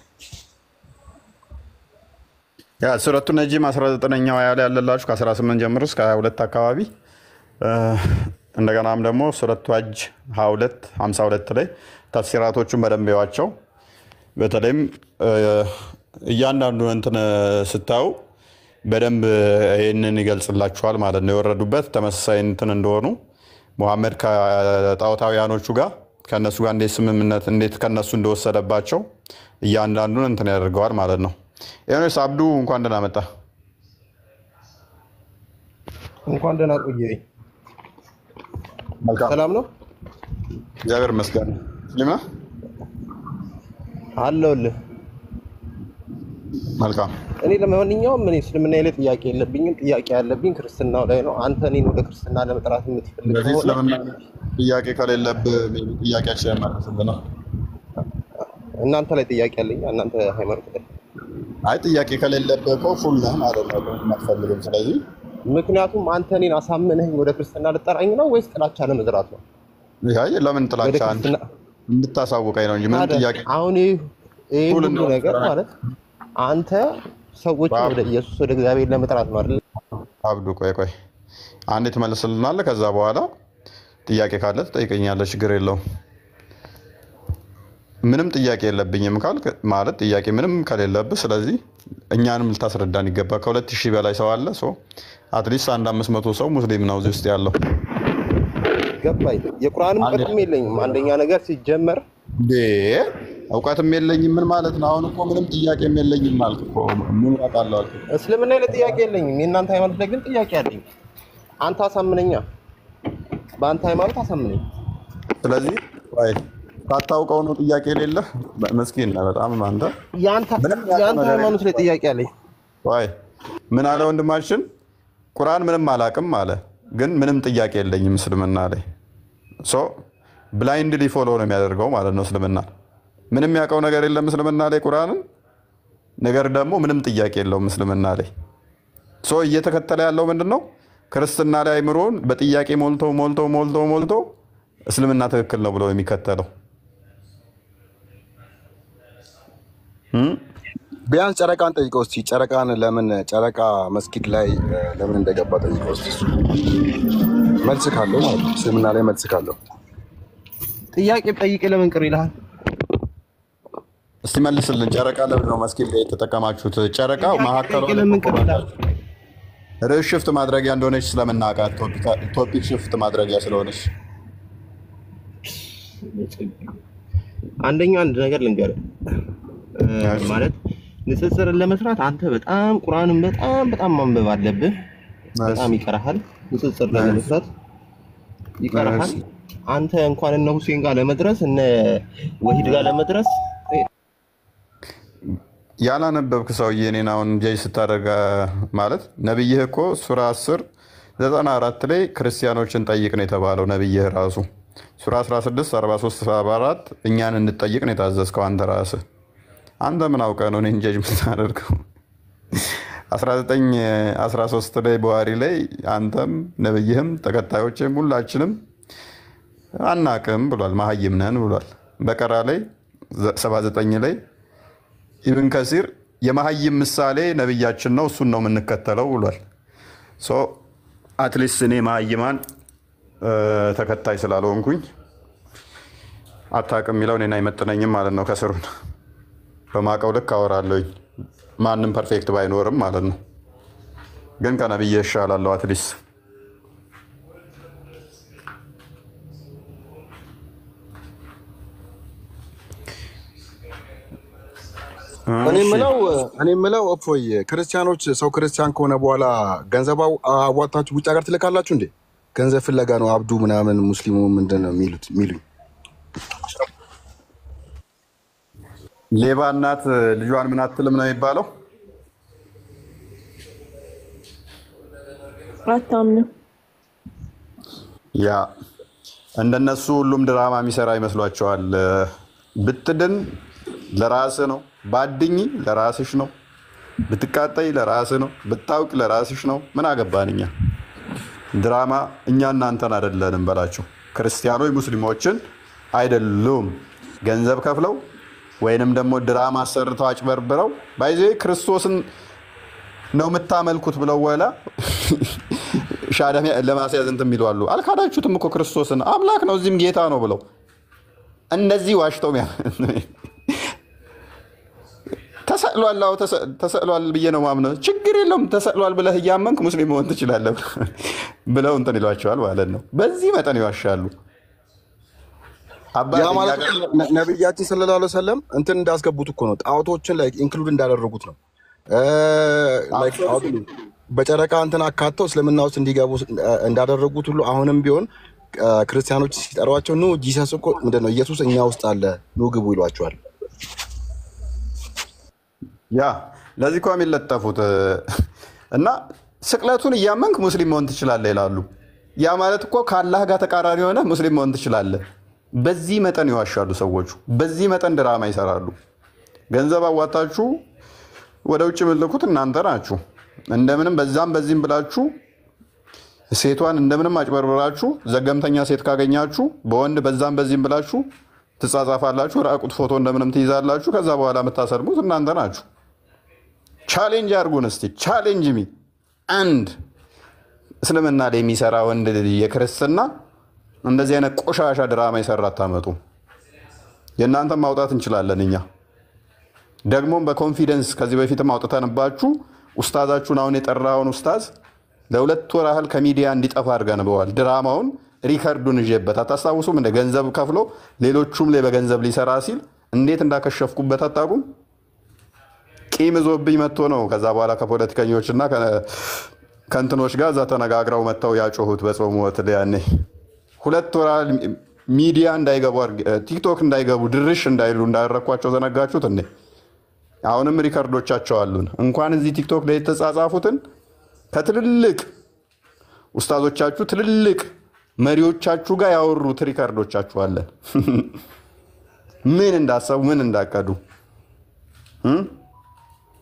A: ያ ሱረቱ ነጂም 19ኛው አያ ላይ ያለላችሁ ከ18 ጀምሮ እስከ 22 አካባቢ እንደገናም ደግሞ ሱረቱ ሐጅ 22 52 ላይ ተፍሲራቶቹን በደንብ ያዋቸው። በተለይም እያንዳንዱ እንትን ስታዩ በደንብ ይሄንን ይገልጽላችኋል ማለት ነው። የወረዱበት ተመሳሳይ እንትን እንደሆኑ ሙሐመድ ከጣዖታውያኖቹ ጋር ከነሱ ጋር እንዴት ስምምነት እንዴት ከነሱ እንደወሰደባቸው እያንዳንዱን እንትን ያደርገዋል ማለት ነው። ኤኖስ አብዱ እንኳን ደህና መጣ።
H: እንኳን ደህና ቆየኝ። ሰላም ነው?
A: እግዚአብሔር ይመስገን። ስለማ
H: አለሁልህ።
A: መልካም።
H: እኔ ለማንኛውም ምን እስልምና ላይ ጥያቄ የለብኝም። ጥያቄ ያለብኝ ክርስትናው ላይ ነው። አንተ እኔን ወደ ክርስትና ለመጥራት የምትፈልግ
A: በዚህ እስልምና ጥያቄ ከሌለብህ ጥያቄያችን ማለት ነው።
H: እናንተ ላይ ጥያቄ አለኝ። እናንተ ሃይማኖት ላይ
A: አይ ጥያቄ ከሌለብህ እኮ ፉል ነህ ማለት ነው የማትፈልግም። ስለዚህ
H: ምክንያቱም አንተ እኔን አሳምነህ ወደ ክርስትና ልጠራኝ ነው ወይስ ጥላቻ ለመዝራት ነው?
A: አይ ለምን ጥላቻ እንድታሳውቀኝ ነው እንጂ ምን ጥያቄ
H: አሁን ይሄ ሁሉ ነገር ማለት አንተ ሰዎች ወደ ኢየሱስ ወደ እግዚአብሔር ለመጥራት ነው አይደል?
A: አብዱ ቆይ አንዴ ትመልስልናለህ። ከዛ በኋላ ጥያቄ ካለ ትጠይቀኛለህ። ችግር የለውም። ምንም ጥያቄ የለብኝም ካልክ ማለት ጥያቄ ምንም ከሌለብህ ስለዚህ እኛንም ልታስረዳን ይገባ። ከ2000 በላይ ሰው አለ። ሶ አትሊስት 500 ሰው ሙስሊም ነው እዚህ ውስጥ ያለው።
H: ገባኝ። የቁርአንም እውቀትም የለኝም። አንደኛ ነገር ሲጀመር
A: እውቀትም የለኝም ምን ማለት ነው? አሁን እኮ ምንም ጥያቄም የለኝም ማለት እኮ ምን አውቃለሁ አልኩ።
H: እስልምና ላይ ጥያቄ የለኝም። የእናንተ ሃይማኖት ላይ ግን ጥያቄ አለኝ። አንተ አሳምነኛ፣ በአንተ ሃይማኖት አሳምነኝ።
A: ስለዚህ ሳታውቀው ነው ጥያቄ የሌለህ መስኪን ነህ በጣም አንተ።
H: ያንተ ሃይማኖት ላይ ጥያቄ አለኝ።
A: ምን አለ ወንድማችን? ቁርአን ምንም አላውቅም አለ፣ ግን ምንም ጥያቄ የለኝም እስልምና ላይ። ሶ ብላይንድሊ ፎሎ ነው የሚያደርገው ማለት ነው እስልምና። ምንም ያውቀው ነገር የለም እስልምና ላይ ቁርአንን፣ ነገር ደግሞ ምንም ጥያቄ የለውም እስልምና ላይ። ሶ እየተከተለ ያለው ምንድነው? ክርስትና ላይ አይምሮን በጥያቄ ሞልቶ እስልምና ትክክል ነው ብሎ የሚከተለው።
D: ቢያንስ ጨረቃን ጠይቀው እስኪ። ጨረቃን ለምን ጨረቃ መስጊድ ላይ ለምን እንደገባ ጠይቀው እስኪ። መልስ ካለው ማለት ነው እስልምና ላይ መልስ ካለው
H: ጥያቄ ጠይቄ ለምን ቅር ይልሃል?
A: እስቲ መልስልን። ጨረቃ ለምን ነው መስጊድ ላይ የተጠቀማችሁት? ጨረቃ ማዕከሉ ርዕስ ሽፍት ማድረጊያ እንደሆነች ስለምናውቃት ቶፒክ ሽፍት ማድረጊያ ስለሆነች
H: አንደኛ አንድ ነገር ልንገርህ ማለት ንጽጽርን ለመስራት አንተ በጣም ቁርአንን በጣም ማንበብ አለብህ። በጣም ይቀርሃል። ንጽጽር ለመስራት ይቀርሃል። አንተ እንኳን እነ ሁሴን ጋር ለመድረስ እነ ወሂድ ጋር ለመድረስ
A: ያላነበብክ ሰውዬ እኔን አሁን ጀይ ስታደርግ ማለት ነብይህ እኮ ሱራ 10:94 ላይ ክርስቲያኖችን ጠይቅ ነው የተባለው። ነብይህ ራሱ ሱራ 16:43-44 እኛን እንጠይቅ ነው የታዘዝከው አንተ ራስህ። አንተ ምን አውቀህ ነው እኔን ጀጅ የምታደርገው? 19:13 ላይ ቡሃሪ ላይ አንተም ነብይህም ተከታዮችም ሁላችንም አናቅም ብሏል። መሀይም ነን ብሏል። በቀራ ላይ 79 ላይ ኢብን ከሲር የመሀይም ምሳሌ ነብያችን ነው እሱን ነው የምንከተለው ብሏል። ሶ አትሊስት እኔ መሀይማን ተከታይ ስላልሆንኩኝ አታውቅም የሚለው እኔን አይመጥነኝም ማለት ነው። ከስሩን በማውቀው ልክ አወራለሁኝ። ማንም ፐርፌክት ባይኖርም ማለት ነው። ግን ከነብዬ እሻላለሁ አትሊስት።
D: እኔ የምለው እፎይ ክርስቲያኖች ሰው ክርስቲያን ከሆነ በኋላ ገንዘብ አዋጣችሁ ውጭ ሀገር ትልካላችሁ እንዴ? ገንዘብ ፍለጋ ነው አብዱ ምናምን ሙስሊሙ ምንድን ነው የሚሉኝ?
A: ሌባ እናት ልጇን ምን አትልም ነው የሚባለው?
B: አታምንም።
A: ያ እንደነሱ ሁሉም ድራማ የሚሰራ ይመስሏቸዋል። ብትድን ለራስህ ነው፣ ባድኝ ለራስሽ ነው፣ ብትቃጠይ ለራስህ ነው፣ ብታውቅ ለራስሽ ነው። ምን አገባን እኛ? ድራማ እኛ እናንተን አይደለንም በላቸው። ክርስቲያኖች ሙስሊሞችን አይደሉም ገንዘብ ከፍለው ወይንም ደግሞ ድራማ አሰርተው አጭበርብረው ባይዜ ክርስቶስን ነው የምታመልኩት ብለው ወላ ሻዳም ለማስያዝ እንትን የሚሉ አሉ። አልካዳችሁትም እኮ ክርስቶስን አምላክ ነው እዚህም ጌታ ነው ብለው እንደዚህ ዋሽተው ተሰቅሏል ብዬ ነው ማምነው። ችግር የለውም ተሰቅሏል ብለህ እያመንክ ሙስሊም መሆን ትችላለህ ብለው እንትን ይሏቸዋል ማለት ነው። በዚህ መጠን ይዋሻሉ።
D: ያ ማለት ነብያችን ሰለላሁ ዐለይሂ ወሰለም እንትን እንዳስገቡት እኮ ነው። ጣዖቶችን ላይ ኢንክሉድ እንዳደረጉት ነው። በጨረቃ እንትን አካተው እስልምና ውስጥ እንዲገቡ እንዳደረጉት ሁሉ አሁንም ቢሆን ክርስቲያኖች ሲጠሯቸው ኑ ጂሰስ እኮ ምንድን ነው ኢየሱስ እኛ ውስጥ አለ ኑ ግቡ ይሏቸዋል።
A: ያ ለዚህ እኮ የሚለጠፉት እና ስቅለቱን እያመንክ ሙስሊም መሆን ትችላለህ ይላሉ። ያ ማለት እኮ ከአላህ ጋር ተቃራኒ ሆነ ሙስሊም መሆን ትችላለህ። በዚህ መጠን ይዋሻሉ ሰዎቹ። በዚህ መጠን ድራማ ይሰራሉ። ገንዘብ አዋጣችሁ ወደ ውጭ የምትልኩት እናንተ ናችሁ። እንደምንም በዛም በዚህም ብላችሁ ሴቷን እንደምንም አጭበርብራችሁ ዘገምተኛ ሴት ካገኛችሁ በወንድ በዛም በዚህም ብላችሁ ትጻጻፋላችሁ። ራቁት ፎቶ እንደምንም ትይዛላችሁ። ከዛ በኋላ የምታሰልሙት እናንተ ናችሁ። ቻሌንጅ አድርጉን እስቲ ቻሌንጅ ሚ አንድ እስልምና ላይ የሚሰራ ወንድ የክርስትና እንደዚህ አይነት ቆሻሻ ድራማ ይሰራ አታመጡ። የእናንተም ማውጣት እንችላለን እኛ ደግሞም በኮንፊደንስ ከዚህ በፊትም አውጥተንባችሁ ኡስታዛችሁን አሁን የጠራውን ኡስታዝ ለሁለት ወር ያህል ከሚዲያ እንዲጠፋ አድርገንበዋል። ድራማውን ሪከርዱን ይዤበት አታስታውሱም? እንደ ገንዘብ ከፍሎ ሌሎቹም ላይ በገንዘብ ሊሰራ ሲል እንዴት እንዳከሸፍኩበት አታውቁም? ቂም ዞብኝ መጥቶ ነው። ከዛ በኋላ ከፖለቲከኞችና ከእንትኖች ጋር እዛ ተነጋግረው መጥተው ያጮሁት በጾሙ ወቅት ያኔ ሁለት ወር ሚዲያ እንዳይገቡ ቲክቶክ እንዳይገቡ ድርሽ እንዳይሉ እንዳደረኳቸው ዘነጋችሁት እንዴ? አሁንም ሪከርዶቻቸው አሉን። እንኳን እዚህ ቲክቶክ ላይ የተጻጻፉትን ከትልልቅ ኡስታዞቻችሁ ትልልቅ መሪዎቻችሁ ጋር ያወሩት ሪከርዶቻችሁ አለን። ምን እንዳሰቡ ምን እንዳቀዱ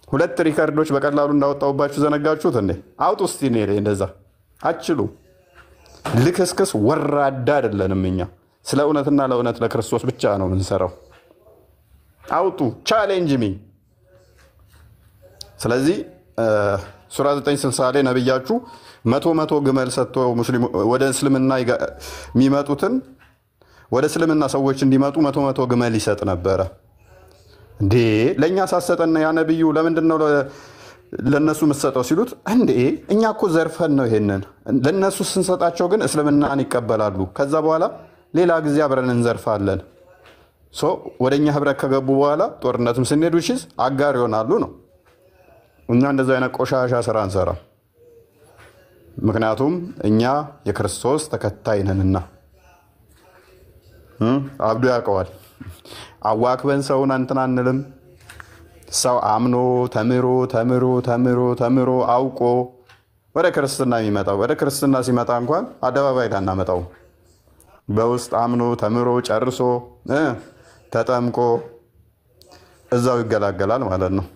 A: ሁለት ሪከርዶች በቀላሉ እንዳወጣውባችሁ ዘነጋችሁት እንዴ? አውጡ እስቲ እኔ እንደዛ አችሉ ልክስክስ ወራዳ አይደለንም እኛ። ስለ እውነትና ለእውነት ለክርስቶስ ብቻ ነው የምንሰራው። አውጡ ቻሌንጅ ሚ። ስለዚህ ሱራ 960 ላይ ነብያችሁ መቶ ግመል ሰጥቶ ሙስሊም ወደ እስልምና የሚመጡትን ወደ እስልምና ሰዎች እንዲመጡ መቶ ግመል ይሰጥ ነበረ። እንዴ ለኛ ሳሰጠና ያ ነብዩ ለምንድን ነው ለነሱ መስጠው ሲሉት እንዴ እኛ እኮ ዘርፈን ነው ይሄንን ለነሱ ስንሰጣቸው ግን እስልምናን ይቀበላሉ። ከዛ በኋላ ሌላ ጊዜ አብረን እንዘርፋለን። ወደኛ ህብረት ከገቡ በኋላ ጦርነትም ስንሄዱ እሺስ አጋር ይሆናሉ ነው። እኛ እንደዛ አይነት ቆሻሻ ስራ አንሰራ። ምክንያቱም እኛ የክርስቶስ ተከታይ ነንና። አብዱ ያውቀዋል። አዋክበን ሰውን እንትን አንልም። ሰው አምኖ ተምሮ አውቆ ወደ ክርስትና የሚመጣው ወደ ክርስትና ሲመጣ እንኳን አደባባይ ላናመጣው በውስጥ አምኖ ተምሮ ጨርሶ ተጠምቆ እዛው ይገላገላል ማለት ነው።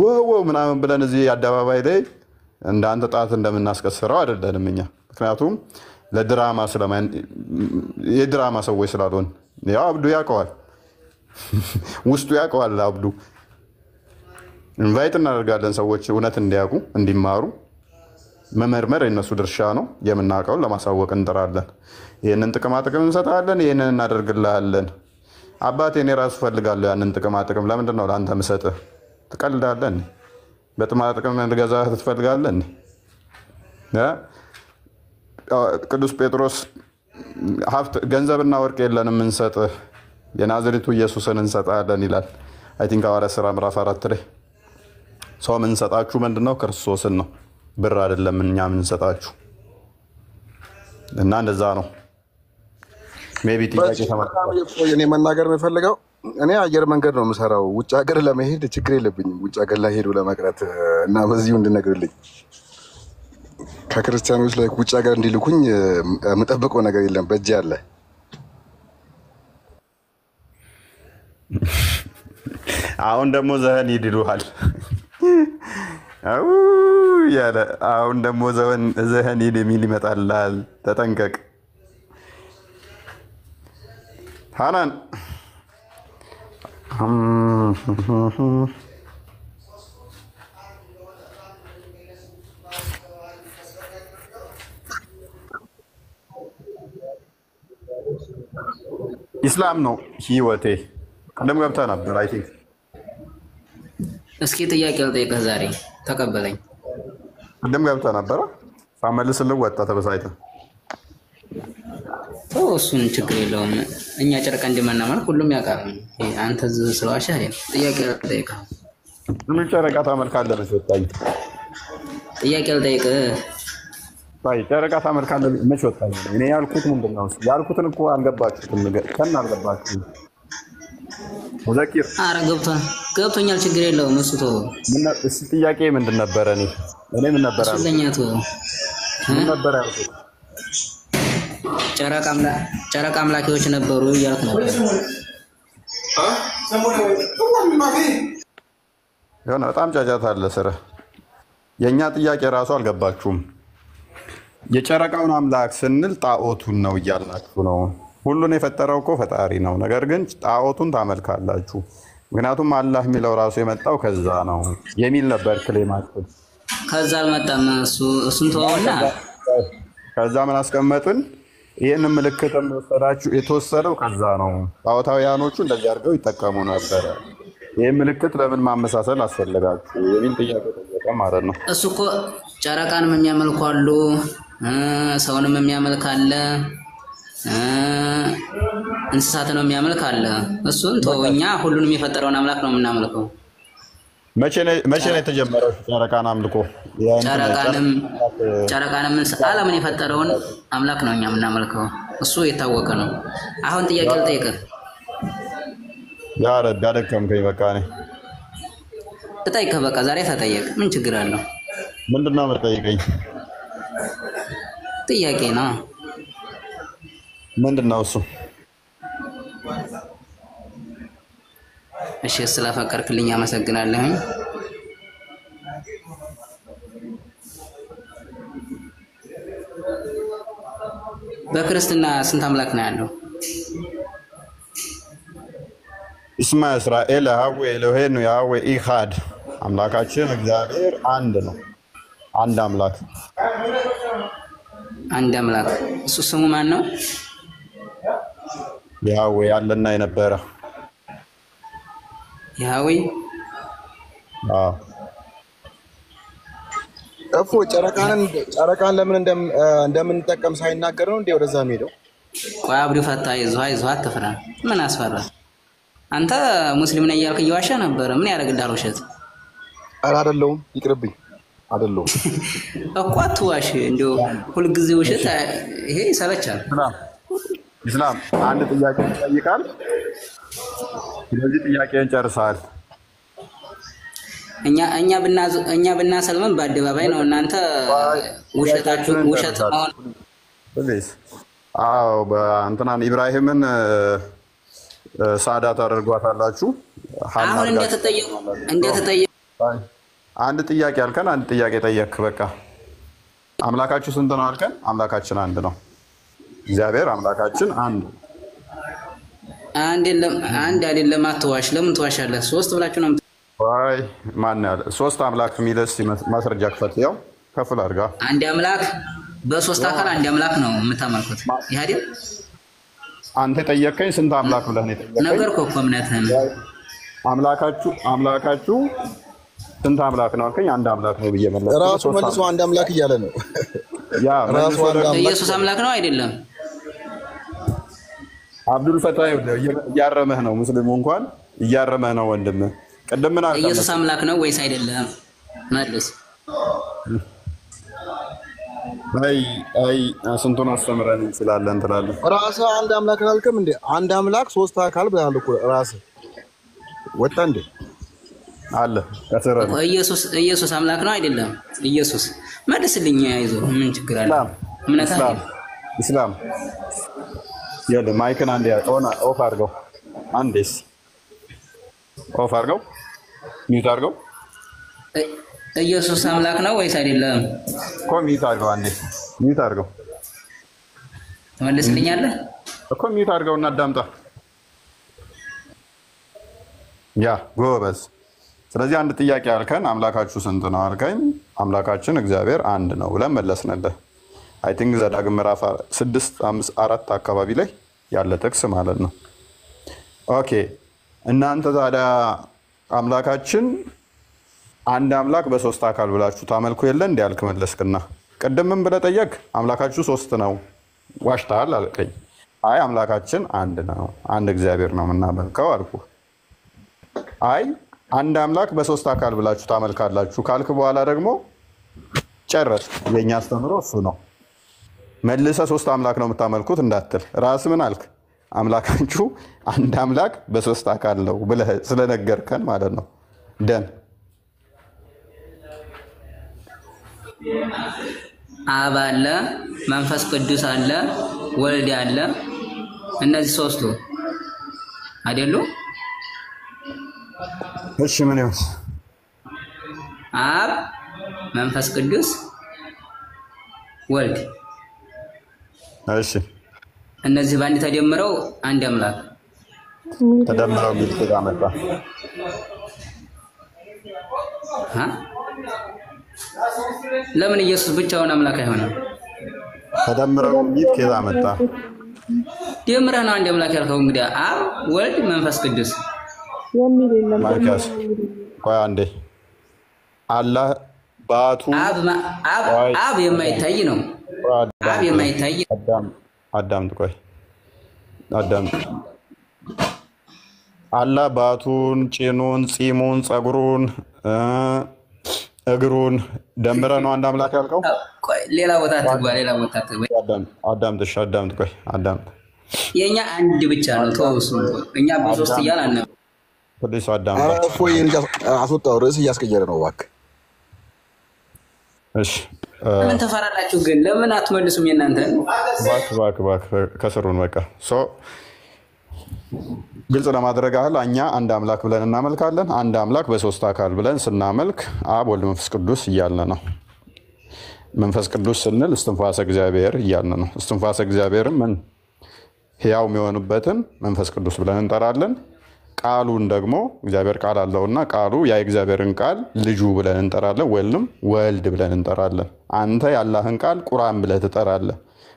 A: ወው ምናምን ብለን እዚህ አደባባይ ላይ እንዳንተ ጣት እንደምናስከስረው አይደለንም እኛ። ምክንያቱም ለድራማ የድራማ ሰዎች ስላልሆን ያው አብዱ ያውቀዋል። ውስጡ ያውቀዋል። አብዱ ኢንቫይት እናደርጋለን ሰዎች እውነት እንዲያውቁ እንዲማሩ። መመርመር የነሱ ድርሻ ነው። የምናውቀውን ለማሳወቅ እንጥራለን። ይህንን ጥቅማ ጥቅም እንሰጣለን፣ ይህንን እናደርግልሃለን። አባቴ እኔ ራሱ ፈልጋለሁ ያንን ጥቅማ ጥቅም ለምንድን ነው ለአንተ ምሰጥህ? ትቀልዳለህ? በጥቅማ ጥቅም ልገዛህ ትፈልጋለህ? ቅዱስ ጴጥሮስ ገንዘብና ወርቅ የለንም እንሰጥህ፣ የናዝሬቱ ኢየሱስን እንሰጣለን ይላል። አይ ቲንክ ሐዋርያት ሥራ ምዕራፍ 4 ላይ ሰው የምንሰጣችሁ ምንድነው? ክርስቶስን ነው፣ ብር አይደለም እኛ የምንሰጣችሁ። እና እንደዛ ነው። ሜቢ ጥያቄ ተመልካቾች
D: እኔ መናገር የምፈልገው እኔ አየር መንገድ ነው የምሰራው። ውጭ ሀገር ለመሄድ ችግር የለብኝም። ውጭ ሀገር ላይ ሄዶ ለመቅረት እና በዚሁ እንድነግርልኝ ከክርስቲያኖች ላይ ውጭ ሀገር እንዲልኩኝ የምጠብቀው ነገር የለም። በእጅ ያለ
A: አሁን ደግሞ ዘህን ይድሉሃል። አው ያለ አሁን ደግሞ ዘህን ይድ የሚል ይመጣልሃል። ተጠንቀቅ ሃናን። ኢስላም ነው ህይወቴ። ቀደም ገብተህ ነበር አይ ቲንክ።
I: እስኪ ጥያቄ ልጠይቅህ ዛሬ ተቀበለኝ።
A: ቀደም ገብተህ ነበር ሳመልስልህ ወጣ ተበሳይተህ።
I: እሱን ችግር የለውም። እኛ ጨረቃ እንደማናመልክ ሁሉም ያውቃል። አንተ ስለዋሻ ጥያቄ ልጠይቅህ።
A: ምን ጨረቃ ታመልካለህ? መች ወጣኝ?
I: ጥያቄ ልጠይቅህ።
A: አይ ጨረቃ ታመልካለህ? መች ወጣኝ? እኔ ያልኩት ምንድነው? ያልኩትን እኮ አልገባችሁትም። ከና አልገባችሁም። ሙዘኪር
I: ኧረ ገብቶኛል። ችግር የለውም። እሱ ተው።
A: እሺ ጥያቄ ምንድን ነበረ? እኔ ምን ነበር ያልኩት?
I: ስለኛቱ
A: ምን ነበር ያልኩት? ጨረቃ አምላኪዎች ነበሩ እያልክ ነበር። የሆነ በጣም ጫጫታ አለ ስራ። የእኛ ጥያቄ ራሱ አልገባችሁም። የጨረቃውን አምላክ ስንል ጣዖቱን ነው እያልናችሁ ነው። ሁሉን የፈጠረው እኮ ፈጣሪ ነው። ነገር ግን ጣዖቱን ታመልካላችሁ። ምክንያቱም አላህ የሚለው ራሱ የመጣው ከዛ ነው የሚል ነበር ክሌማችሁ።
I: ከዛ አልመጣም። እሱን ተወውና
A: ከዛ ምን አስቀመጥን? ይህንን ምልክት የተወሰደው ከዛ ነው። ጣዖታውያኖቹ እንደዚህ አድርገው ይጠቀሙ ነበረ። ይህ ምልክት ለምን ማመሳሰል አስፈለጋችሁ የሚል ጥያቄ ጠየቀ ማለት ነው።
I: እሱ እኮ ጨረቃንም የሚያመልኩ አሉ፣ ሰውንም የሚያመልክ አለ፣ እንስሳትንም የሚያመልክ አለ። እሱን ተወኛ። ሁሉንም የፈጠረውን አምላክ ነው የምናመልከው።
A: መቼ ነው የተጀመረው ጨረቃን አምልኮ?
I: ጨረቃንም ዓለምን የፈጠረውን አምላክ ነው እኛ የምናመልከው። እሱ የታወቀ ነው። አሁን ጥያቄ ልጠይቅህ።
A: ያ ረብ ያደከምከኝ። በቃ እኔ
I: ልጠይቅህ። በቃ ዛሬ ተጠየቅ። ምን ችግር አለው?
A: ምንድን ነው የምትጠይቀኝ?
I: ጥያቄ ነው።
A: ምንድን ነው እሱ?
I: እሺ ስለፈቀድክልኝ አመሰግናለሁኝ። በክርስትና ስንት አምላክ ነው ያለው?
A: እስማ እስራኤል ያህዌ ኤሎሄኑ ያህዌ ኢኻድ። አምላካችን እግዚአብሔር አንድ ነው። አንድ አምላክ።
I: አንድ አምላክ። እሱ ስሙ ማን ነው?
A: ያህዌ ያለና የነበረ
I: ያህዌ።
A: አዎ
D: እፎ ጨረቃን ለምን እንደምንጠቀም ሳይናገር ነው እንዴ ወደዛ ሄደው?
I: ቆይ አብዱ ፈታ ይዟ አትፍራ። ምን አስፈራ? አንተ ሙስሊም ነኝ እያልክ እየዋሻ ነበር። ምን ያደርግልሃል ውሸት?
D: ኧረ አይደለሁም፣ ይቅርብኝ። አይደለሁም
I: እኮ አትዋሽ። እንደው ሁልጊዜ ውሸት ይሄ ይሰለቻል።
A: ኢስላም አንድ ጥያቄ ይጠይቃል። ስለዚህ ጥያቄን ጨርሰሃል።
I: እኛ ብናሰልመን በአደባባይ ነው። እናንተ ውሸታችሁ ውሸት አሁን
A: ፕሊዝ። አዎ በእንትናን ኢብራሂምን ሳዳ ታደርጓታላችሁ።
I: አሁን እንደተጠየቁ
A: አንድ ጥያቄ አልከን፣ አንድ ጥያቄ ጠየቅ። በቃ አምላካችሁ ስንት ነው አልከን? አምላካችን አንድ ነው። እግዚአብሔር አምላካችን አንድ
I: አይደለም። አትዋሽ። ለምን ትዋሻለህ? ሶስት ብላችሁ ነው
A: ወይ? ማን ያለ ሶስት አምላክ የሚለስ ማስረጃ ክፈት። ያው ከፍል አድርጋ
I: አንድ አምላክ በሶስት አካል አንድ አምላክ ነው የምታመልኩት። ይሄ አይደል?
A: አንተ ጠየቀኝ ስንት አምላክ ብለህ ነው የጠየቀኝ?
I: ነገርኩህ እኮ እምነትህን።
A: አምላካችሁ ስንት አምላክ ነው አልከኝ? አንድ አምላክ ነው ብዬ መለስኩ።
D: ራሱ መልሶ አንድ አምላክ እያለ ነው።
A: ያ ራሱ
I: ኢየሱስ አምላክ ነው አይደለም?
A: አብዱል ፈታህ እያረመህ ነው። ሙስሊሙ እንኳን እያረመ ነው ወንድም። ቅድም ምን አልከ?
I: ኢየሱስ አምላክ ነው ወይስ አይደለም? መልስ።
A: አይ ስንቱን አስተምረን እንችላለን ትላለህ።
D: ራስህ አንድ አምላክ አላልክም እንዴ? አንድ አምላክ ሶስት አካል ብለሃል እኮ ራስህ። ወጣ እንዴ
A: አለ ከስረ ነው።
I: ኢየሱስ አምላክ ነው አይደለም? ኢየሱስ መልስልኝ። አይዞ ምን ችግር አለ? እምነት
A: ኢስላም ያለ ማይክን አንዴ ኦፍ አድርገው። አንዴስ ኦፍ አድርገው፣ ሚውት አድርገው።
I: ኢየሱስ አምላክ ነው ወይስ አይደለም?
A: እኮ ሚውት አድርገው። አንዴ ሚውት አድርገው።
I: ትመልስልኛለህ
A: እኮ ሚውት አድርገው እና አዳምጣ። ያ ጎበዝ። ስለዚህ አንድ ጥያቄ አልከን፣ አምላካችሁ ስንት ነው አልከኝ። አምላካችን እግዚአብሔር አንድ ነው ብለን መለስንልህ። አይ ቲንክ ዘዳግም ምዕራፍ 6:5-4 አካባቢ ላይ ያለ ጥቅስ ማለት ነው። ኦኬ እናንተ ታዲያ አምላካችን አንድ አምላክ በሶስት አካል ብላችሁ ታመልኩ የለ እንዴ አልክ፣ መለስክና ቅድምም ብለህ ጠየቅ። አምላካችሁ ሶስት ነው ዋሽታል አልከኝ። አይ አምላካችን አንድ ነው፣ አንድ እግዚአብሔር ነው የምናመልከው አልኩ። አይ አንድ አምላክ በሶስት አካል ብላችሁ ታመልካላችሁ ካልክ በኋላ ደግሞ ጨረስ። የኛ አስተምሮ እሱ ነው። መልሰ ሶስት አምላክ ነው የምታመልኩት እንዳትል ራስ ምን አልክ? አምላካችሁ አንድ አምላክ በሶስት አካል ነው ብለህ ስለነገርከን ማለት ነው። ደን
I: አብ አለ፣ መንፈስ ቅዱስ አለ፣ ወልድ አለ። እነዚህ ሶስቱ አይደሉ?
A: እሺ ምን ይሁን?
I: አብ፣ መንፈስ ቅዱስ፣ ወልድ።
A: እሺ
I: እነዚህ በአንድ ተደምረው አንድ አምላክ
A: ተደምረው ግልጽ ያመጣ
I: ለምን ኢየሱስ ብቻውን አምላክ አይሆንም?
A: ተደምረው ግልጽ ያመጣ
I: ደምረህ ነው አንድ አምላክ ያልከው። እንግዲህ አብ፣ ወልድ፣ መንፈስ ቅዱስ
A: ማርካስ ቆይ አንዴ አላህ ባቱ
I: አብ የማይታይ ነው። አብ የማይታይ
A: አዳምጥ ቆይ አዳምጥ። አላህ ባቱን፣ ጭኑን፣ ፂሙን፣ ፀጉሩን፣ እግሩን ደምረህ ነው አንድ አምላክ ያልከው።
I: ሌላ ቦታ አትግባ፣ ሌላ ቦታ አትግባ።
A: አዳምጥ እሺ አዳምጥ ቆይ አዳምጥ።
I: የኛ አንድ ብቻ ነው ተወሱ። እኛ በሶስት እያልን ነው።
A: ፖሊስ አዳምጥ።
D: እፎይ አስወጣው። ርዕስ እያስቀየረ ነው እባክህ።
A: እሺ
I: ምን ተፈራላችሁ ግን? ለምን አትመልሱም? የእናንተ
A: እባክህ ከስሩን በቃ ግልጽ ለማድረግ ያህል እኛ አንድ አምላክ ብለን እናመልካለን። አንድ አምላክ በሶስት አካል ብለን ስናመልክ አብ፣ ወልድ፣ መንፈስ ቅዱስ እያልን ነው። መንፈስ ቅዱስ ስንል እስትንፋሰ እግዚአብሔር እያልን ነው። እስትንፋሰ እግዚአብሔርም ምን ሕያው የሚሆንበትን መንፈስ ቅዱስ ብለን እንጠራለን። ቃሉን ደግሞ እግዚአብሔር ቃል አለውና ቃሉ ያ የእግዚአብሔርን ቃል ልጁ ብለን እንጠራለን፣ ወይም ወልድ ብለን እንጠራለን። አንተ የአላህን ቃል ቁርአን ብለህ ትጠራለህ፣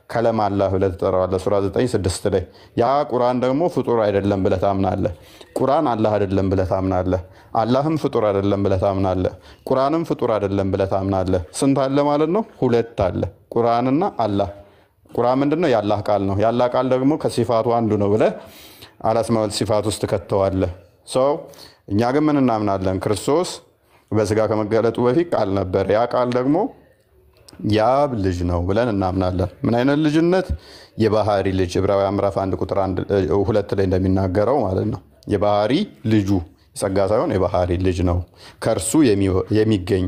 A: ከለም አላህ ብለህ ትጠራዋለህ። ሱራ 9:6 ላይ ያ ቁርአን ደግሞ ፍጡር አይደለም ብለህ ታምናለህ። ቁርአን አላህ አይደለም ብለህ ታምናለህ። አላህም ፍጡር አይደለም ብለህ ታምናለህ። ቁርአንም ፍጡር አይደለም ብለህ ታምናለህ። ስንት አለ ማለት ነው? ሁለት አለ፣ ቁርአንና አላህ። ቁርአን ምንድነው? የአላህ ቃል ነው። የአላህ ቃል ደግሞ ከሲፋቱ አንዱ ነው ብለህ አላስማውል ሲፋት ውስጥ ከተዋለህ። እኛ ግን ምን እናምናለን? ክርስቶስ በስጋ ከመገለጡ በፊት ቃል ነበር። ያ ቃል ደግሞ የአብ ልጅ ነው ብለን እናምናለን። ምን አይነት ልጅነት? የባህሪ ልጅ። ዕብራውያን ምዕራፍ 1:2 ላይ እንደሚናገረው ማለት ነው። የባህሪ ልጁ ጸጋ ሳይሆን የባህሪ ልጅ ነው። ከእርሱ የሚገኝ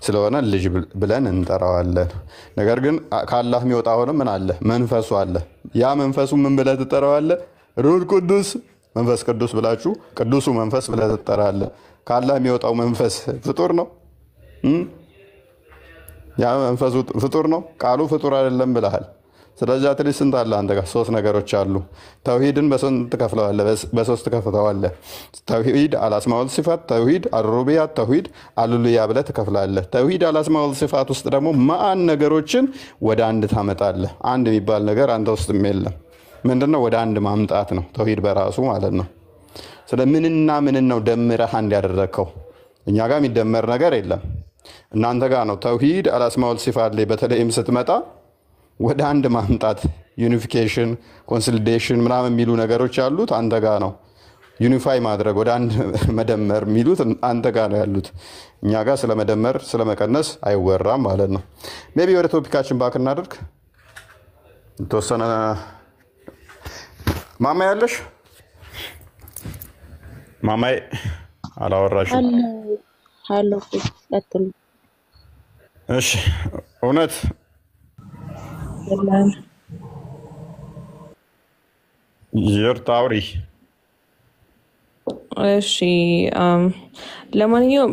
A: ስለሆነ ልጅ ብለን እንጠራዋለን። ነገር ግን ከአላህ የሚወጣ ሆነ ምን አለ? መንፈሱ አለ። ያ መንፈሱ ምን ብለህ ትጠራዋለህ? ሩህ ቅዱስ መንፈስ ቅዱስ ብላችሁ ቅዱሱ መንፈስ ብለህ ትጠራለህ። ከአላህ የሚወጣው መንፈስ ፍጡር ነው? ያ መንፈሱ ፍጡር ነው? ቃሉ ፍጡር አይደለም ብለሃል። ስለዚህ አትሊስት ስንት አለ አንተ ጋር? ሶስት ነገሮች አሉ። ተውሂድን በስንት ትከፍለዋለህ? በሶስት ትከፍለዋለህ። ተውሂድ አልአስማኡል ሲፋት፣ ተውሂድ አልሩቡቢያት፣ ተውሂድ አልኡሉሂያ ብለህ ትከፍላለህ። ተውሂድ አልአስማኡል ሲፋት ውስጥ ደግሞ ማአን ነገሮችን ወደ አንድ ታመጣለህ። አንድ የሚባል ነገር አንተ ውስጥም የለም። ምንድነው? ወደ አንድ ማምጣት ነው ተውሂድ በራሱ ማለት ነው። ስለ ምንና ምን ነው ደምረህ አንድ ያደረከው? እኛ ጋር የሚደመር ነገር የለም። እናንተ ጋር ነው ተውሂድ አልአስማኡል ሲፋት ላይ በተለይም ስትመጣ ወደ አንድ ማምጣት ዩኒፊኬሽን፣ ኮንሶሊዴሽን ምናምን የሚሉ ነገሮች ያሉት አንተ ጋር ነው። ዩኒፋይ ማድረግ ወደ አንድ መደመር የሚሉት አንተ ጋር ነው ያሉት። እኛ ጋር ስለ መደመር ስለ መቀነስ አይወራም ማለት ነው። ሜቢ ወደ ቶፒካችን ባክ እናድርግ። ተወሰነ ማማ ያለሽ ማማይ አላወራሽም።
J: ሃሎ ቀጥሉ።
A: እሺ እውነት ይርታውሪ
B: እሺ ለማንኛውም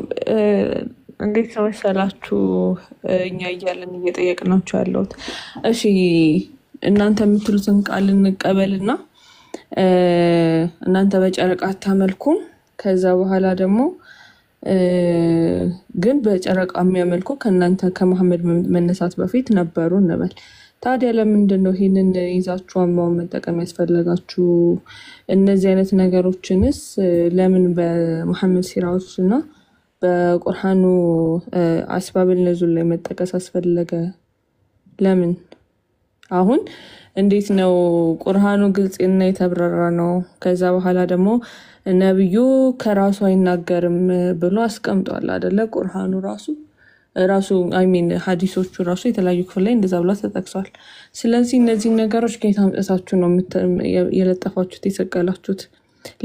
B: እንዴት ነው መሰላችሁ እኛ እያለን እየጠየቅናችሁ ያለሁት። እሺ እናንተ የምትሉትን ቃል እንቀበልና እናንተ በጨረቃ አታመልኩም፣ ከዛ በኋላ ደግሞ ግን በጨረቃ የሚያመልኩ ከእናንተ ከመሐመድ መነሳት በፊት ነበሩ እንበል። ታዲያ ለምንድን ነው ይሄንን ይዛችሁ አማውን መጠቀም ያስፈልጋችሁ? እነዚህ አይነት ነገሮችንስ ለምን በመሐመድ ሲራዎች እና በቁርአኑ አስባብል ነዙል ላይ መጠቀስ አስፈለገ? ለምን? አሁን እንዴት ነው ቁርአኑ ግልጽና የተብራራ ነው። ከዛ በኋላ ደግሞ ነብዩ ከራሱ አይናገርም ብሎ አስቀምጧል አይደለ? ቁርአኑ ራሱ ሐዲሶቹ ራሱ የተለያዩ ክፍል ላይ እንደዛ ብሎ ተጠቅሷል። ስለዚህ እነዚህ ነገሮች ከየት አምጥታችሁ ነው የለጠፋችሁት የሰቀላችሁት?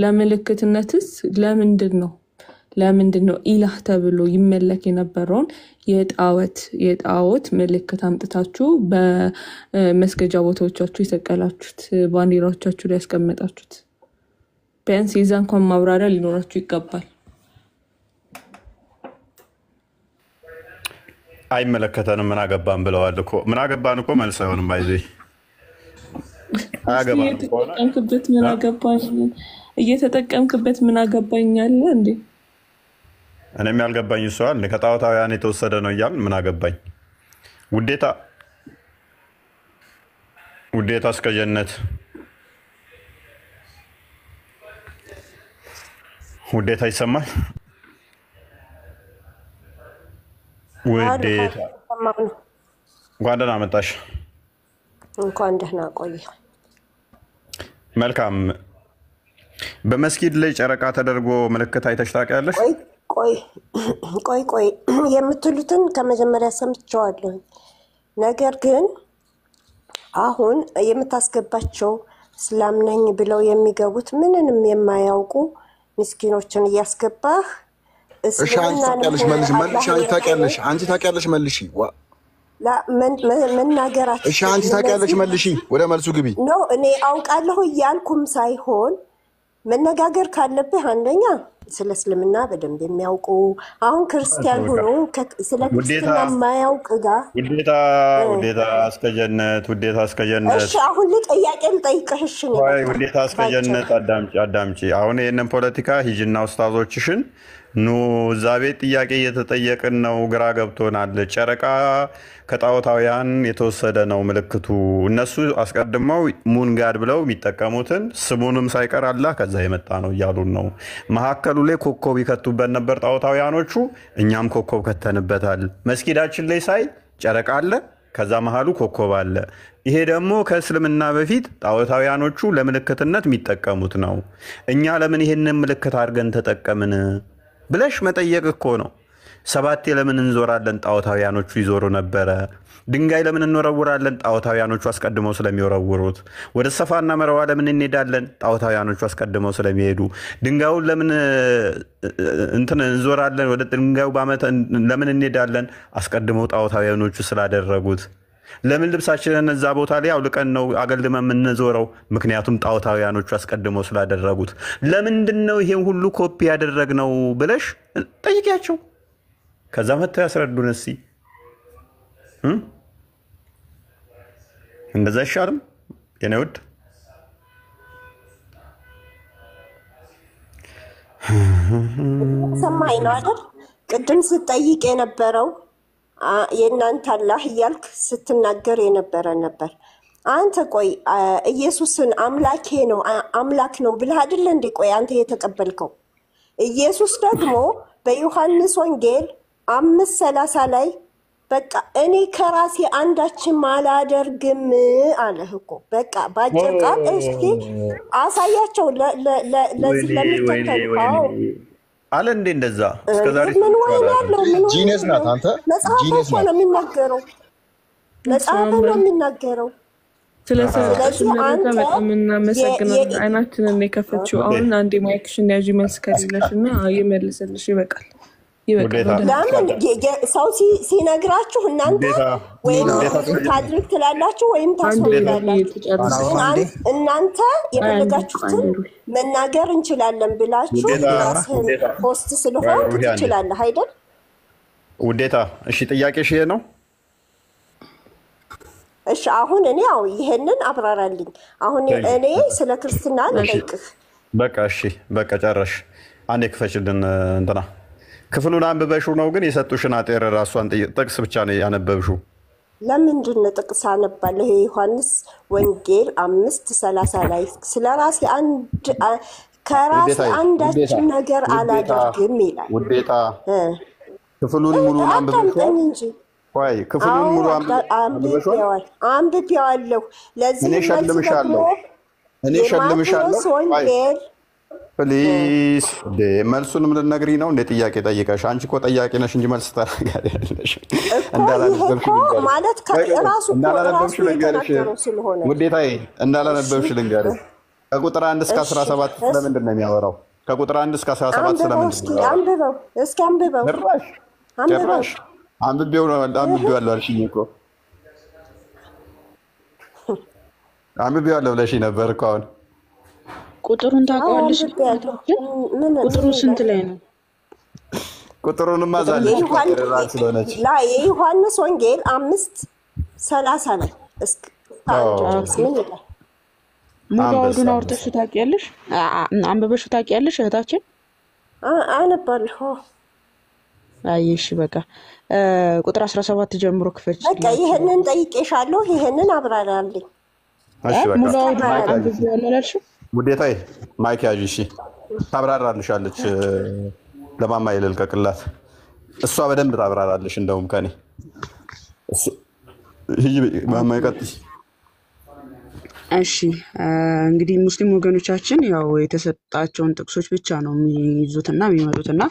B: ለምልክትነትስ ለምንድን ነው ኢላህ ተብሎ ይመለክ የነበረውን የጣዖት ምልክት አምጥታችሁ በመስገጃ ቦታዎቻችሁ የሰቀላችሁት፣ ባንዲራዎቻችሁ ላይ ያስቀመጣችሁት? ቢያንስ የዛ እንኳን ማብራሪያ ሊኖራችሁ ይገባል።
A: አይመለከተንም ምን አገባን ብለዋል እኮ። ምን አገባን እኮ መልስ አይሆንም። ባይዜ
B: እየተጠቀምክበት ምን አገባኝ አለ እንዴ?
A: እኔም ያልገባኝ እሱ አለ ከጣዖታውያን የተወሰደ ነው እያል ምን አገባኝ። ውዴታ እስከ ጀነት ውዴታ ይሰማል። ውዴታ እንኳን ደህና መጣሽ።
J: እንኳን ደህና ቆየ።
A: መልካም። በመስጊድ ላይ ጨረቃ ተደርጎ ምልክት አይተሽ ታውቂያለሽ?
J: ቆይ የምትሉትን ከመጀመሪያ ሰምቼዋለሁ። ነገር ግን አሁን የምታስገባቸው እስላም ነኝ ብለው የሚገቡት ምንንም የማያውቁ ምስኪኖችን እያስገባህ
D: እሺ አንቺ ታውቂያለሽ መልሽ አንቺ ታውቂያለሽ መልሺ
J: መናገራት
D: እሺ አንቺ ታውቂያለሽ መልሺ ወደ መልሱ ግቢ
J: ነው። እኔ አውቃለሁ እያልኩም ሳይሆን መነጋገር ካለብህ አንደኛ ስለ እስልምና በደንብ የሚያውቁ አሁን ክርስቲያን ሆኖ ስለ ክርስትና የማያውቅ ጋር
A: ውዴታ እስከ ጀነት
J: እሺ አሁን ጥያቄ ልጠይቅሽ። እሺ
A: ውዴታ እስከ ጀነት አዳምጪ። አሁን ይሄንን ፖለቲካ ሂጂና ኡስታዞችሽን ኑ እዛ ቤት ጥያቄ እየተጠየቅን ነው፣ ግራ ገብቶናል። ጨረቃ ከጣዖታውያን የተወሰደ ነው ምልክቱ። እነሱ አስቀድመው ሙንጋድ ብለው የሚጠቀሙትን ስሙንም ሳይቀር አላህ ከዛ የመጣ ነው እያሉን ነው። መሀከሉ ላይ ኮከብ ይከቱበት ነበር ጣዖታውያኖቹ፣ እኛም ኮከብ ከተንበታል። መስጊዳችን ላይ ሳይ ጨረቃ አለ፣ ከዛ መሀሉ ኮከብ አለ። ይሄ ደግሞ ከእስልምና በፊት ጣዖታውያኖቹ ለምልክትነት የሚጠቀሙት ነው። እኛ ለምን ይሄንን ምልክት አድርገን ተጠቀምን ብለሽ መጠየቅ እኮ ነው። ሰባቴ ለምን እንዞራለን? ጣዖታውያኖቹ ይዞሩ ነበረ። ድንጋይ ለምን እንወረውራለን? ጣዖታውያኖቹ አስቀድመው ስለሚወረውሩት። ወደ ሰፋና መርዋ ለምን እንሄዳለን? ጣዖታውያኖቹ አስቀድመው ስለሚሄዱ። ድንጋዩን ለምን እንዞራለን? ወደ ድንጋዩ በዓመት ለምን እንሄዳለን? አስቀድመው ጣዖታውያኖቹ ስላደረጉት። ለምን ልብሳችንን እዛ ቦታ ላይ አውልቀን ነው አገልግመን የምንዞረው? ምክንያቱም ጣዖታውያኖቹ አስቀድመው ስላደረጉት። ለምንድን ነው ይሄን ሁሉ ኮፒ ያደረግነው ብለሽ ጠይቂያቸው። ከዛ መተው ያስረዱን። እስኪ እንደዛ አይሻልም የኔ ውድ?
J: ሰማይ ነው አይደል? ቅድም ስትጠይቅ የነበረው የእናንተ አላህ እያልክ ስትናገር የነበረ ነበር። አንተ ቆይ ኢየሱስን አምላኬ ነው አምላክ ነው ብለህ አይደል እንዴ? ቆይ አንተ የተቀበልከው ኢየሱስ ደግሞ በዮሐንስ ወንጌል 5:30 ላይ በቃ እኔ ከራሴ አንዳችም አላደርግም አለህ እኮ። በቃ ባጭር ቃል እስኪ አሳያቸው ለዚህ ለሚከተሉ። አዎ
A: አለ እንዴ እንደዛ እስከዛሬ
J: ምን ወይ ያለው ምን
D: ጂነስ ናት አንተ
J: መጽሐፍ
D: ጂነስ
J: እኮ
D: ናት።
J: ነው የሚናገረው። መጽሐፍ ነው የሚናገረው።
B: ስለዚህ አንተ በጣም እናመሰግናለን። አይናችንን የከፈችው አሁን አንዴ ማይክሽን ያዥ መልስ ከሌለሽና ይመልስልሽ። ይበቃል።
J: ለምን ሰው ሲነግራችሁ እናንተ ወይም ታድርግ ትላላችሁ ወይም ታስወግዳላችሁ። እናንተ የፈለጋችሁትን መናገር እንችላለን ብላችሁ ራስህን ፖስት ስለሆነ ትችላለህ አይደል?
A: ውዴታ እሺ፣ ጥያቄሽ ይሄ ነው።
J: እሺ አሁን እኔ ያው ይሄንን አብራራልኝ። አሁን እኔ ስለ ክርስትና ልጠይቅህ።
A: በቃ እሺ፣ በቃ ጨረሽ። አንዴ ክፈችልን እንትና ክፍሉን አንብበሽው ነው ግን የሰጡሽን አጤር ራሷን ጥቅስ ብቻ ነው ያነበብሽው።
J: ለምንድን ነው ጥቅስ አነባለሁ? ዮሐንስ ወንጌል 5:30 ላይ ስለራሴ ከራሴ አንዳችን ነገር አላደርግም ይላል።
A: ውዴታ ክፍሉን ሙሉን አንብበሽው እንጂ ወይ ክፍሉን ሙሉ
J: አንብቤዋለሁ። ለዚህ
A: እኔ ሸልምሻለሁ
J: ወንጌል
A: ፕሊዝ መልሱንም ልትነግሪኝ ነው እንደ ጥያቄ ጠይቀሽ? አንቺ እኮ ጠያቂ ነሽ እንጂ መልስ ተናጋሪ አይደለሽ።
J: ማለት ከራሱ ልንገርሽ
A: ውዴታዬ፣ እንዳላነበብሽ ልንገርሽ። ከቁጥር 1 እስከ 17 ስለምንድን ነው የሚያወራው? ከቁጥር 1 እስከ 17 ስለምንድን ነው የሚያወራው?
J: እስኪ አንብበው።
A: ጭራሽ አንብቤዋለሁ አልሽኝ እኮ። አንብቤዋለሁ ብለሽኝ ነበር እኮ አሁን
K: ቁጥሩን ታውቀዋለሽ? ቁጥሩ ስንት ላይ ነው?
A: ቁጥሩንማ ዛለች ስለሆነች
J: የዮሐንስ ወንጌል 5:30 ላይ ምን ይላል?
K: ሙሉ አውዱን አውርተሽ ታውቂያለሽ? አንብበሽ ታውቂያለሽ እህታችን?
J: አነባለሁ።
K: አይሽ በቃ ቁጥር 17 ጀምሮ ክፈች።
J: በቃ ይሄንን ጠይቄሻለሁ፣ ይሄንን አብራራልኝ።
A: እሺ በቃ
K: ሙሉ አውዱን አንብቤዋለሁ አላልሽም?
A: ውዴታዬ ማይክ ያዥ። እሺ ታብራራልሻለች። ለማማ ይልልቀቅላት፣ እሷ በደንብ ታብራራልሽ እንደውም ከኔ። ማማ ይቀጥል።
K: እሺ እንግዲህ ሙስሊም ወገኖቻችን ያው የተሰጣቸውን ጥቅሶች ብቻ ነው የሚይዙትና የሚመጡትና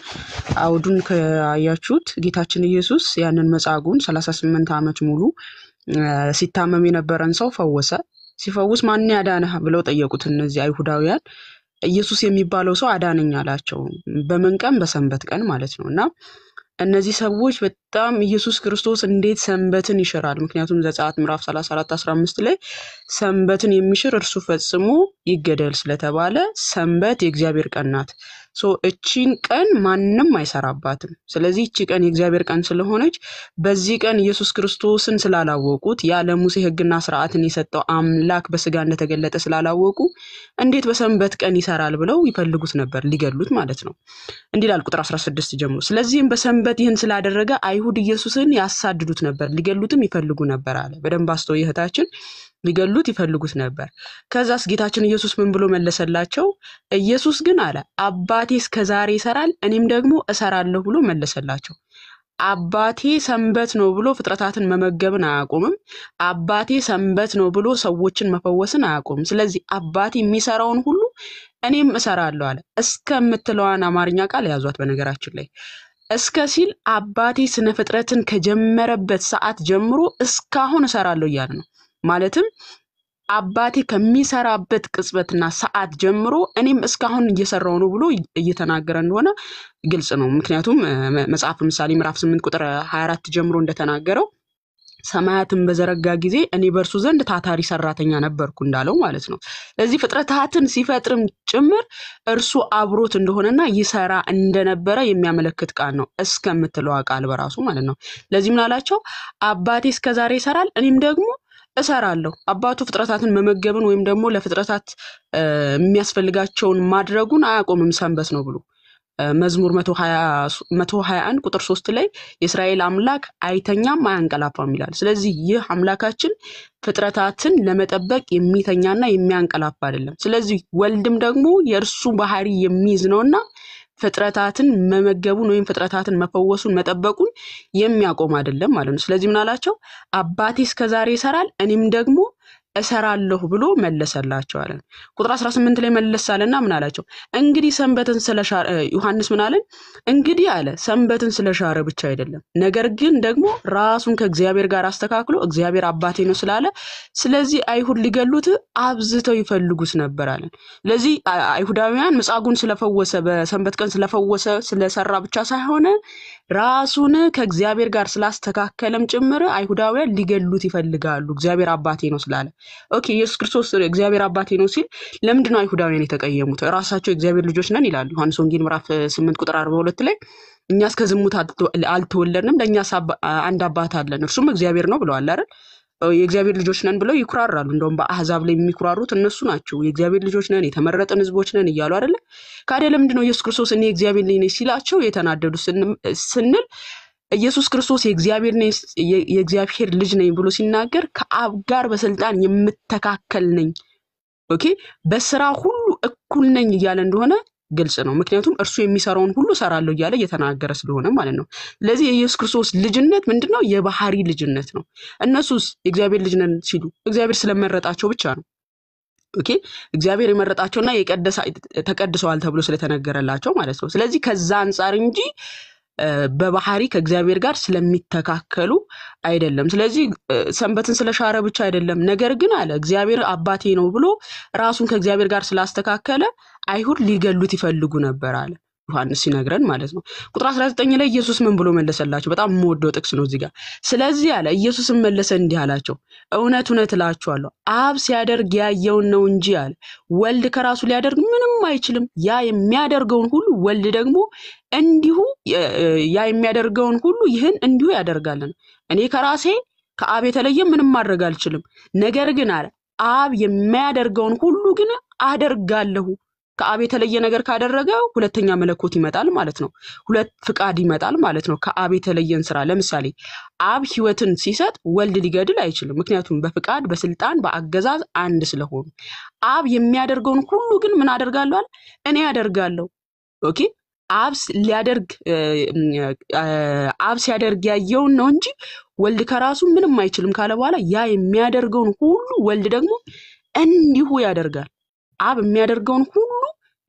K: አውዱን ካያችሁት ጌታችን ኢየሱስ ያንን መጻጉዕን 38 ዓመት ሙሉ ሲታመም የነበረን ሰው ፈወሰ። ሲፈውስ ማን ያዳነህ ብለው ጠየቁት እነዚህ አይሁዳውያን። ኢየሱስ የሚባለው ሰው አዳነኝ አላቸው። በምን ቀን? በሰንበት ቀን ማለት ነውና እነዚህ ሰዎች በጣም ኢየሱስ ክርስቶስ እንዴት ሰንበትን ይሽራል? ምክንያቱም ዘጸአት ምዕራፍ 34:15 ላይ ሰንበትን የሚሽር እርሱ ፈጽሞ ይገደል ስለተባለ ሰንበት የእግዚአብሔር ቀን ናት። እቺን ቀን ማንንም አይሰራባትም። ስለዚህ እቺ ቀን የእግዚአብሔር ቀን ስለሆነች በዚህ ቀን ኢየሱስ ክርስቶስን ስላላወቁት ያለ ሙሴ ሕግና ሥርዓትን የሰጠው አምላክ በስጋ እንደተገለጠ ስላላወቁ እንዴት በሰንበት ቀን ይሰራል ብለው ይፈልጉት ነበር፣ ሊገሉት ማለት ነው። እንዲህ ይላል ቁጥር 16 ጀምሮ። ስለዚህም በሰንበት ይህን ስላደረገ አይሁድ ኢየሱስን ያሳድዱት ነበር፣ ሊገሉትም ይፈልጉ ነበር አለ። በደንብ አስተውይ እህታችን፣ ሊገሉት ይፈልጉት ነበር። ከዛስ ጌታችን ኢየሱስ ምን ብሎ መለሰላቸው? ኢየሱስ ግን አለ አባቴ እስከዛሬ ይሰራል እኔም ደግሞ እሰራለሁ ብሎ መለሰላቸው። አባቴ ሰንበት ነው ብሎ ፍጥረታትን መመገብን አያቆምም። አባቴ ሰንበት ነው ብሎ ሰዎችን መፈወስን አያቆምም። ስለዚህ አባቴ የሚሰራውን ሁሉ እኔም እሰራለሁ አለ። እስከምትለዋን አማርኛ ቃል ያዟት። በነገራችን ላይ እስከ ሲል አባቴ ስነ ፍጥረትን ከጀመረበት ሰዓት ጀምሮ እስካሁን እሰራለሁ እያለ ነው። ማለትም አባቴ ከሚሰራበት ቅጽበትና ሰዓት ጀምሮ እኔም እስካሁን እየሰራው ነው ብሎ እየተናገረ እንደሆነ ግልጽ ነው። ምክንያቱም መጽሐፍ ምሳሌ ምዕራፍ 8 ቁጥር 24 ጀምሮ እንደተናገረው ሰማያትን በዘረጋ ጊዜ እኔ በእርሱ ዘንድ ታታሪ ሰራተኛ ነበርኩ እንዳለው ማለት ነው። ስለዚህ ፍጥረታትን ሲፈጥርም ጭምር እርሱ አብሮት እንደሆነና ይሰራ እንደነበረ የሚያመለክት ቃል ነው። እስከምትለው ቃል በራሱ ማለት ነው። ለዚህ ምን አላቸው? አባቴ እስከዛሬ ይሰራል እኔም ደግሞ እሰራለሁ። አባቱ ፍጥረታትን መመገብን ወይም ደግሞ ለፍጥረታት የሚያስፈልጋቸውን ማድረጉን አያቆምም ሰንበት ነው ብሎ መዝሙር 121 ቁጥር 3 ላይ የእስራኤል አምላክ አይተኛም አያንቀላፋም ይላል። ስለዚህ ይህ አምላካችን ፍጥረታትን ለመጠበቅ የሚተኛና የሚያንቀላፋ አይደለም። ስለዚህ ወልድም ደግሞ የእርሱ ባህሪ የሚይዝ ነውና ፍጥረታትን መመገቡን ወይም ፍጥረታትን መፈወሱን መጠበቁን የሚያቆም አይደለም ማለት ነው። ስለዚህ ምን አላቸው? አባቴ እስከዛሬ ይሰራል እኔም ደግሞ እሰራለሁ ብሎ መለሰላቸው አለ። ቁጥር 18 ላይ መለሳለና ምን አላቸው? እንግዲህ ሰንበትን ስለሻረ ዮሐንስ ምን አለን? እንግዲህ አለ ሰንበትን ስለሻረ ብቻ አይደለም፣ ነገር ግን ደግሞ ራሱን ከእግዚአብሔር ጋር አስተካክሎ እግዚአብሔር አባቴ ነው ስላለ ስለዚህ አይሁድ ሊገሉት አብዝተው ይፈልጉት ነበር አለ። ስለዚህ አይሁዳውያን መጻጉን ስለፈወሰ በሰንበት ቀን ስለፈወሰ ስለሰራ ብቻ ሳይሆን ራሱን ከእግዚአብሔር ጋር ስላስተካከለም ጭምር አይሁዳውያን ሊገሉት ይፈልጋሉ እግዚአብሔር አባቴ ነው ስላለ። ኦኬ ኢየሱስ ክርስቶስ እግዚአብሔር አባቴ ነው ሲል ለምንድን ነው አይሁዳውያን የተቀየሙት? ራሳቸው እግዚአብሔር ልጆች ነን ይላሉ። ዮሐንስ ወንጌል ምዕራፍ 8 ቁጥር 42 ላይ እኛስ ከዝሙት አልተወለድንም ለእኛስ አንድ አባት አለን እርሱም እግዚአብሔር ነው ብለዋል አይደል? የእግዚአብሔር ልጆች ነን ብለው ይኩራራሉ። እንደውም በአህዛብ ላይ የሚኩራሩት እነሱ ናቸው። የእግዚአብሔር ልጆች ነን የተመረጠን ህዝቦች ነን እያሉ አይደለ? ካዲያ ለምንድን ነው ኢየሱስ ክርስቶስ እኔ እግዚአብሔር ልጅ ነኝ ሲላቸው የተናደዱ ስንል ኢየሱስ ክርስቶስ የእግዚአብሔር ልጅ ነኝ ብሎ ሲናገር ከአብ ጋር በስልጣን የምተካከል ነኝ ኦኬ በስራ ሁሉ እኩል ነኝ እያለ እንደሆነ ግልጽ ነው። ምክንያቱም እርሱ የሚሰራውን ሁሉ ሰራለሁ እያለ እየተናገረ ስለሆነ ማለት ነው። ስለዚህ የኢየሱስ ክርስቶስ ልጅነት ምንድነው? የባህሪ ልጅነት ነው። እነሱስ የእግዚአብሔር ልጅ ነን ሲሉ እግዚአብሔር ስለመረጣቸው ብቻ ነው። ኦኬ እግዚአብሔር የመረጣቸውና ተቀድሰዋል ተብሎ ስለተነገረላቸው ማለት ነው። ስለዚህ ከዛ አንፃር እንጂ በባህሪ ከእግዚአብሔር ጋር ስለሚተካከሉ አይደለም። ስለዚህ ሰንበትን ስለሻረ ብቻ አይደለም፣ ነገር ግን አለ እግዚአብሔር አባቴ ነው ብሎ ራሱን ከእግዚአብሔር ጋር ስላስተካከለ አይሁድ ሊገሉት ይፈልጉ ነበር አለ ዮሐንስ ሲነግረን ማለት ነው። ቁጥር 19 ላይ ኢየሱስ ምን ብሎ መለሰላቸው? በጣም የምወደው ጥቅስ ነው እዚህ ጋር። ስለዚህ አለ ኢየሱስም መለሰ እንዲህ አላቸው፣ እውነት እውነት እላችኋለሁ አብ ሲያደርግ ያየውን ነው እንጂ አለ ወልድ ከራሱ ሊያደርግ ምንም አይችልም። ያ የሚያደርገውን ሁሉ ወልድ ደግሞ እንዲሁ ይህን እንዲሁ ያደርጋልን። እኔ ከራሴ ከአብ የተለየ ምንም ማድረግ አልችልም። ነገር ግን አለ አብ የሚያደርገውን ሁሉ ግን አደርጋለሁ። ከአብ የተለየ ነገር ካደረገ ሁለተኛ መለኮት ይመጣል ማለት ነው። ሁለት ፍቃድ ይመጣል ማለት ነው። ከአብ የተለየን ስራ ለምሳሌ አብ ህይወትን ሲሰጥ ወልድ ሊገድል አይችልም። ምክንያቱም በፍቃድ በስልጣን በአገዛዝ አንድ ስለሆኑ አብ የሚያደርገውን ሁሉ ግን ምን አደርጋለሁ? እኔ አደርጋለሁ። ኦኬ አብ ሲያደርግ ያየውን ነው እንጂ ወልድ ከራሱ ምንም አይችልም ካለ በኋላ ያ የሚያደርገውን ሁሉ ወልድ ደግሞ እንዲሁ ያደርጋል። አብ የሚያደርገውን ሁሉ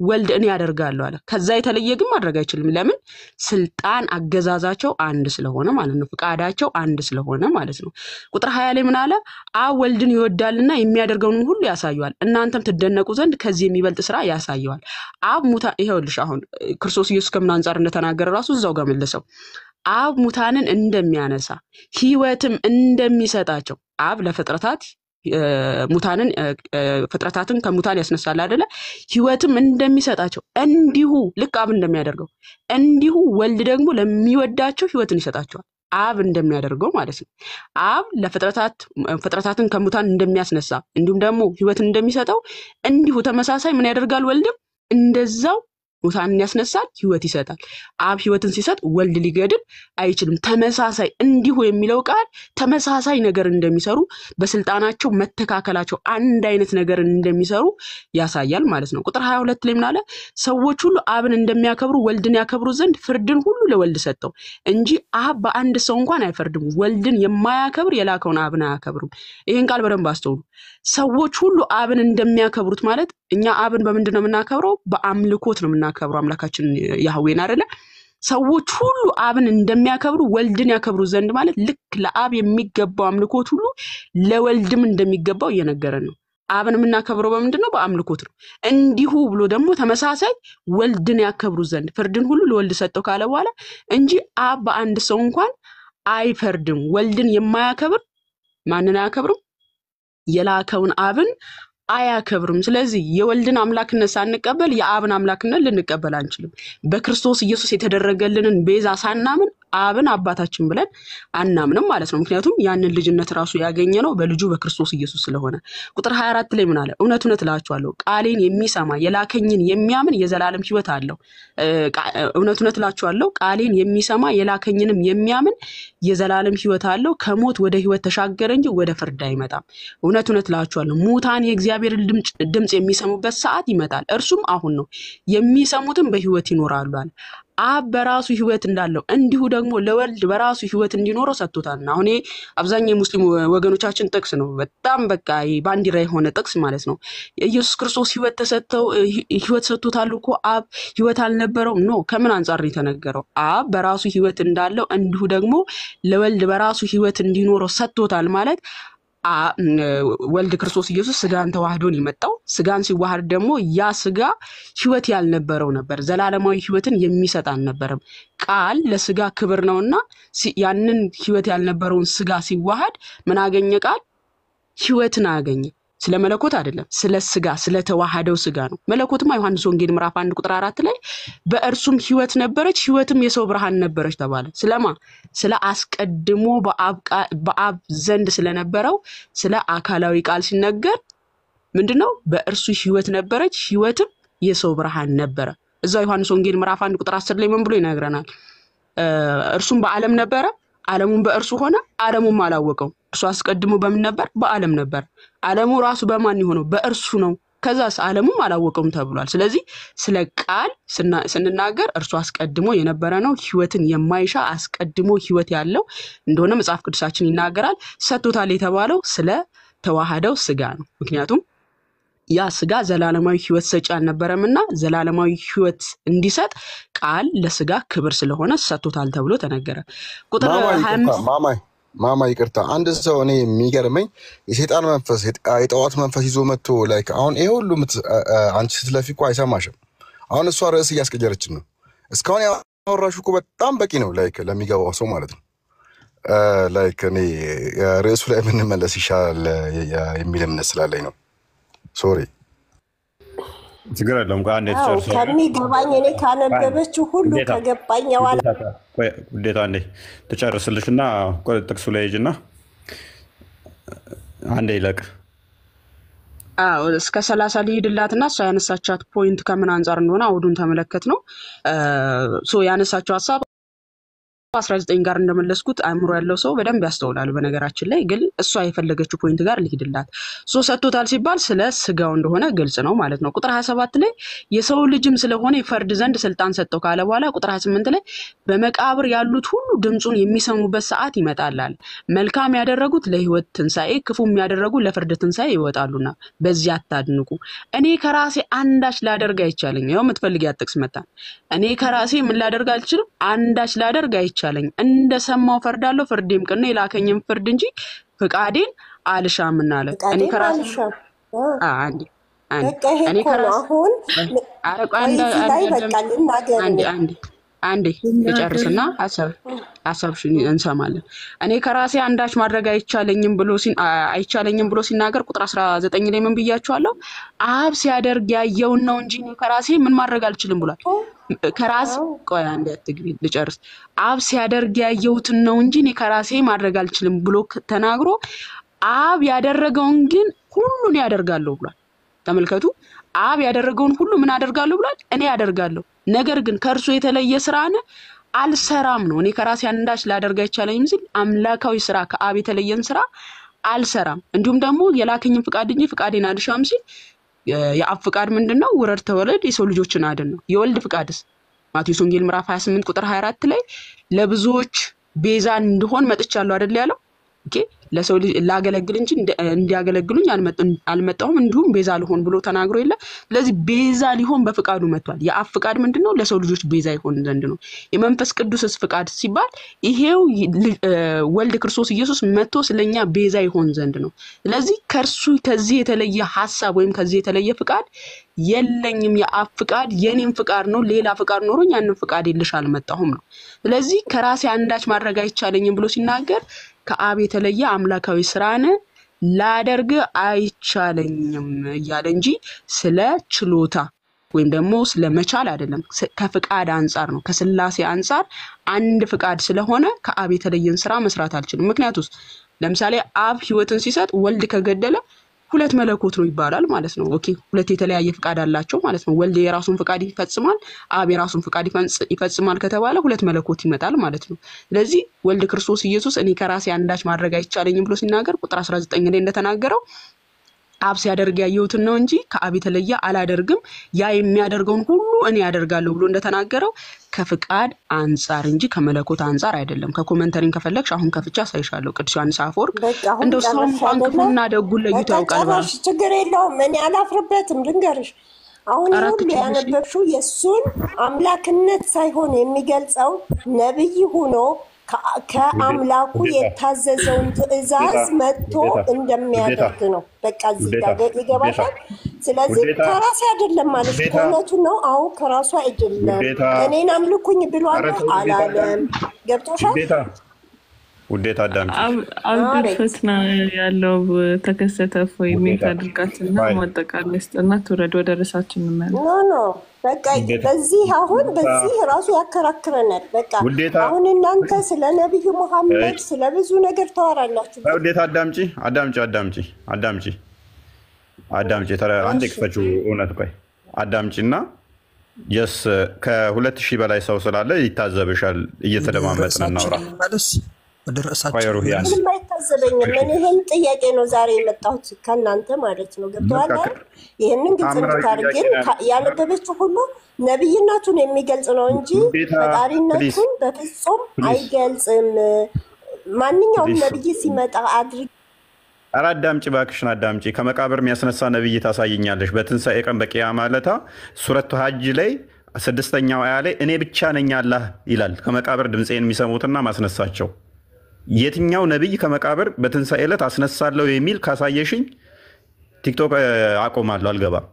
K: ወልድ እኔ ያደርጋለሁ አለ። ከዛ የተለየ ግን ማድረግ አይችልም። ለምን? ስልጣን አገዛዛቸው አንድ ስለሆነ ማለት ነው። ፍቃዳቸው አንድ ስለሆነ ማለት ነው። ቁጥር 20 ላይ ምን አለ? አብ ወልድን ይወዳልና የሚያደርገውን ሁሉ ያሳየዋል፣ እናንተም ትደነቁ ዘንድ ከዚህ የሚበልጥ ስራ ያሳየዋል። አብ ይኸውልሽ አሁን ክርስቶስ ኢየሱስ ከምን አንፃር እንደተናገረ ራሱ እዛው ጋር መለሰው። አብ ሙታንን እንደሚያነሳ ህይወትም እንደሚሰጣቸው አብ ለፍጥረታት ፍጥረታትን ከሙታን ያስነሳል አይደለ? ህይወትም እንደሚሰጣቸው እንዲሁ ልክ አብ እንደሚያደርገው እንዲሁ ወልድ ደግሞ ለሚወዳቸው ህይወትን ይሰጣቸዋል። አብ እንደሚያደርገው ማለት ነው። አብ ፍጥረታትን ከሙታን እንደሚያስነሳ እንዲሁም ደግሞ ህይወትን እንደሚሰጠው እንዲሁ ተመሳሳይ ምን ያደርጋል? ወልድም እንደዛው ሙታንን ያስነሳል፣ ህይወት ይሰጣል። አብ ህይወትን ሲሰጥ ወልድ ሊገድል አይችልም። ተመሳሳይ እንዲሁ የሚለው ቃል ተመሳሳይ ነገር እንደሚሰሩ በስልጣናቸው መተካከላቸው አንድ አይነት ነገር እንደሚሰሩ ያሳያል ማለት ነው። ቁጥር 22 ላይ ምን አለ? ሰዎች ሁሉ አብን እንደሚያከብሩ ወልድን ያከብሩ ዘንድ ፍርድን ሁሉ ለወልድ ሰጠው እንጂ አብ በአንድ ሰው እንኳን አይፈርድም። ወልድን የማያከብር የላከውን አብን አያከብሩም። ይሄን ቃል በደንብ አስተውሉ። ሰዎች ሁሉ አብን እንደሚያከብሩት ማለት እኛ አብን በምንድን ነው የምናከብረው? በአምልኮት ነው የምናከብረው አምላካችን ያህዌን አይደለ? ሰዎች ሁሉ አብን እንደሚያከብሩ ወልድን ያከብሩ ዘንድ ማለት ልክ ለአብ የሚገባው አምልኮት ሁሉ ለወልድም እንደሚገባው እየነገረን ነው። አብን የምናከብረው በምንድን ነው? በአምልኮት ነው። እንዲሁ ብሎ ደግሞ ተመሳሳይ ወልድን ያከብሩ ዘንድ ፍርድን ሁሉ ለወልድ ሰጠው ካለ በኋላ እንጂ አብ በአንድ ሰው እንኳን አይፈርድም። ወልድን የማያከብር ማንን አያከብርም? የላከውን አብን አያከብርም። ስለዚህ የወልድን አምላክነት ሳንቀበል የአብን አምላክነት ልንቀበል አንችልም። በክርስቶስ ኢየሱስ የተደረገልንን ቤዛ ሳናምን አብን አባታችን ብለን አናምንም ማለት ነው። ምክንያቱም ያንን ልጅነት ራሱ ያገኘነው በልጁ በክርስቶስ ኢየሱስ ስለሆነ። ቁጥር 24 ላይ ምን አለ? እውነት እውነት እላችኋለሁ ቃሌን የሚሰማ የላከኝን የሚያምን የዘላለም ሕይወት አለው። እውነት እውነት እላችኋለሁ ቃሌን የሚሰማ የላከኝንም የሚያምን የዘላለም ሕይወት አለው፣ ከሞት ወደ ሕይወት ተሻገረ እንጂ ወደ ፍርድ አይመጣም። እውነት እውነት እላችኋለሁ ሙታን የእግዚአብሔርን ድምፅ የሚሰሙበት ሰዓት ይመጣል፣ እርሱም አሁን ነው፣ የሚሰሙትም በሕይወት ይኖራሉ አለ። አብ በራሱ ሕይወት እንዳለው እንዲሁ ደግሞ ለወልድ በራሱ ሕይወት እንዲኖረው ሰጥቶታል። አሁን አብዛኛው የሙስሊም ወገኖቻችን ጥቅስ ነው፣ በጣም በቃ ባንዲራ የሆነ ጥቅስ ማለት ነው። ኢየሱስ ክርስቶስ ሕይወት ሰጥቶታል እኮ አብ ሕይወት አልነበረውም ነው። ከምን አንጻር ነው የተነገረው? አብ በራሱ ሕይወት እንዳለው እንዲሁ ደግሞ ለወልድ በራሱ ሕይወት እንዲኖረው ሰጥቶታል ማለት ወልድ ክርስቶስ ኢየሱስ ስጋን ተዋህዶን የመጣው ስጋን ሲዋሃድ ደግሞ ያ ስጋ ሕይወት ያልነበረው ነበር፣ ዘላለማዊ ሕይወትን የሚሰጥ አልነበረም። ቃል ለስጋ ክብር ነውና ያንን ሕይወት ያልነበረውን ስጋ ሲዋሃድ ምን አገኘ? ቃል ሕይወትን አገኘ። ስለ መለኮት አይደለም፣ ስለ ስጋ ስለተዋሃደው ስጋ ነው። መለኮትማ ዮሐንስ ወንጌል ምዕራፍ 1 ቁጥር 4 ላይ በእርሱም ሕይወት ነበረች፣ ሕይወትም የሰው ብርሃን ነበረች ተባለ። ስለማ ስለ አስቀድሞ በአብ ዘንድ ስለነበረው ስለ አካላዊ ቃል ሲነገር ምንድነው? በእርሱ ሕይወት ነበረች፣ ሕይወትም የሰው ብርሃን ነበረ። እዛው ዮሐንስ ወንጌል ምዕራፍ 1 ቁጥር 10 ላይ ምን ብሎ ይነግረናል? እርሱም በዓለም ነበረ፣ ዓለሙም በእርሱ ሆነ፣ ዓለሙም አላወቀው። እርሱ አስቀድሞ በምን ነበር? በዓለም ነበር። ዓለሙ ራሱ በማን የሆነው? በእርሱ ነው። ከዛስ ዓለሙም አላወቀውም ተብሏል። ስለዚህ ስለ ቃል ስንናገር እርሱ አስቀድሞ የነበረ ነው፣ ሕይወትን የማይሻ አስቀድሞ ሕይወት ያለው እንደሆነ መጽሐፍ ቅዱሳችን ይናገራል። ሰጥቶታል የተባለው ስለ ተዋህደው ስጋ ነው። ምክንያቱም ያ ስጋ ዘላለማዊ ሕይወት ሰጪ አልነበረምና ዘላለማዊ ሕይወት እንዲሰጥ ቃል ለስጋ ክብር ስለሆነ ሰጥቶታል ተብሎ ተነገረ። ቁጥር 25
D: ማማ ይቅርታ፣ አንድ ሰው እኔ የሚገርመኝ የሰይጣን መንፈስ የጠዋት መንፈስ ይዞ መጥቶ ላይክ አሁን ይሄ ሁሉ አንቺ ስትለፊ እኮ አይሰማሽም። አሁን እሷ ርዕስ እያስቀየረችን ነው። እስካሁን ያወራሹ እኮ በጣም በቂ ነው ላይክ ለሚገባው ሰው ማለት ነው። ላይክ እኔ ርዕሱ ላይ የምንመለስ ይሻላል የሚል እምነት ስላለኝ ነው። ሶሪ
A: ችግር የለውም። ከአንዴ ተጨርሶ
J: ከሚገባኝ እኔ ካነበበችው ሁሉ ከገባኝ ያዋል
A: ግዴታ አንዴ ተጨርስልሽና ጥቅሱ ላይ ሂጂና አንዴ ይለቅ።
K: እስከ 30 ሊሄድላትና እሷ ያነሳቻት ፖይንት ከምን አንጻር እንደሆነ አውዱን ተመለከት ነው። ያነሳቸው ሀሳብ 19 ጋር እንደመለስኩት አእምሮ ያለው ሰው በደንብ ያስተውላል። በነገራችን ላይ ግን እሷ የፈለገችው ፖይንት ጋር ልሂድላት። ሰጥቶታል ሲባል ስለ ስጋው እንደሆነ ግልጽ ነው ማለት ነው። ቁጥር 27 ላይ የሰው ልጅም ስለሆነ ይፈርድ ዘንድ ስልጣን ሰጠው ካለ በኋላ ቁጥር 28 ላይ በመቃብር ያሉት ሁሉ ድምፁን የሚሰሙበት ሰዓት ይመጣል። መልካም ያደረጉት ለሕይወት ትንሣኤ፣ ክፉም ያደረጉ ለፍርድ ትንሣኤ ይወጣሉና በዚህ አታድንቁ። እኔ ከራሴ አንዳች ላደርግ አይቻለኝም። ያው የምትፈልጊያት ጥቅስ መጣ። እኔ ከራሴ ምን ላደርግ አልችልም፣ አንዳች ላደርግ አይቻለኝም። እንደሰማው ፈርዳለሁ፣ ፍርዴም ቅን ነው፣ የላከኝም ፍርድ እንጂ ፍቃዴን አልሻምና አለ። እኔ ከራሴ አንዴ ልጨርስና ሀሳብሽን እንሰማለን። እኔ ከራሴ አንዳች ማድረግ አይቻለኝም ብሎ ሲናገር ቁጥር 19 ላይ ምን ብያችኋለሁ? አብ ሲያደርግ ያየውን ነው እንጂ ከራሴ ምን ማድረግ አልችልም ብሏል። ከራስ ቆይ አንዴ አትግቢ ልጨርስ። አብ ሲያደርግ ያየሁትን ነው እንጂ ከራሴ ማድረግ አልችልም ብሎ ተናግሮ አብ ያደረገውን ግን ሁሉን ያደርጋለሁ ብሏል። ተመልከቱ፣ አብ ያደረገውን ሁሉ ምን አደርጋለሁ ብሏል? እኔ ያደርጋለሁ። ነገር ግን ከእርሱ የተለየ ስራን አልሰራም ነው። እኔ ከራሴ አንዳች ላደርግ አይቻለኝም ሲል አምላካዊ ስራ ከአብ የተለየን ስራ አልሰራም። እንዲሁም ደግሞ የላከኝን ፍቃድ እንጂ ፍቃዴን አልሻም ሲል የአብ ፍቃድ ምንድነው? ውረድ ተወለድ የሰው ልጆችን አድን ነው። የወልድ ፍቃድስ ማቴዎስ ወንጌል ምዕራፍ 28 ቁጥር 24 ላይ ለብዙዎች ቤዛ እንድሆን መጥቻለሁ አይደል ያለው? ኦኬ ለሰው ላገለግል እንጂ እንዲያገለግሉኝ አልመጣሁም እንዲሁም ቤዛ ልሆን ብሎ ተናግሮ የለ። ስለዚህ ቤዛ ሊሆን በፍቃዱ መጥቷል። የአብ ፍቃድ ምንድነው? ለሰው ልጆች ቤዛ ይሆን ዘንድ ነው። የመንፈስ ቅዱስስ ፍቃድ ሲባል ይሄው ወልድ ክርስቶስ ኢየሱስ መጥቶ ስለኛ ቤዛ ይሆን ዘንድ ነው። ስለዚህ ከዚህ የተለየ ሐሳብ ወይም ከዚህ የተለየ ፍቃድ የለኝም። የአብ ፍቃድ የኔም ፍቃድ ነው። ሌላ ፍቃድ ኖሮኝ ያንን ፍቃድ ይልሽ አልመጣሁም ነው። ስለዚህ ከራሴ አንዳች ማድረግ አይቻለኝም ብሎ ሲናገር ከአብ የተለየ አምላካዊ ስራን ላደርግ አይቻለኝም እያለ እንጂ ስለ ችሎታ ወይም ደግሞ ስለመቻል አይደለም ከፍቃድ አንፃር ነው ከስላሴ አንፃር አንድ ፍቃድ ስለሆነ ከአብ የተለየን ስራ መስራት አልችልም ምክንያቱስ ለምሳሌ አብ ህይወትን ሲሰጥ ወልድ ከገደለ ሁለት መለኮት ነው ይባላል ማለት ነው ኦኬ ሁለት የተለያየ ፍቃድ አላቸው ማለት ነው ወልድ የራሱን ፍቃድ ይፈጽማል አብ የራሱን ፍቃድ ይፈጽማል ከተባለ ሁለት መለኮት ይመጣል ማለት ነው ስለዚህ ወልድ ክርስቶስ ኢየሱስ እኔ ከራሴ አንዳች ማድረግ አይቻለኝም ብሎ ሲናገር ቁጥር 19 ላይ እንደተናገረው አብ ሲያደርግ ያየሁትን ነው እንጂ ከአብ የተለየ አላደርግም ያ የሚያደርገውን ሁሉ እኔ ያደርጋለሁ ብሎ እንደተናገረው ከፍቃድ አንፃር እንጂ ከመለኮት አንፃር አይደለም ከኮሜንተሪን ከፈለግሽ አሁን ከፍቻ ሳይሻለው ቅዱስ ዮሐንስ አፈወርቅ እንደው ሰው እንኳን ክፉና ደጉን ለይቶ ያውቃል ማለት
J: ችግር የለውም እኔ አላፍርበትም ልንገርሽ አሁን ሁሉ ያነበብሽው የሱን አምላክነት ሳይሆን የሚገልጸው ነብይ ሆኖ ከአምላኩ የታዘዘውን ትእዛዝ መጥቶ እንደሚያደርግ ነው በቃ እዚህ ጋር ይገባሻል ስለዚህ ከራሱ አይደለም ማለት ከነቱ ነው አው ከራሱ አይደለም እኔን አምልኩኝ ብሏል አላለም ገብቶሻል
A: ውዴታ አዳምጪ
B: አብዱ ፈትና ያለው ተከሰተ ወይ ምን ታድርጋትና ማጠቃለስና ተወረደ ወደ ራሳችን እንመለስ
J: ኖ በቃ በዚህ አሁን በዚህ ራሱ ያከራክረናል በቃ አሁን እናንተ ስለ ነብዩ መሐመድ ስለ ብዙ ነገር ተዋራላችሁ
A: ውዴታ አዳምጪ ተራ አንድ ክፈቹ እውነት ቆይ አዳምጪና የስ ከ2000 በላይ ሰው ስላለ ይታዘብሻል እየተደማመጥን እናውራ
J: ወደረሳችሁ የማይታዘበኝ ምን ይሄን ጥያቄ ነው ዛሬ የመጣሁት ከናንተ ማለት ነው ገብቷል ይሄንን ግልጽ እንድታርገን ያነበበችው ሁሉ ነብይነቱን የሚገልጽ ነው እንጂ ፈጣሪነቱን በፍጹም አይገልጽም ማንኛውም ነብይ ሲመጣ አድርግ
A: አዳምጪ ባክሽን አዳምጪ ከመቃብር የሚያስነሳ ነብይ ታሳየኛለሽ በትንሳኤ ቀን በቂያማ ለታ ሱረቱ ሐጅ ላይ ስድስተኛው አያ ላይ እኔ ብቻ ነኝ አላህ ይላል ከመቃብር ድምጼን የሚሰሙትና ማስነሳቸው የትኛው ነብይ ከመቃብር በትንሳኤ ዕለት አስነሳለሁ የሚል ካሳየሽኝ ቲክቶክ አቆማለሁ አልገባም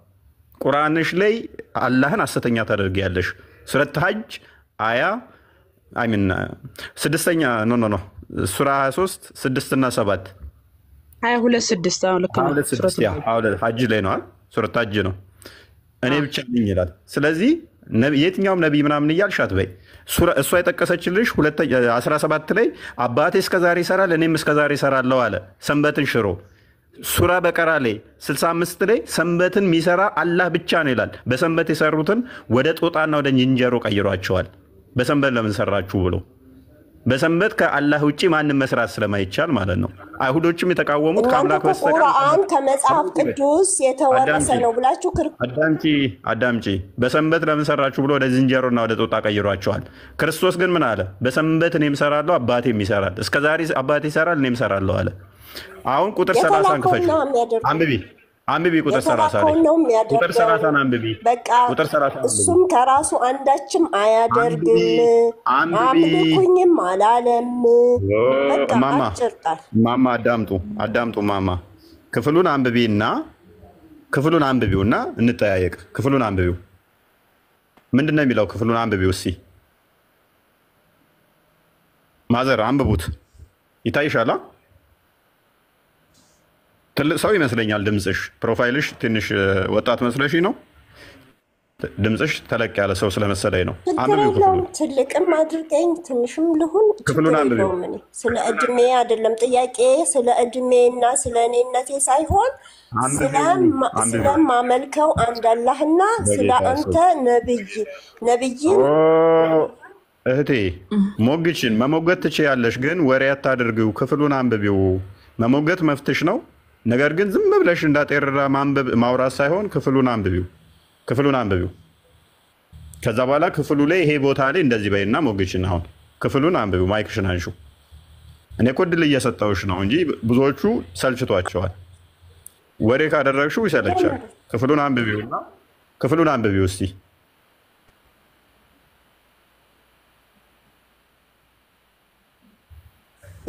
A: ቁርአንሽ ላይ አላህን አስተኛ ታደርጊያለሽ ሱረቱ ሐጅ አያ አይሚን ስድስተኛ ኖ ሱራ 23 6 እና 7
K: 22 አሁን ልክ ነው
A: ሱረቱ ሐጅ ላይ ነው ሱረቱ ሐጅ ነው እኔ ብቻ ነኝ ይላል ስለዚህ የትኛውም ነብይ ምናምን ይያልሻት በይ እሷ የጠቀሰችልሽ 17 ላይ አባቴ እስከዛሬ ይሰራል እኔም እስከዛሬ ይሰራለሁ አለ ሰንበትን ሽሮ ሱራ በቀራ ላይ 65 ላይ ሰንበትን የሚሰራ አላህ ብቻ ነው ይላል በሰንበት የሰሩትን ወደ ጦጣና ወደ ዝንጀሮ ቀይሯቸዋል በሰንበት ለምን ሰራችሁ ብሎ በሰንበት ከአላህ ውጪ ማንንም መስራት ስለማይቻል ማለት ነው አይሁዶችም የተቃወሙት ከአምላክ በስተቀር
J: ቁርአን ከመጽሐፍ ቅዱስ የተወረሰ ነው ብላችሁ
A: አዳምጪ በሰንበት ለምን ሰራችሁ ብሎ ወደ ዝንጀሮና ወደ ጦጣ ቀይሯቸዋል ክርስቶስ ግን ምን አለ በሰንበት እኔም እሰራለሁ አባቴም ይሰራል እስከዛሬ አባቴ ይሰራል እኔም እሰራለሁ አለ አሁን ቁጥር 30 ክፈች አንብቢ ቁጥር 30 ቁጥር 30 አንብቢ
J: በቃ ቁጥር 30 እሱም ከራሱ አንዳችም አያደርግም አምልኩኝም አላለም በቃ
A: ማማ አዳምጡ ማማ ክፍሉን አንብቢውና እንጠያየቅ ክፍሉን አንብቢው ምንድነው የሚለው ክፍሉን አንብቢው እስቲ ማዘር አንብቡት ይታይሻላ ትልቅ ሰው ይመስለኛል ድምጽሽ ፕሮፋይልሽ ትንሽ ወጣት መስለሽ ነው ድምጽሽ ተለቅ ያለ ሰው ስለመሰለኝ ነው አንብቢው ክፍሉን
J: ትልቅም አድርገኝ ትንሽም ልሁን
A: ክፍሉን አንብቢው
J: ስለ እድሜ አይደለም ጥያቄ ስለ እድሜና ስለ እኔነቴ ሳይሆን ስለማመልከው አንድ አላህና ስለ አንተ ነብይን
A: እህቴ ሞግችን መሞገት ትችያለሽ ግን ወሬ አታድርጊው ክፍሉን አንብቢው መሞገት መፍትሽ ነው ነገር ግን ዝም ብለሽ እንዳጠረራ ማንበብ ማውራት ሳይሆን ክፍሉን አንብቢው ከዛ በኋላ ክፍሉ ላይ ይሄ ቦታ ላይ እንደዚህ በይና ሞግችን አሁን ክፍሉን አንብቢው ማይክሽን አንሹ እኔ እኮ ድል እየሰጠሁሽ ነው እንጂ ብዙዎቹ ሰልችቷቸዋል ወሬ ካደረግሽው ይሰለቻል ክፍሉን አንብቢው እስቲ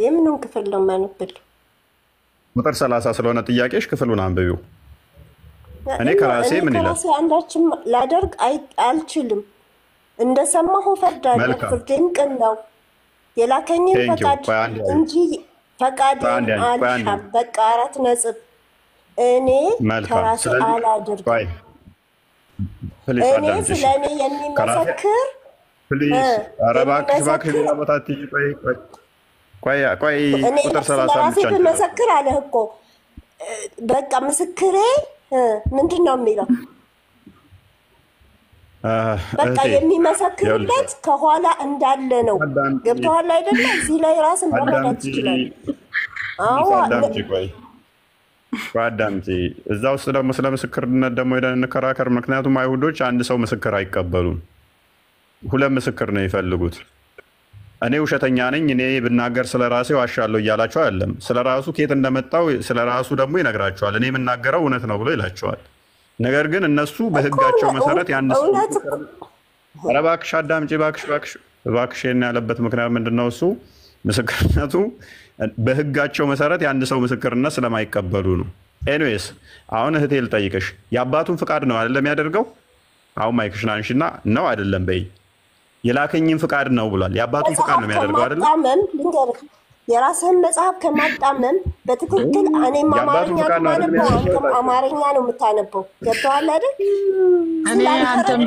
J: የምኑን ክፍል ነው ማንበል
A: ቁጥር 30 ስለሆነ ጥያቄሽ ክፍሉን አንብቢው እኔ ከራሴ ምን ይላል
J: ከራሴ አንዳችም ላደርግ አልችልም እንደሰማሁ ፈርዳለሁ ፍርዴን ቅን ነው የላከኝን ፈቃድ እንጂ ፈቃዴን አልሻም በቃ 4 ነጥብ እኔ ከራሴ አላደርግም
A: ፕሊስ
J: እኔ
A: አዳምጪ። እሺ
J: ስለኔ የሚመሰክር
A: ፕሊስ፣ ኧረ እባክሽ ሌላ ቦታ አትሂጂ። ቆይ
J: እኔ
A: ቁጥር 30
J: ስለራሴ
A: ብቻ
J: ብመሰክር አለህ እኮ በቃ ምስክሬ ምንድን ነው የሚለው? በቃ የሚመሰክርለት ከኋላ እንዳለ ነው። ገብቶሃል አይደለ? እዚህ ላይ ራስን መረዳት ይችላል። አዎ
A: አዳምጪ። እዛ ውስጥ ደግሞ ስለ ምስክርነት ደግሞ ሄደን እንከራከር። ምክንያቱም አይሁዶች አንድ ሰው ምስክር አይቀበሉም፣ ሁለት ምስክር ነው የሚፈልጉት። እኔ ውሸተኛ ነኝ፣ እኔ ብናገር ስለ ራሴ ዋሻለሁ እያላቸው አይደለም። ስለ ራሱ ከየት እንደመጣው ስለ ራሱ ደግሞ ይነግራቸዋል። እኔ የምናገረው እውነት ነው ብሎ ይላቸዋል። ነገር ግን እነሱ በህጋቸው መሰረት ያን ሰው ኧረ እባክሽ አዳምጪ፣ እባክሽ ያለበት ምክንያት ምንድነው? እሱ ምስክርነቱ በህጋቸው መሰረት የአንድ ሰው ምስክርነት ስለማይቀበሉ ነው። ኤኒዌይስ አሁን እህቴ ልጠይቅሽ፣ የአባቱን ፍቃድ ነው አይደለም የሚያደርገው? አሁን ማይክሽን አንሺና ነው አይደለም በይ። የላከኝን ፍቃድ ነው ብሏል። የአባቱን ፍቃድ ነው የሚያደርገው አይደለም?
J: ልንገርህ፣ የራስህን መጽሐፍ ከማጣመም በትክክል እኔም አማርኛ ነው የማነበው፣ አንተም አማርኛ ነው የምታነበው። ገብቶሃል አይደል?
L: እኔ አንተም